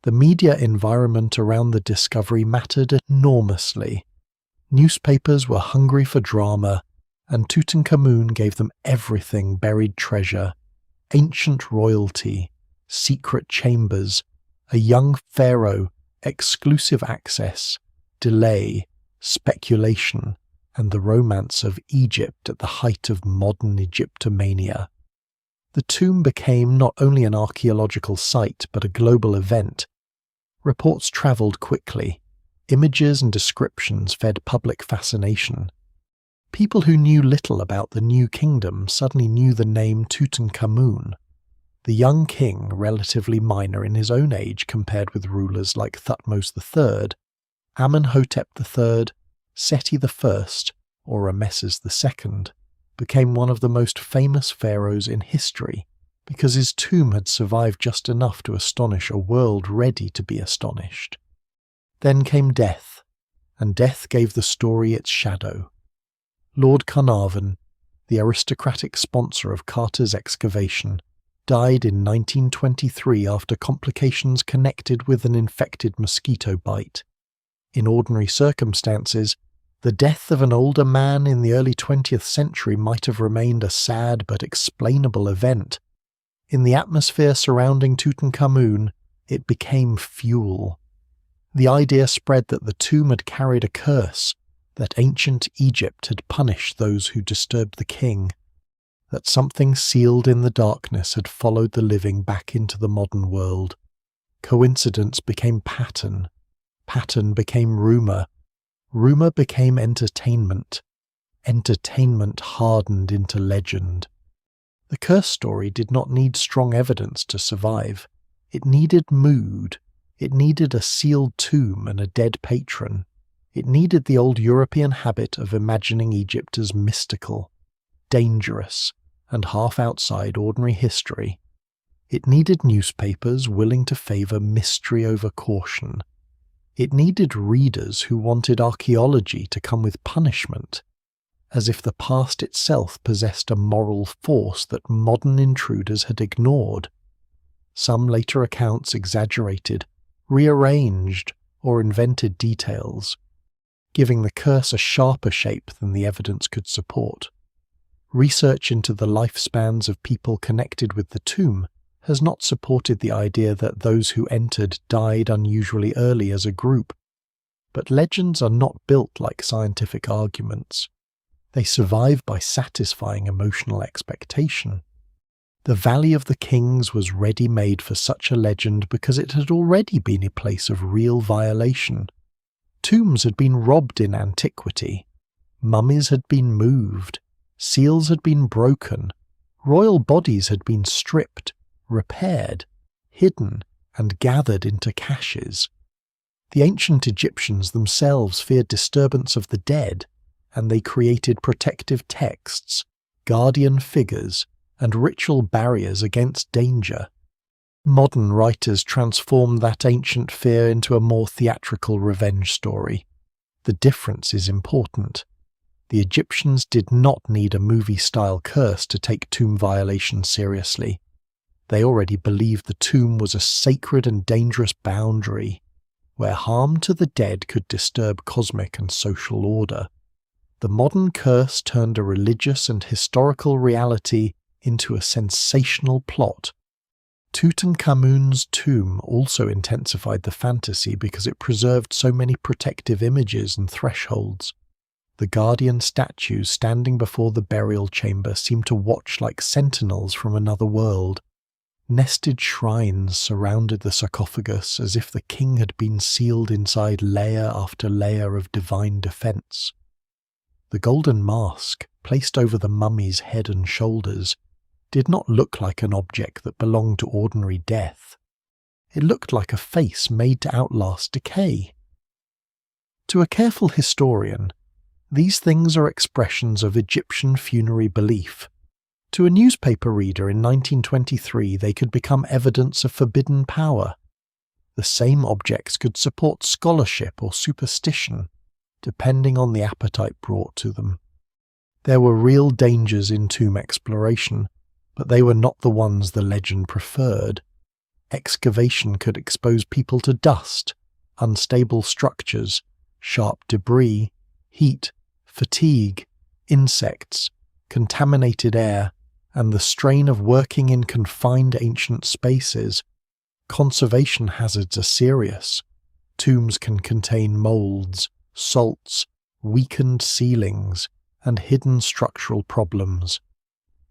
The media environment around the discovery mattered enormously. Newspapers were hungry for drama, and Tutankhamun gave them everything: buried treasure, ancient royalty, secret chambers, a young pharaoh, exclusive access, delay, speculation, and the romance of Egypt at the height of modern Egyptomania. The tomb became not only an archaeological site but a global event. Reports travelled quickly. Images and descriptions fed public fascination. People who knew little about the new kingdom suddenly knew the name Tutankhamun. The young king, relatively minor in his own age compared with rulers like Thutmose III, Amenhotep III, Seti I, or Ramesses II, became one of the most famous pharaohs in history because his tomb had survived just enough to astonish a world ready to be astonished. Then came death, and death gave the story its shadow. Lord Carnarvon, the aristocratic sponsor of Carter's excavation, died in 1923 after complications connected with an infected mosquito bite. In ordinary circumstances, the death of an older man in the early 20th century might have remained a sad but explainable event. In the atmosphere surrounding Tutankhamun, it became fuel. The idea spread that the tomb had carried a curse, that ancient Egypt had punished those who disturbed the king, that something sealed in the darkness had followed the living back into the modern world. Coincidence became pattern. Pattern became rumour. Rumour became entertainment. Entertainment hardened into legend. The curse story did not need strong evidence to survive. It needed mood. It needed a sealed tomb and a dead patron. It needed the old European habit of imagining Egypt as mystical, dangerous, and half outside ordinary history. It needed newspapers willing to favour mystery over caution. It needed readers who wanted archaeology to come with punishment, as if the past itself possessed a moral force that modern intruders had ignored. Some later accounts exaggerated, rearranged, or invented details, giving the curse a sharper shape than the evidence could support. Research into the lifespans of people connected with the tomb has not supported the idea that those who entered died unusually early as a group. But legends are not built like scientific arguments. They survive by satisfying emotional expectation. The Valley of the Kings was ready-made for such a legend because it had already been a place of real violation. Tombs had been robbed in antiquity. Mummies had been moved. Seals had been broken. Royal bodies had been stripped, repaired, hidden, and gathered into caches. The ancient Egyptians themselves feared disturbance of the dead, and they created protective texts, guardian figures, and ritual barriers against danger. Modern writers transformed that ancient fear into a more theatrical revenge story. The difference is important. The Egyptians did not need a movie-style curse to take tomb violation seriously. They already believed the tomb was a sacred and dangerous boundary, where harm to the dead could disturb cosmic and social order. The modern curse turned a religious and historical reality into a sensational plot. Tutankhamun's tomb also intensified the fantasy because it preserved so many protective images and thresholds. The guardian statues standing before the burial chamber seemed to watch like sentinels from another world. Nested shrines surrounded the sarcophagus as if the king had been sealed inside layer after layer of divine defense. The golden mask, placed over the mummy's head and shoulders, did not look like an object that belonged to ordinary death. It looked like a face made to outlast decay. To a careful historian, these things are expressions of Egyptian funerary belief. To a newspaper reader in 1923, they could become evidence of forbidden power. The same objects could support scholarship or superstition, depending on the appetite brought to them. There were real dangers in tomb exploration, but they were not the ones the legend preferred. Excavation could expose people to dust, unstable structures, sharp debris, heat, fatigue, insects, contaminated air, and the strain of working in confined ancient spaces. Conservation hazards are serious. Tombs can contain molds, salts, weakened ceilings, and hidden structural problems.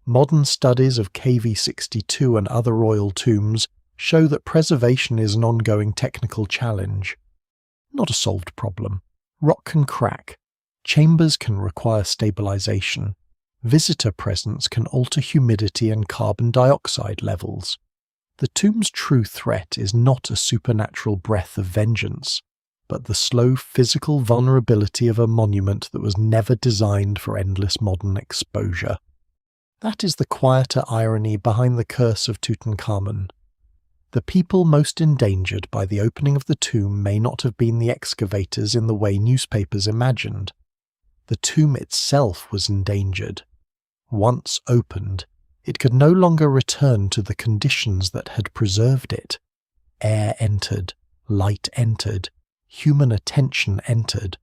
Modern studies of KV62 and other royal tombs show that preservation is an ongoing technical challenge. Not a solved problem. Rock can crack. Chambers can require stabilization. Visitor presence can alter humidity and carbon dioxide levels. The tomb's true threat is not a supernatural breath of vengeance, but the slow physical vulnerability of a monument that was never designed for endless modern exposure. That is the quieter irony behind the curse of Tutankhamun. The people most endangered by the opening of the tomb may not have been the excavators in the way newspapers imagined. The tomb itself was endangered. Once opened, it could no longer return to the conditions that had preserved it. Air entered, light entered, human attention entered.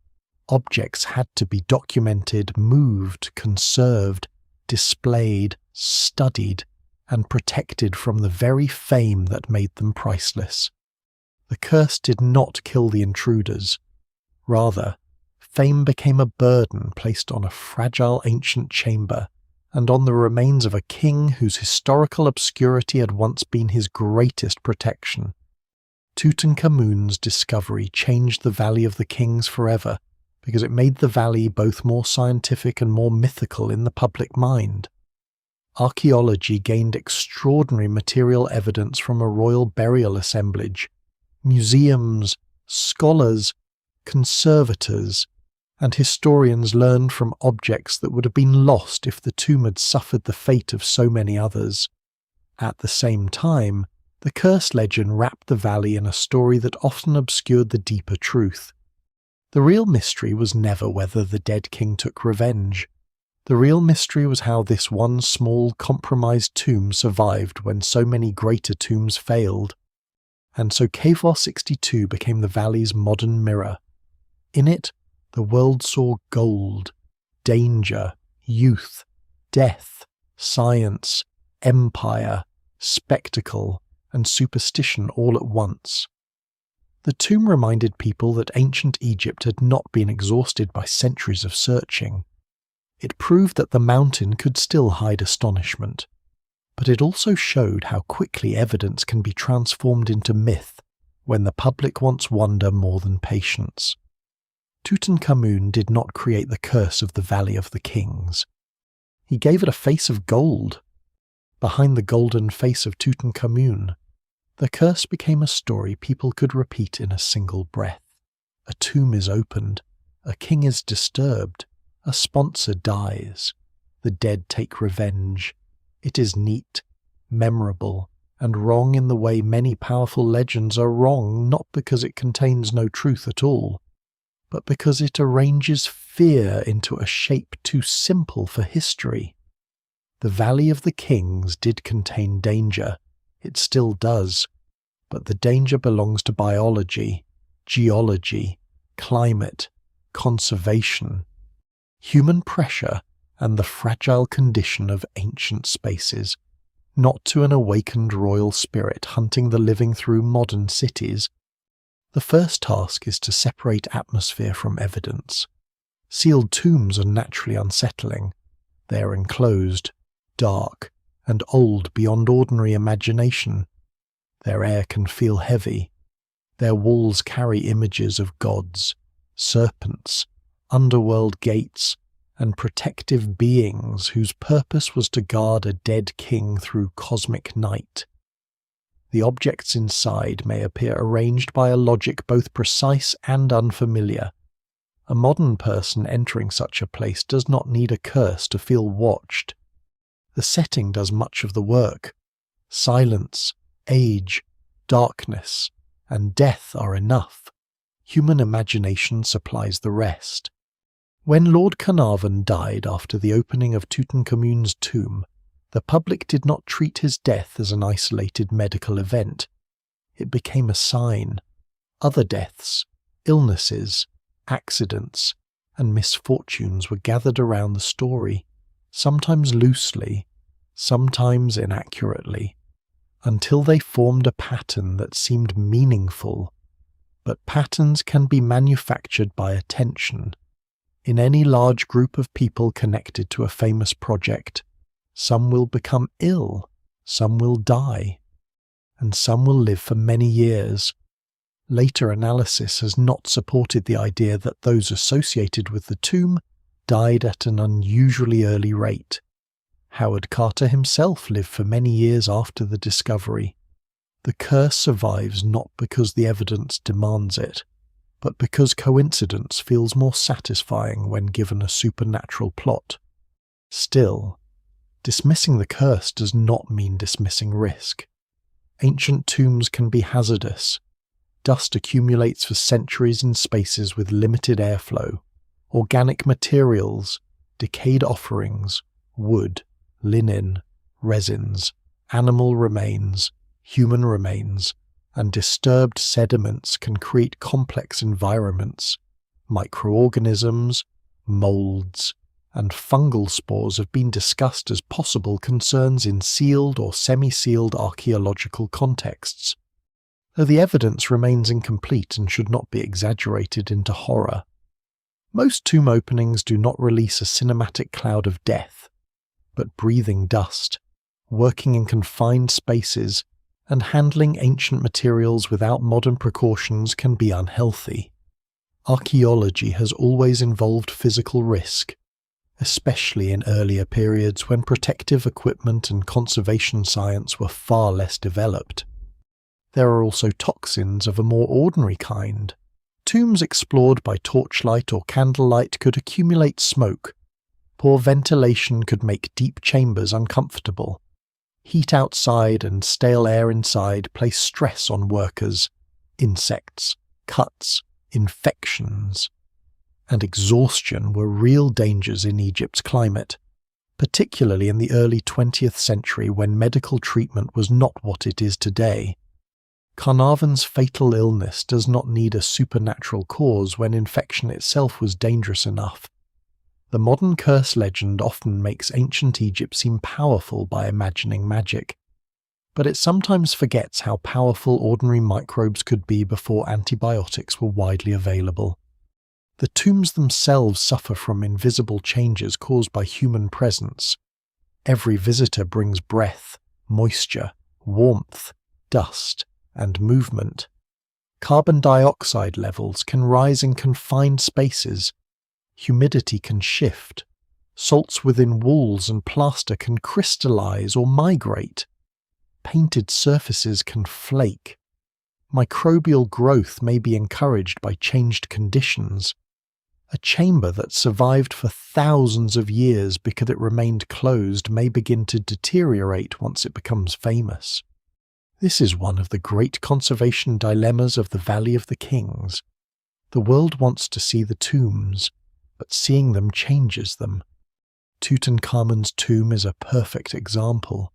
Objects had to be documented, moved, conserved, displayed, studied, and protected from the very fame that made them priceless. The curse did not kill the intruders. Rather, fame became a burden placed on a fragile ancient chamber and on the remains of a king whose historical obscurity had once been his greatest protection. Tutankhamun's discovery changed the Valley of the Kings forever because it made the valley both more scientific and more mythical in the public mind. Archaeology gained extraordinary material evidence from a royal burial assemblage. Museums, scholars, conservators, and historians learned from objects that would have been lost if the tomb had suffered the fate of so many others. At the same time, the curse legend wrapped the valley in a story that often obscured the deeper truth. The real mystery was never whether the dead king took revenge. The real mystery was how this one small, compromised tomb survived when so many greater tombs failed. And so KV62 became the valley's modern mirror. In it, the world saw gold, danger, youth, death, science, empire, spectacle, and superstition all at once. The tomb reminded people that ancient Egypt had not been exhausted by centuries of searching. It proved that the mountain could still hide astonishment, but it also showed how quickly evidence can be transformed into myth when the public wants wonder more than patience. Tutankhamun did not create the curse of the Valley of the Kings. He gave it a face of gold. Behind the golden face of Tutankhamun, the curse became a story people could repeat in a single breath. A tomb is opened, a king is disturbed, a sponsor dies, the dead take revenge. It is neat, memorable, and wrong in the way many powerful legends are wrong, not because it contains no truth at all, but because it arranges fear into a shape too simple for history. The Valley of the Kings did contain danger. It still does. But the danger belongs to biology, geology, climate, conservation, human pressure, and the fragile condition of ancient spaces, not to an awakened royal spirit hunting the living through modern cities. The first task is to separate atmosphere from evidence. Sealed tombs are naturally unsettling. They are enclosed, dark, and old beyond ordinary imagination. Their air can feel heavy. Their walls carry images of gods, serpents, underworld gates, and protective beings whose purpose was to guard a dead king through cosmic night. The objects inside may appear arranged by a logic both precise and unfamiliar. A modern person entering such a place does not need a curse to feel watched. The setting does much of the work. Silence, age, darkness, and death are enough. Human imagination supplies the rest. When Lord Carnarvon died after the opening of Tutankhamun's tomb, the public did not treat his death as an isolated medical event. It became a sign. Other deaths, illnesses, accidents, and misfortunes were gathered around the story, sometimes loosely, sometimes inaccurately, until they formed a pattern that seemed meaningful. But patterns can be manufactured by attention. In any large group of people connected to a famous project, some will become ill, some will die, and some will live for many years. Later analysis has not supported the idea that those associated with the tomb died at an unusually early rate. Howard Carter himself lived for many years after the discovery. The curse survives not because the evidence demands it, but because coincidence feels more satisfying when given a supernatural plot. Still, dismissing the curse does not mean dismissing risk. Ancient tombs can be hazardous. Dust accumulates for centuries in spaces with limited airflow. Organic materials, decayed offerings, wood, linen, resins, animal remains, human remains, and disturbed sediments can create complex environments. Microorganisms, molds, and fungal spores have been discussed as possible concerns in sealed or semi-sealed archaeological contexts, though the evidence remains incomplete and should not be exaggerated into horror. Most tomb openings do not release a cinematic cloud of death, but breathing dust, working in confined spaces, and handling ancient materials without modern precautions can be unhealthy. Archaeology has always involved physical risk, especially in earlier periods when protective equipment and conservation science were far less developed. There are also toxins of a more ordinary kind. Tombs explored by torchlight or candlelight could accumulate smoke. Poor ventilation could make deep chambers uncomfortable. Heat outside and stale air inside place stress on workers, insects, cuts, infections, and exhaustion were real dangers in Egypt's climate, particularly in the early 20th century when medical treatment was not what it is today. Carnarvon's fatal illness does not need a supernatural cause when infection itself was dangerous enough. The modern curse legend often makes ancient Egypt seem powerful by imagining magic, but it sometimes forgets how powerful ordinary microbes could be before antibiotics were widely available. The tombs themselves suffer from invisible changes caused by human presence. Every visitor brings breath, moisture, warmth, dust, and movement. Carbon dioxide levels can rise in confined spaces. Humidity can shift. Salts within walls and plaster can crystallize or migrate. Painted surfaces can flake. Microbial growth may be encouraged by changed conditions. A chamber that survived for thousands of years because it remained closed may begin to deteriorate once it becomes famous. This is one of the great conservation dilemmas of the Valley of the Kings. The world wants to see the tombs, but seeing them changes them. Tutankhamun's tomb is a perfect example.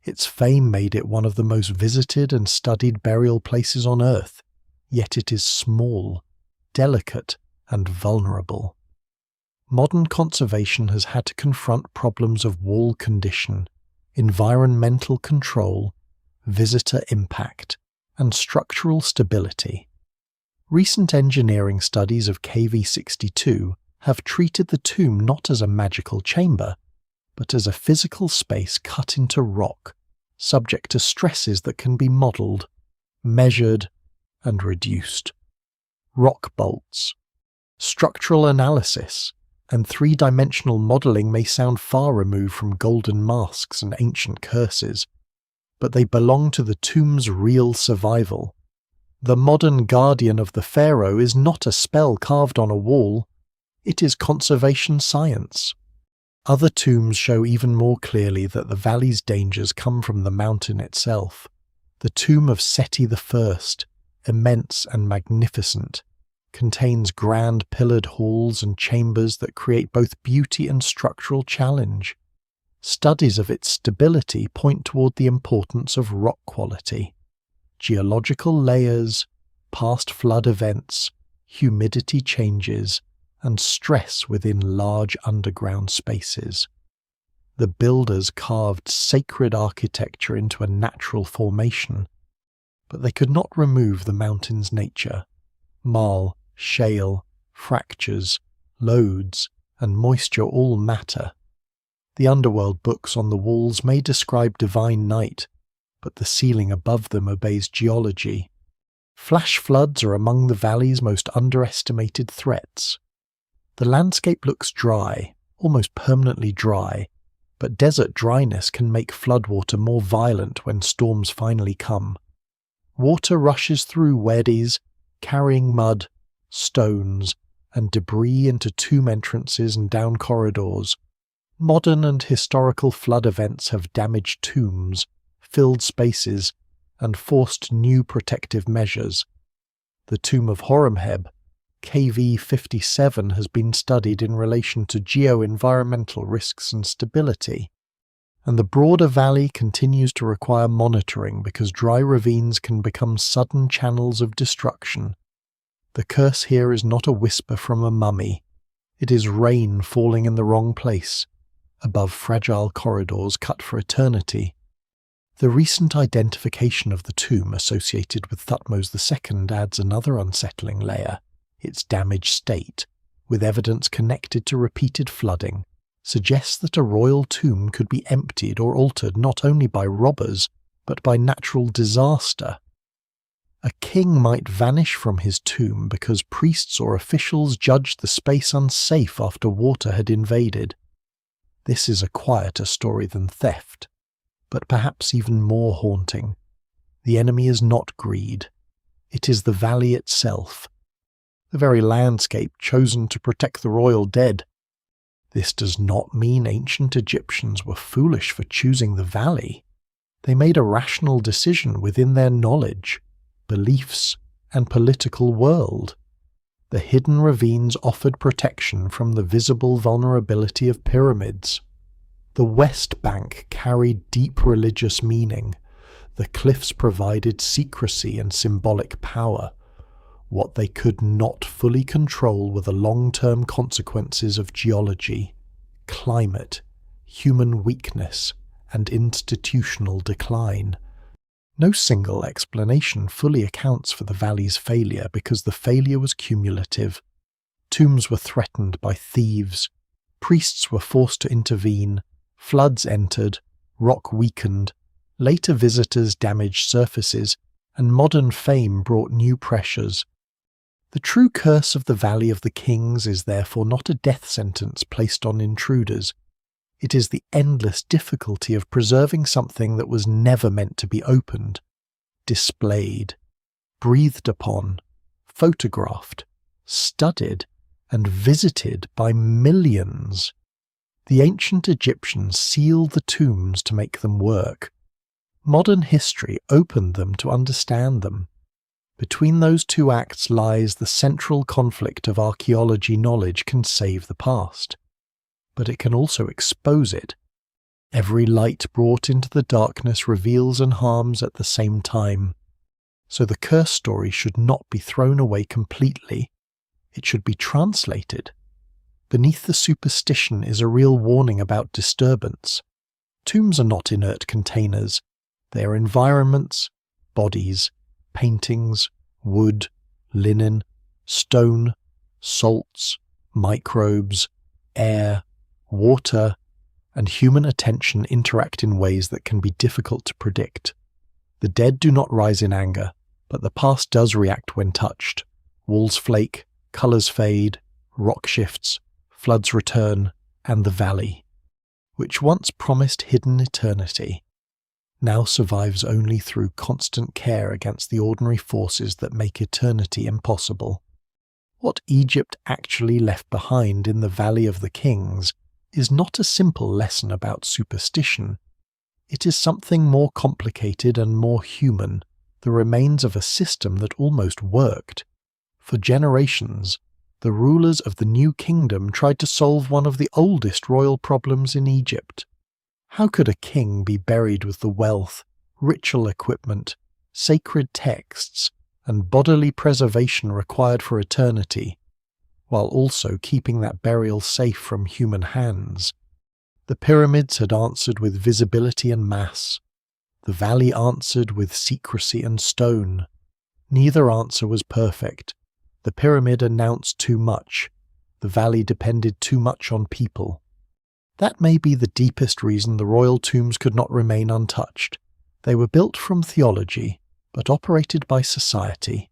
Its fame made it one of the most visited and studied burial places on Earth, yet it is small, delicate, and vulnerable. Modern conservation has had to confront problems of wall condition, environmental control, visitor impact, and structural stability. Recent engineering studies of KV-62 have treated the tomb not as a magical chamber, but as a physical space cut into rock, subject to stresses that can be modelled, measured, and reduced. Rock bolts, structural analysis, and three-dimensional modelling may sound far removed from golden masks and ancient curses, but they belong to the tomb's real survival. The modern guardian of the pharaoh is not a spell carved on a wall, it is conservation science. Other tombs show even more clearly that the valley's dangers come from the mountain itself. The tomb of Seti I, immense and magnificent, contains grand pillared halls and chambers that create both beauty and structural challenge. Studies of its stability point toward the importance of rock quality, geological layers, past flood events, humidity changes, and stress within large underground spaces. The builders carved sacred architecture into a natural formation, but they could not remove the mountain's nature. Marl, shale, fractures, lodes, and moisture all matter. The underworld books on the walls may describe divine night, but the ceiling above them obeys geology. Flash floods are among the valley's most underestimated threats. The landscape looks dry, almost permanently dry, but desert dryness can make floodwater more violent when storms finally come. Water rushes through wadis, carrying mud, stones, and debris into tomb entrances and down corridors. Modern and historical flood events have damaged tombs, filled spaces, and forced new protective measures. The tomb of Horemheb, KV 57, has been studied in relation to geo-environmental risks and stability, and the broader valley continues to require monitoring because dry ravines can become sudden channels of destruction. The curse here is not a whisper from a mummy. It is rain falling in the wrong place, above fragile corridors cut for eternity. The recent identification of the tomb associated with Thutmose II adds another unsettling layer. Its damaged state, with evidence connected to repeated flooding, suggests that a royal tomb could be emptied or altered not only by robbers, but by natural disaster. A king might vanish from his tomb because priests or officials judged the space unsafe after water had invaded. This is a quieter story than theft, but perhaps even more haunting. The enemy is not greed. It is the valley itself, the very landscape chosen to protect the royal dead. This does not mean ancient Egyptians were foolish for choosing the valley. They made a rational decision within their knowledge, beliefs, and political world. The hidden ravines offered protection from the visible vulnerability of pyramids. The West Bank carried deep religious meaning. The cliffs provided secrecy and symbolic power. What they could not fully control were the long-term consequences of geology, climate, human weakness, and institutional decline. No single explanation fully accounts for the valley's failure because the failure was cumulative. Tombs were threatened by thieves, priests were forced to intervene, floods entered, rock weakened, later visitors damaged surfaces, and modern fame brought new pressures. The true curse of the Valley of the Kings is therefore not a death sentence placed on intruders. It is the endless difficulty of preserving something that was never meant to be opened, displayed, breathed upon, photographed, studied, and visited by millions. The ancient Egyptians sealed the tombs to make them work. Modern history opened them to understand them. Between those two acts lies the central conflict of archaeology. Knowledge can save the past, but it can also expose it. Every light brought into the darkness reveals and harms at the same time. So the curse story should not be thrown away completely. It should be translated. Beneath the superstition is a real warning about disturbance. Tombs are not inert containers. They are environments, bodies, paintings, wood, linen, stone, salts, microbes, air, water, and human attention interact in ways that can be difficult to predict. The dead do not rise in anger, but the past does react when touched. Walls flake, colours fade, rock shifts, floods return, and the valley, which once promised hidden eternity, now survives only through constant care against the ordinary forces that make eternity impossible. What Egypt actually left behind in the Valley of the Kings is not a simple lesson about superstition. It is something more complicated and more human, the remains of a system that almost worked. For generations, the rulers of the new kingdom tried to solve one of the oldest royal problems in Egypt. How could a king be buried with the wealth, ritual equipment, sacred texts, and bodily preservation required for eternity, while also keeping that burial safe from human hands? The pyramids had answered with visibility and mass. The valley answered with secrecy and stone. Neither answer was perfect. The pyramid announced too much. The valley depended too much on people. That may be the deepest reason the royal tombs could not remain untouched. They were built from theology, but operated by society.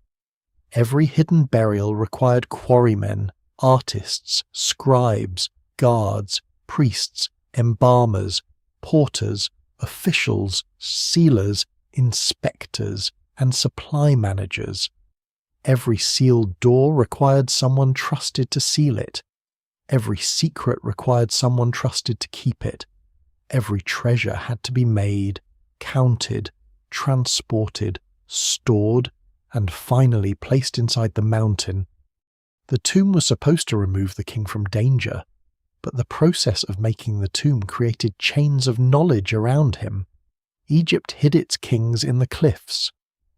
Every hidden burial required quarrymen, artists, scribes, guards, priests, embalmers, porters, officials, sealers, inspectors, and supply managers. Every sealed door required someone trusted to seal it. Every secret required someone trusted to keep it. Every treasure had to be made, counted, transported, stored, and finally placed inside the mountain. The tomb was supposed to remove the king from danger, but the process of making the tomb created chains of knowledge around him. Egypt hid its kings in the cliffs,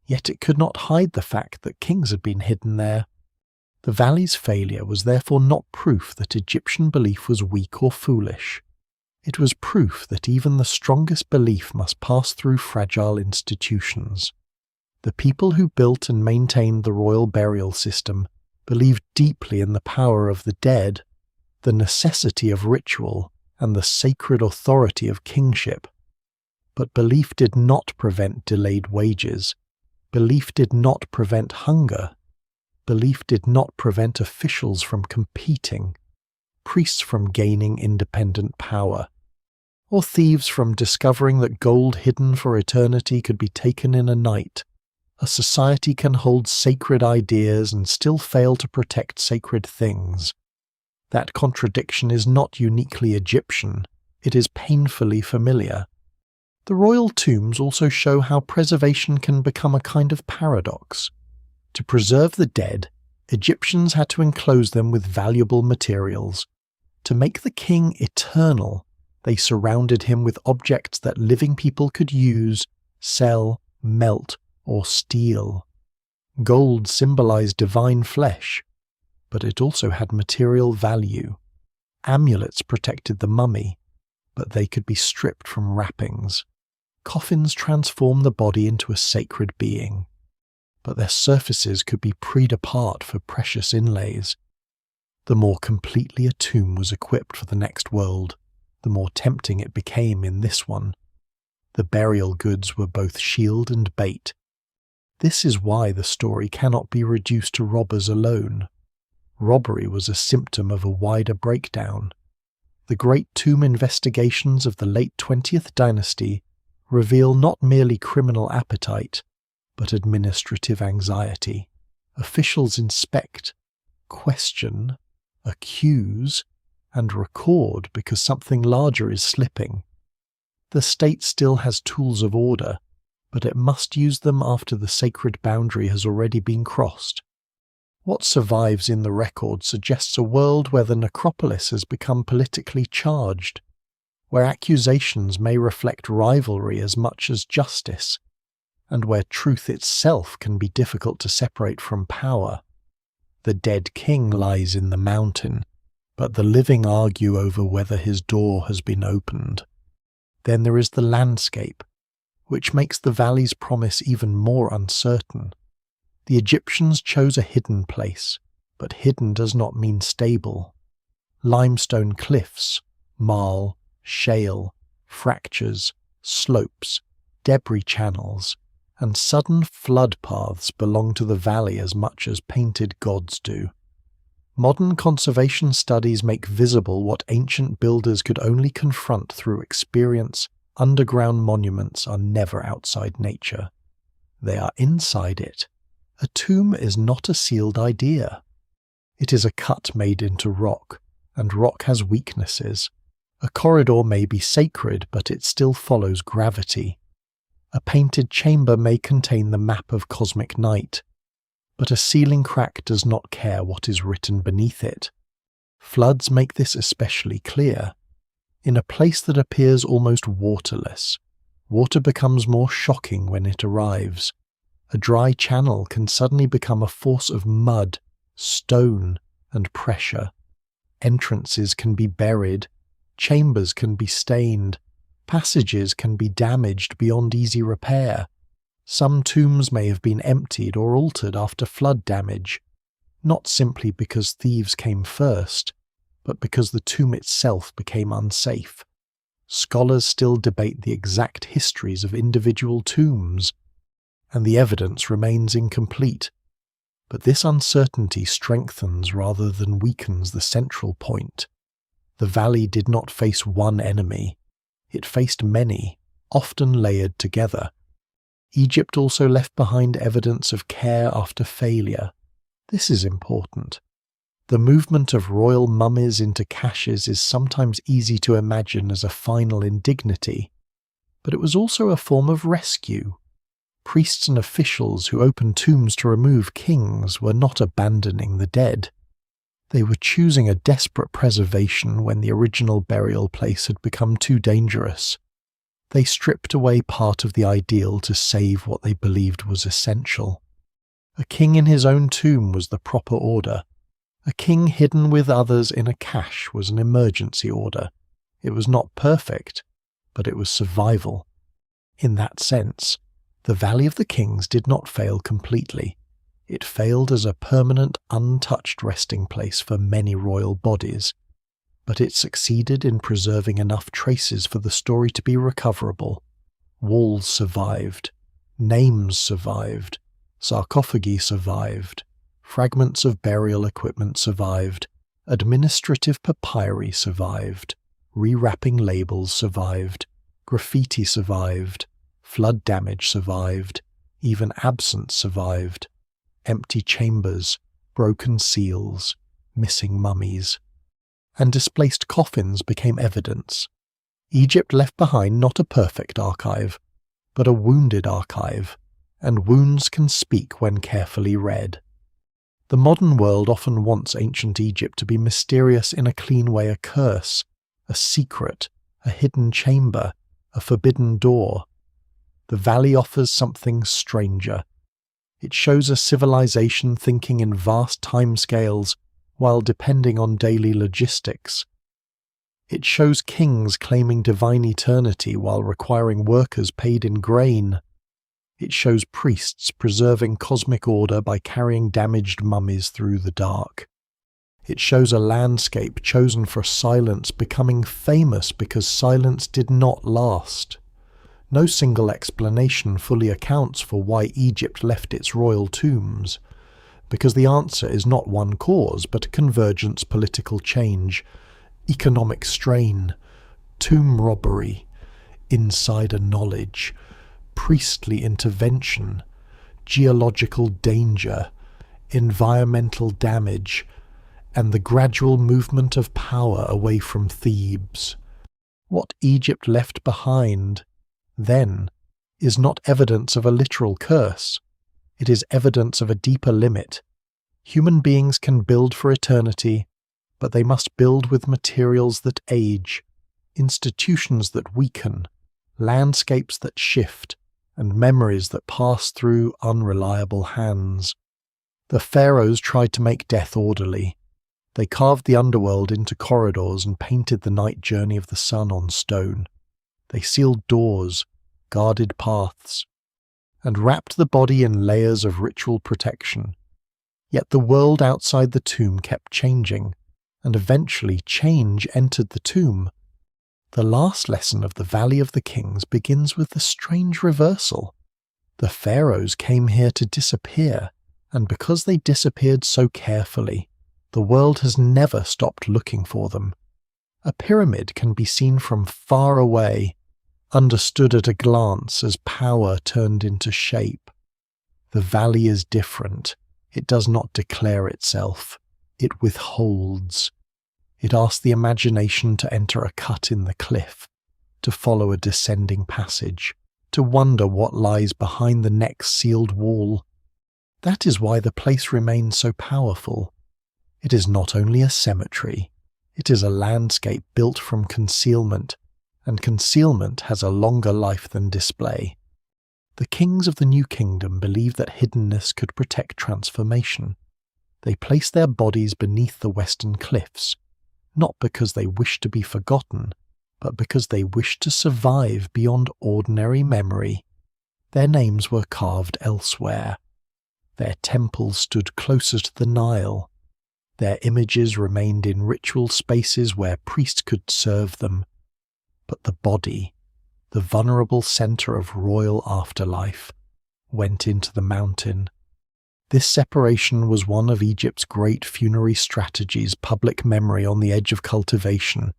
yet it could not hide the fact that kings had been hidden there. The valley's failure was therefore not proof that Egyptian belief was weak or foolish. It was proof that even the strongest belief must pass through fragile institutions. The people who built and maintained the royal burial system believed deeply in the power of the dead, the necessity of ritual, and the sacred authority of kingship. But belief did not prevent delayed wages. Belief did not prevent hunger. Belief did not prevent officials from competing, priests from gaining independent power, or thieves from discovering that gold hidden for eternity could be taken in a night. A society can hold sacred ideas and still fail to protect sacred things. That contradiction is not uniquely Egyptian, it is painfully familiar. The royal tombs also show how preservation can become a kind of paradox. To preserve the dead, Egyptians had to enclose them with valuable materials. To make the king eternal, they surrounded him with objects that living people could use, sell, melt, or steal. Gold symbolized divine flesh, but it also had material value. Amulets protected the mummy, but they could be stripped from wrappings. Coffins transformed the body into a sacred being, but their surfaces could be preyed apart for precious inlays. The more completely a tomb was equipped for the next world, the more tempting it became in this one. The burial goods were both shield and bait. This is why the story cannot be reduced to robbers alone. Robbery was a symptom of a wider breakdown. The great tomb investigations of the late 20th dynasty reveal not merely criminal appetite, but administrative anxiety. Officials inspect, question, accuse, and record because something larger is slipping. The state still has tools of order, but it must use them after the sacred boundary has already been crossed. What survives in the record suggests a world where the necropolis has become politically charged, where accusations may reflect rivalry as much as justice, and where truth itself can be difficult to separate from power. The dead king lies in the mountain, but the living argue over whether his door has been opened. Then there is the landscape, which makes the valley's promise even more uncertain. The Egyptians chose a hidden place, but hidden does not mean stable. Limestone cliffs, marl, shale, fractures, slopes, debris channels, and sudden flood paths belong to the valley as much as painted gods do. Modern conservation studies make visible what ancient builders could only confront through experience. Underground monuments are never outside nature. They are inside it. A tomb is not a sealed idea. It is a cut made into rock, and rock has weaknesses. A corridor may be sacred, but it still follows gravity. A painted chamber may contain the map of cosmic night, but a ceiling crack does not care what is written beneath it. Floods make this especially clear. In a place that appears almost waterless, water becomes more shocking when it arrives. A dry channel can suddenly become a force of mud, stone, and pressure. Entrances can be buried, chambers can be stained, passages can be damaged beyond easy repair. Some tombs may have been emptied or altered after flood damage, not simply because thieves came first, but because the tomb itself became unsafe. Scholars still debate the exact histories of individual tombs, and the evidence remains incomplete. But this uncertainty strengthens rather than weakens the central point. The valley did not face one enemy. It faced many, often layered together. Egypt also left behind evidence of care after failure. This is important. The movement of royal mummies into caches is sometimes easy to imagine as a final indignity, but it was also a form of rescue. Priests and officials who opened tombs to remove kings were not abandoning the dead. They were choosing a desperate preservation when the original burial place had become too dangerous. They stripped away part of the ideal to save what they believed was essential. A king in his own tomb was the proper order. A king hidden with others in a cache was an emergency order. It was not perfect, but it was survival. In that sense, the Valley of the Kings did not fail completely. It failed as a permanent, untouched resting place for many royal bodies, but it succeeded in preserving enough traces for the story to be recoverable. Walls survived, names survived, sarcophagi survived, fragments of burial equipment survived, administrative papyri survived, rewrapping labels survived, graffiti survived, flood damage survived, even absence survived. Empty chambers, broken seals, missing mummies, and displaced coffins became evidence. Egypt left behind not a perfect archive, but a wounded archive, and wounds can speak when carefully read. The modern world often wants ancient Egypt to be mysterious in a clean way, a curse, a secret, a hidden chamber, a forbidden door. The valley offers something stranger. It shows a civilization thinking in vast timescales while depending on daily logistics. It shows kings claiming divine eternity while requiring workers paid in grain. It shows priests preserving cosmic order by carrying damaged mummies through the dark. It shows a landscape chosen for silence becoming famous because silence did not last. No single explanation fully accounts for why Egypt left its royal tombs, because the answer is not one cause, but a convergence: political change, economic strain, tomb robbery, insider knowledge, priestly intervention, geological danger, environmental damage, and the gradual movement of power away from Thebes. What Egypt left behind then is not evidence of a literal curse. It is evidence of a deeper limit. Human beings can build for eternity, but they must build with materials that age, institutions that weaken, landscapes that shift, and memories that pass through unreliable hands. The pharaohs tried to make death orderly. They carved the underworld into corridors and painted the night journey of the sun on stone. They sealed doors, guarded paths, and wrapped the body in layers of ritual protection. Yet the world outside the tomb kept changing, and eventually change entered the tomb. The last lesson of the Valley of the Kings begins with the strange reversal. The pharaohs came here to disappear, and because they disappeared so carefully, the world has never stopped looking for them. A pyramid can be seen from far away, understood at a glance as power turned into shape. The valley is different. It does not declare itself. It withholds. It asks the imagination to enter a cut in the cliff, to follow a descending passage, to wonder what lies behind the next sealed wall. That is why the place remains so powerful. It is not only a cemetery, it is a landscape built from concealment, and concealment has a longer life than display. The kings of the New Kingdom believed that hiddenness could protect transformation. They placed their bodies beneath the western cliffs, not because they wished to be forgotten, but because they wished to survive beyond ordinary memory. Their names were carved elsewhere. Their temples stood closer to the Nile. Their images remained in ritual spaces where priests could serve them. But the body, the vulnerable centre of royal afterlife, went into the mountain. This separation was one of Egypt's great funerary strategies, public memory on the edge of cultivation,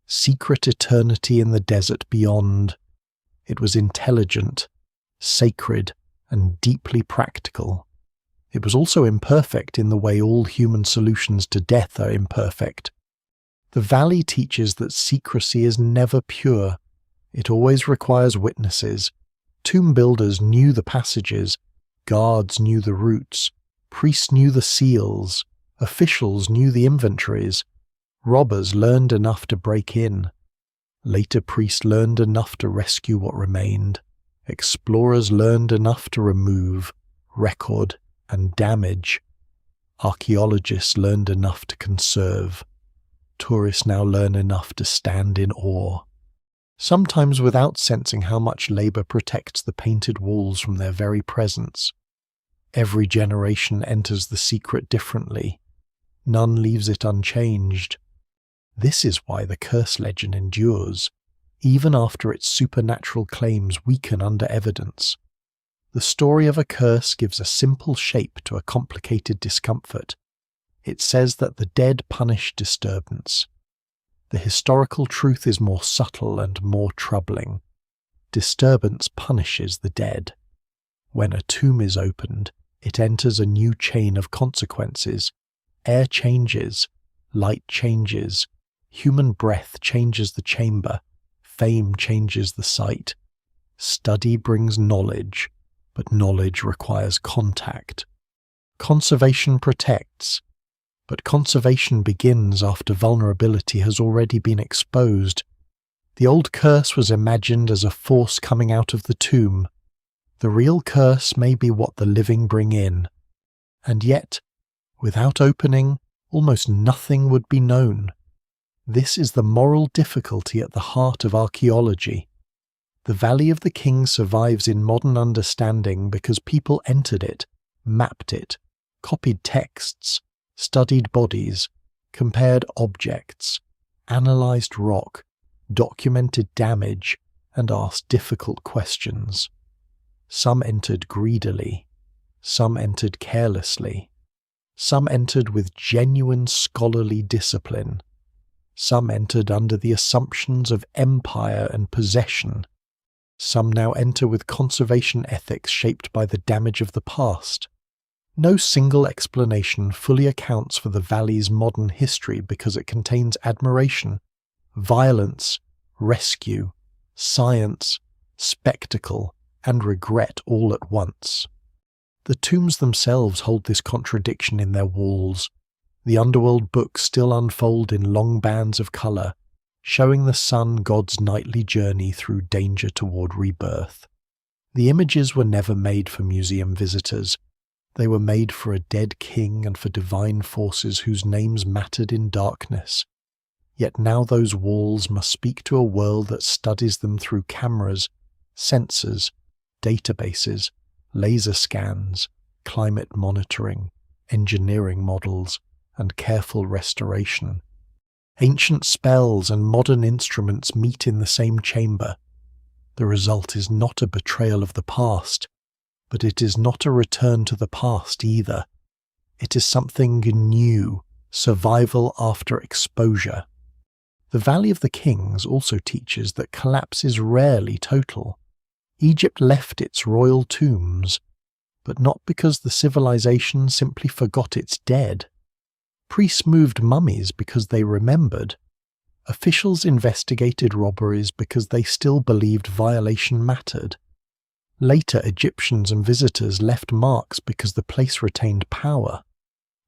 secret eternity in the desert beyond. It was intelligent, sacred, and deeply practical. It was also imperfect in the way all human solutions to death are imperfect. The valley teaches that secrecy is never pure. It always requires witnesses. Tomb builders knew the passages, guards knew the routes, priests knew the seals, officials knew the inventories, robbers learned enough to break in. Later priests learned enough to rescue what remained. Explorers learned enough to remove, record, and damage. Archaeologists learned enough to conserve. Tourists now learn enough to stand in awe, sometimes without sensing how much labour protects the painted walls from their very presence. Every generation enters the secret differently. None leaves it unchanged. This is why the curse legend endures, even after its supernatural claims weaken under evidence. The story of a curse gives a simple shape to a complicated discomfort. It says that the dead punish disturbance. The historical truth is more subtle and more troubling. Disturbance punishes the dead. When a tomb is opened, it enters a new chain of consequences. Air changes, light changes, human breath changes the chamber, fame changes the site. Study brings knowledge, but knowledge requires contact. Conservation protects, but conservation begins after vulnerability has already been exposed. The old curse was imagined as a force coming out of the tomb. The real curse may be what the living bring in. And yet, without opening, almost nothing would be known. This is the moral difficulty at the heart of archaeology. The Valley of the Kings survives in modern understanding because people entered it, mapped it, copied texts, studied bodies, compared objects, analysed rock, documented damage, and asked difficult questions. Some entered greedily, some entered carelessly, some entered with genuine scholarly discipline, some entered under the assumptions of empire and possession. Some now enter with conservation ethics shaped by the damage of the past. No single explanation fully accounts for the valley's modern history because it contains admiration, violence, rescue, science, spectacle, and regret all at once. The tombs themselves hold this contradiction in their walls. The underworld books still unfold in long bands of colour, showing the sun god's nightly journey through danger toward rebirth. The images were never made for museum visitors. They were made for a dead king and for divine forces whose names mattered in darkness. Yet now those walls must speak to a world that studies them through cameras, sensors, databases, laser scans, climate monitoring, engineering models, and careful restoration. Ancient spells and modern instruments meet in the same chamber. The result is not a betrayal of the past, but it is not a return to the past either. It is something new, survival after exposure. The Valley of the Kings also teaches that collapse is rarely total. Egypt left its royal tombs, but not because the civilization simply forgot its dead. Priests moved mummies because they remembered. Officials investigated robberies because they still believed violation mattered. Later Egyptians and visitors left marks because the place retained power.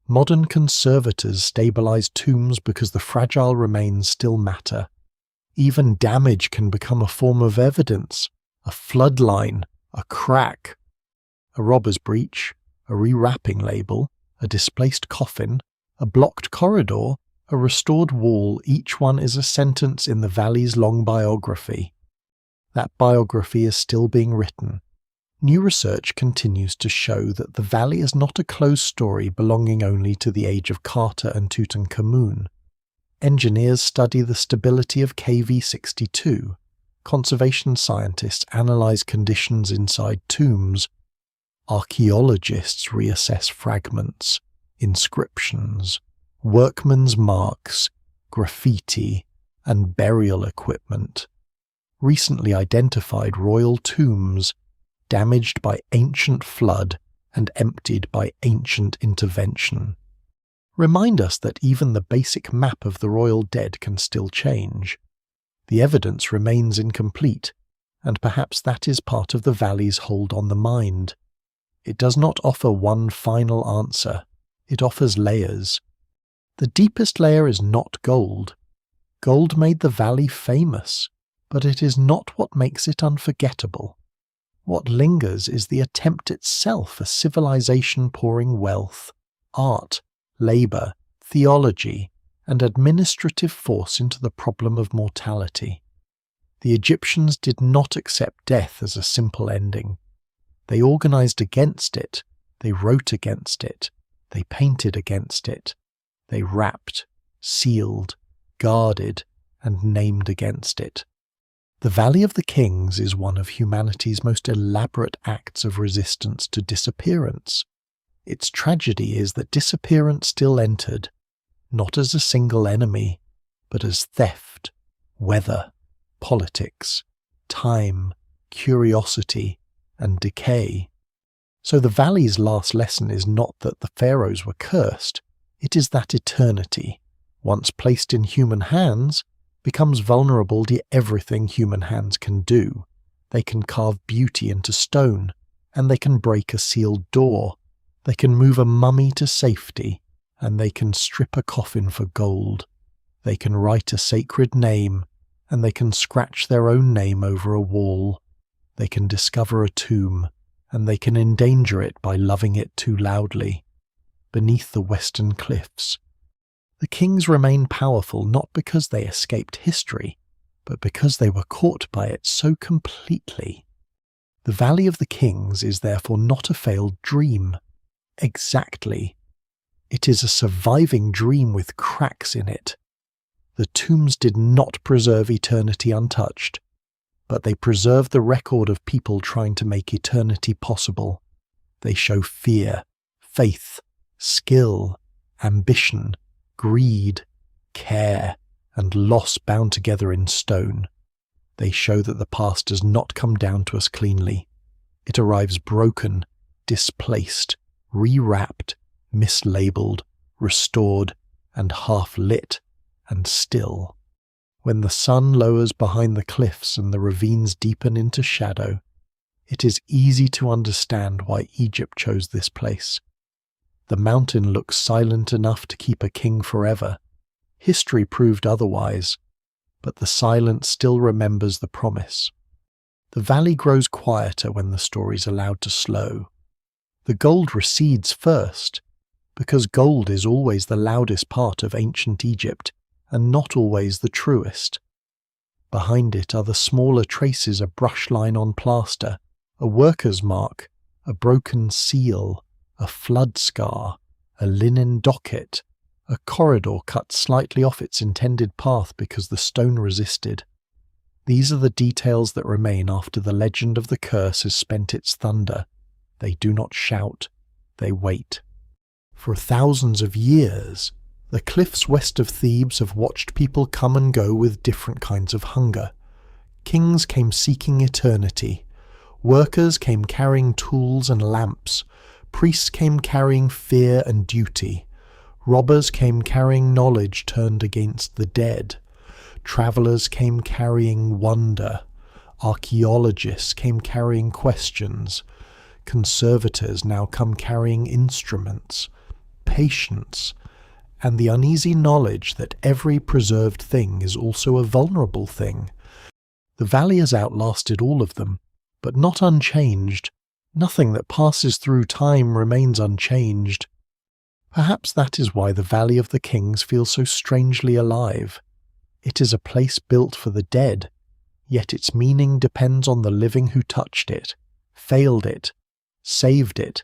Modern conservators stabilize tombs because the fragile remains still matter. Even damage can become a form of evidence, a flood line, a crack, a robber's breach, a rewrapping label, a displaced coffin, a blocked corridor, a restored wall. Each one is a sentence in the valley's long biography. That biography is still being written. New research continues to show that the valley is not a closed story belonging only to the age of Carter and Tutankhamun. Engineers study the stability of KV-62. Conservation scientists analyze conditions inside tombs. Archaeologists reassess fragments, inscriptions, workmen's marks, graffiti, and burial equipment. Recently identified royal tombs damaged by ancient flood and emptied by ancient intervention, remind us that even the basic map of the royal dead can still change. The evidence remains incomplete, and perhaps that is part of the valley's hold on the mind. It does not offer one final answer, it offers layers. The deepest layer is not gold. Gold made the valley famous, but it is not what makes it unforgettable. What lingers is the attempt itself, a civilization pouring wealth, art, labour, theology, and administrative force into the problem of mortality. The Egyptians did not accept death as a simple ending. They organised against it, they wrote against it, they painted against it, they wrapped, sealed, guarded, and named against it. The Valley of the Kings is one of humanity's most elaborate acts of resistance to disappearance. Its tragedy is that disappearance still entered, not as a single enemy, but as theft, weather, politics, time, curiosity, and decay. So the valley's last lesson is not that the pharaohs were cursed, it is that eternity, once placed in human hands, becomes vulnerable to everything human hands can do. They can carve beauty into stone, and they can break a sealed door. They can move a mummy to safety, and they can strip a coffin for gold. They can write a sacred name, and they can scratch their own name over a wall. They can discover a tomb, and they can endanger it by loving it too loudly. Beneath the western cliffs, the kings remain powerful not because they escaped history, but because they were caught by it so completely. The Valley of the Kings is therefore not a failed dream. Exactly. It is a surviving dream with cracks in it. The tombs did not preserve eternity untouched, but they preserve the record of people trying to make eternity possible. They show fear, faith, skill, ambition, greed, care, and loss bound together in stone. They show that the past does not come down to us cleanly. It arrives broken, displaced, rewrapped, mislabeled, restored, and half-lit, and still. When the sun lowers behind the cliffs and the ravines deepen into shadow, it is easy to understand why Egypt chose this place. The mountain looks silent enough to keep a king forever. History proved otherwise, but the silence still remembers the promise. The valley grows quieter when the story's allowed to slow. The gold recedes first, because gold is always the loudest part of ancient Egypt, and not always the truest. Behind it are the smaller traces, a brush line on plaster, a worker's mark, a broken seal, a flood scar, a linen docket, a corridor cut slightly off its intended path because the stone resisted. These are the details that remain after the legend of the curse has spent its thunder. They do not shout, they wait. For thousands of years, the cliffs west of Thebes have watched people come and go with different kinds of hunger. Kings came seeking eternity. Workers came carrying tools and lamps. Priests came carrying fear and duty. Robbers came carrying knowledge turned against the dead. Travellers came carrying wonder. Archaeologists came carrying questions. Conservators now come carrying instruments, patience, and the uneasy knowledge that every preserved thing is also a vulnerable thing. The valley has outlasted all of them, but not unchanged. Nothing that passes through time remains unchanged. Perhaps that is why the Valley of the Kings feels so strangely alive. It is a place built for the dead, yet its meaning depends on the living who touched it, failed it, saved it,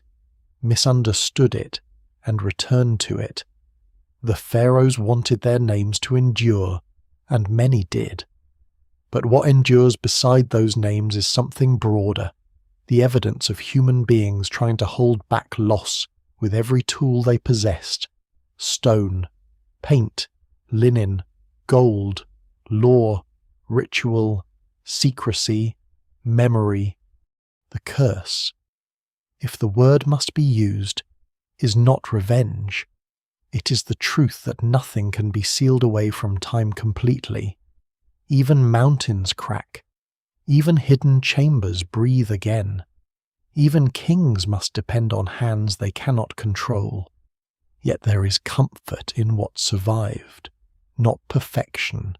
misunderstood it, and returned to it. The pharaohs wanted their names to endure, and many did. But what endures beside those names is something broader, the evidence of human beings trying to hold back loss with every tool they possessed: stone, paint, linen, gold, law, ritual, secrecy, memory. The curse, if the word must be used, is not revenge. It is the truth that nothing can be sealed away from time completely. Even mountains crack. Even hidden chambers breathe again. Even kings must depend on hands they cannot control. Yet there is comfort in what survived, not perfection,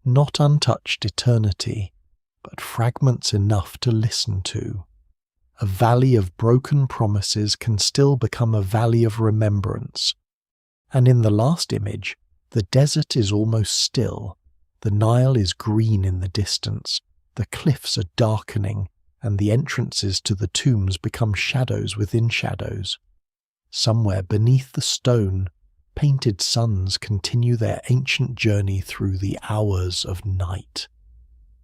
not untouched eternity, but fragments enough to listen to. A valley of broken promises can still become a valley of remembrance. And in the last image, the desert is almost still. The Nile is green in the distance. The cliffs are darkening, and the entrances to the tombs become shadows within shadows. Somewhere beneath the stone, painted suns continue their ancient journey through the hours of night.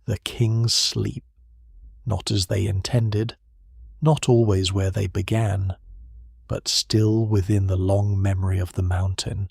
The kings sleep, not as they intended, not always where they began, but still within the long memory of the mountain.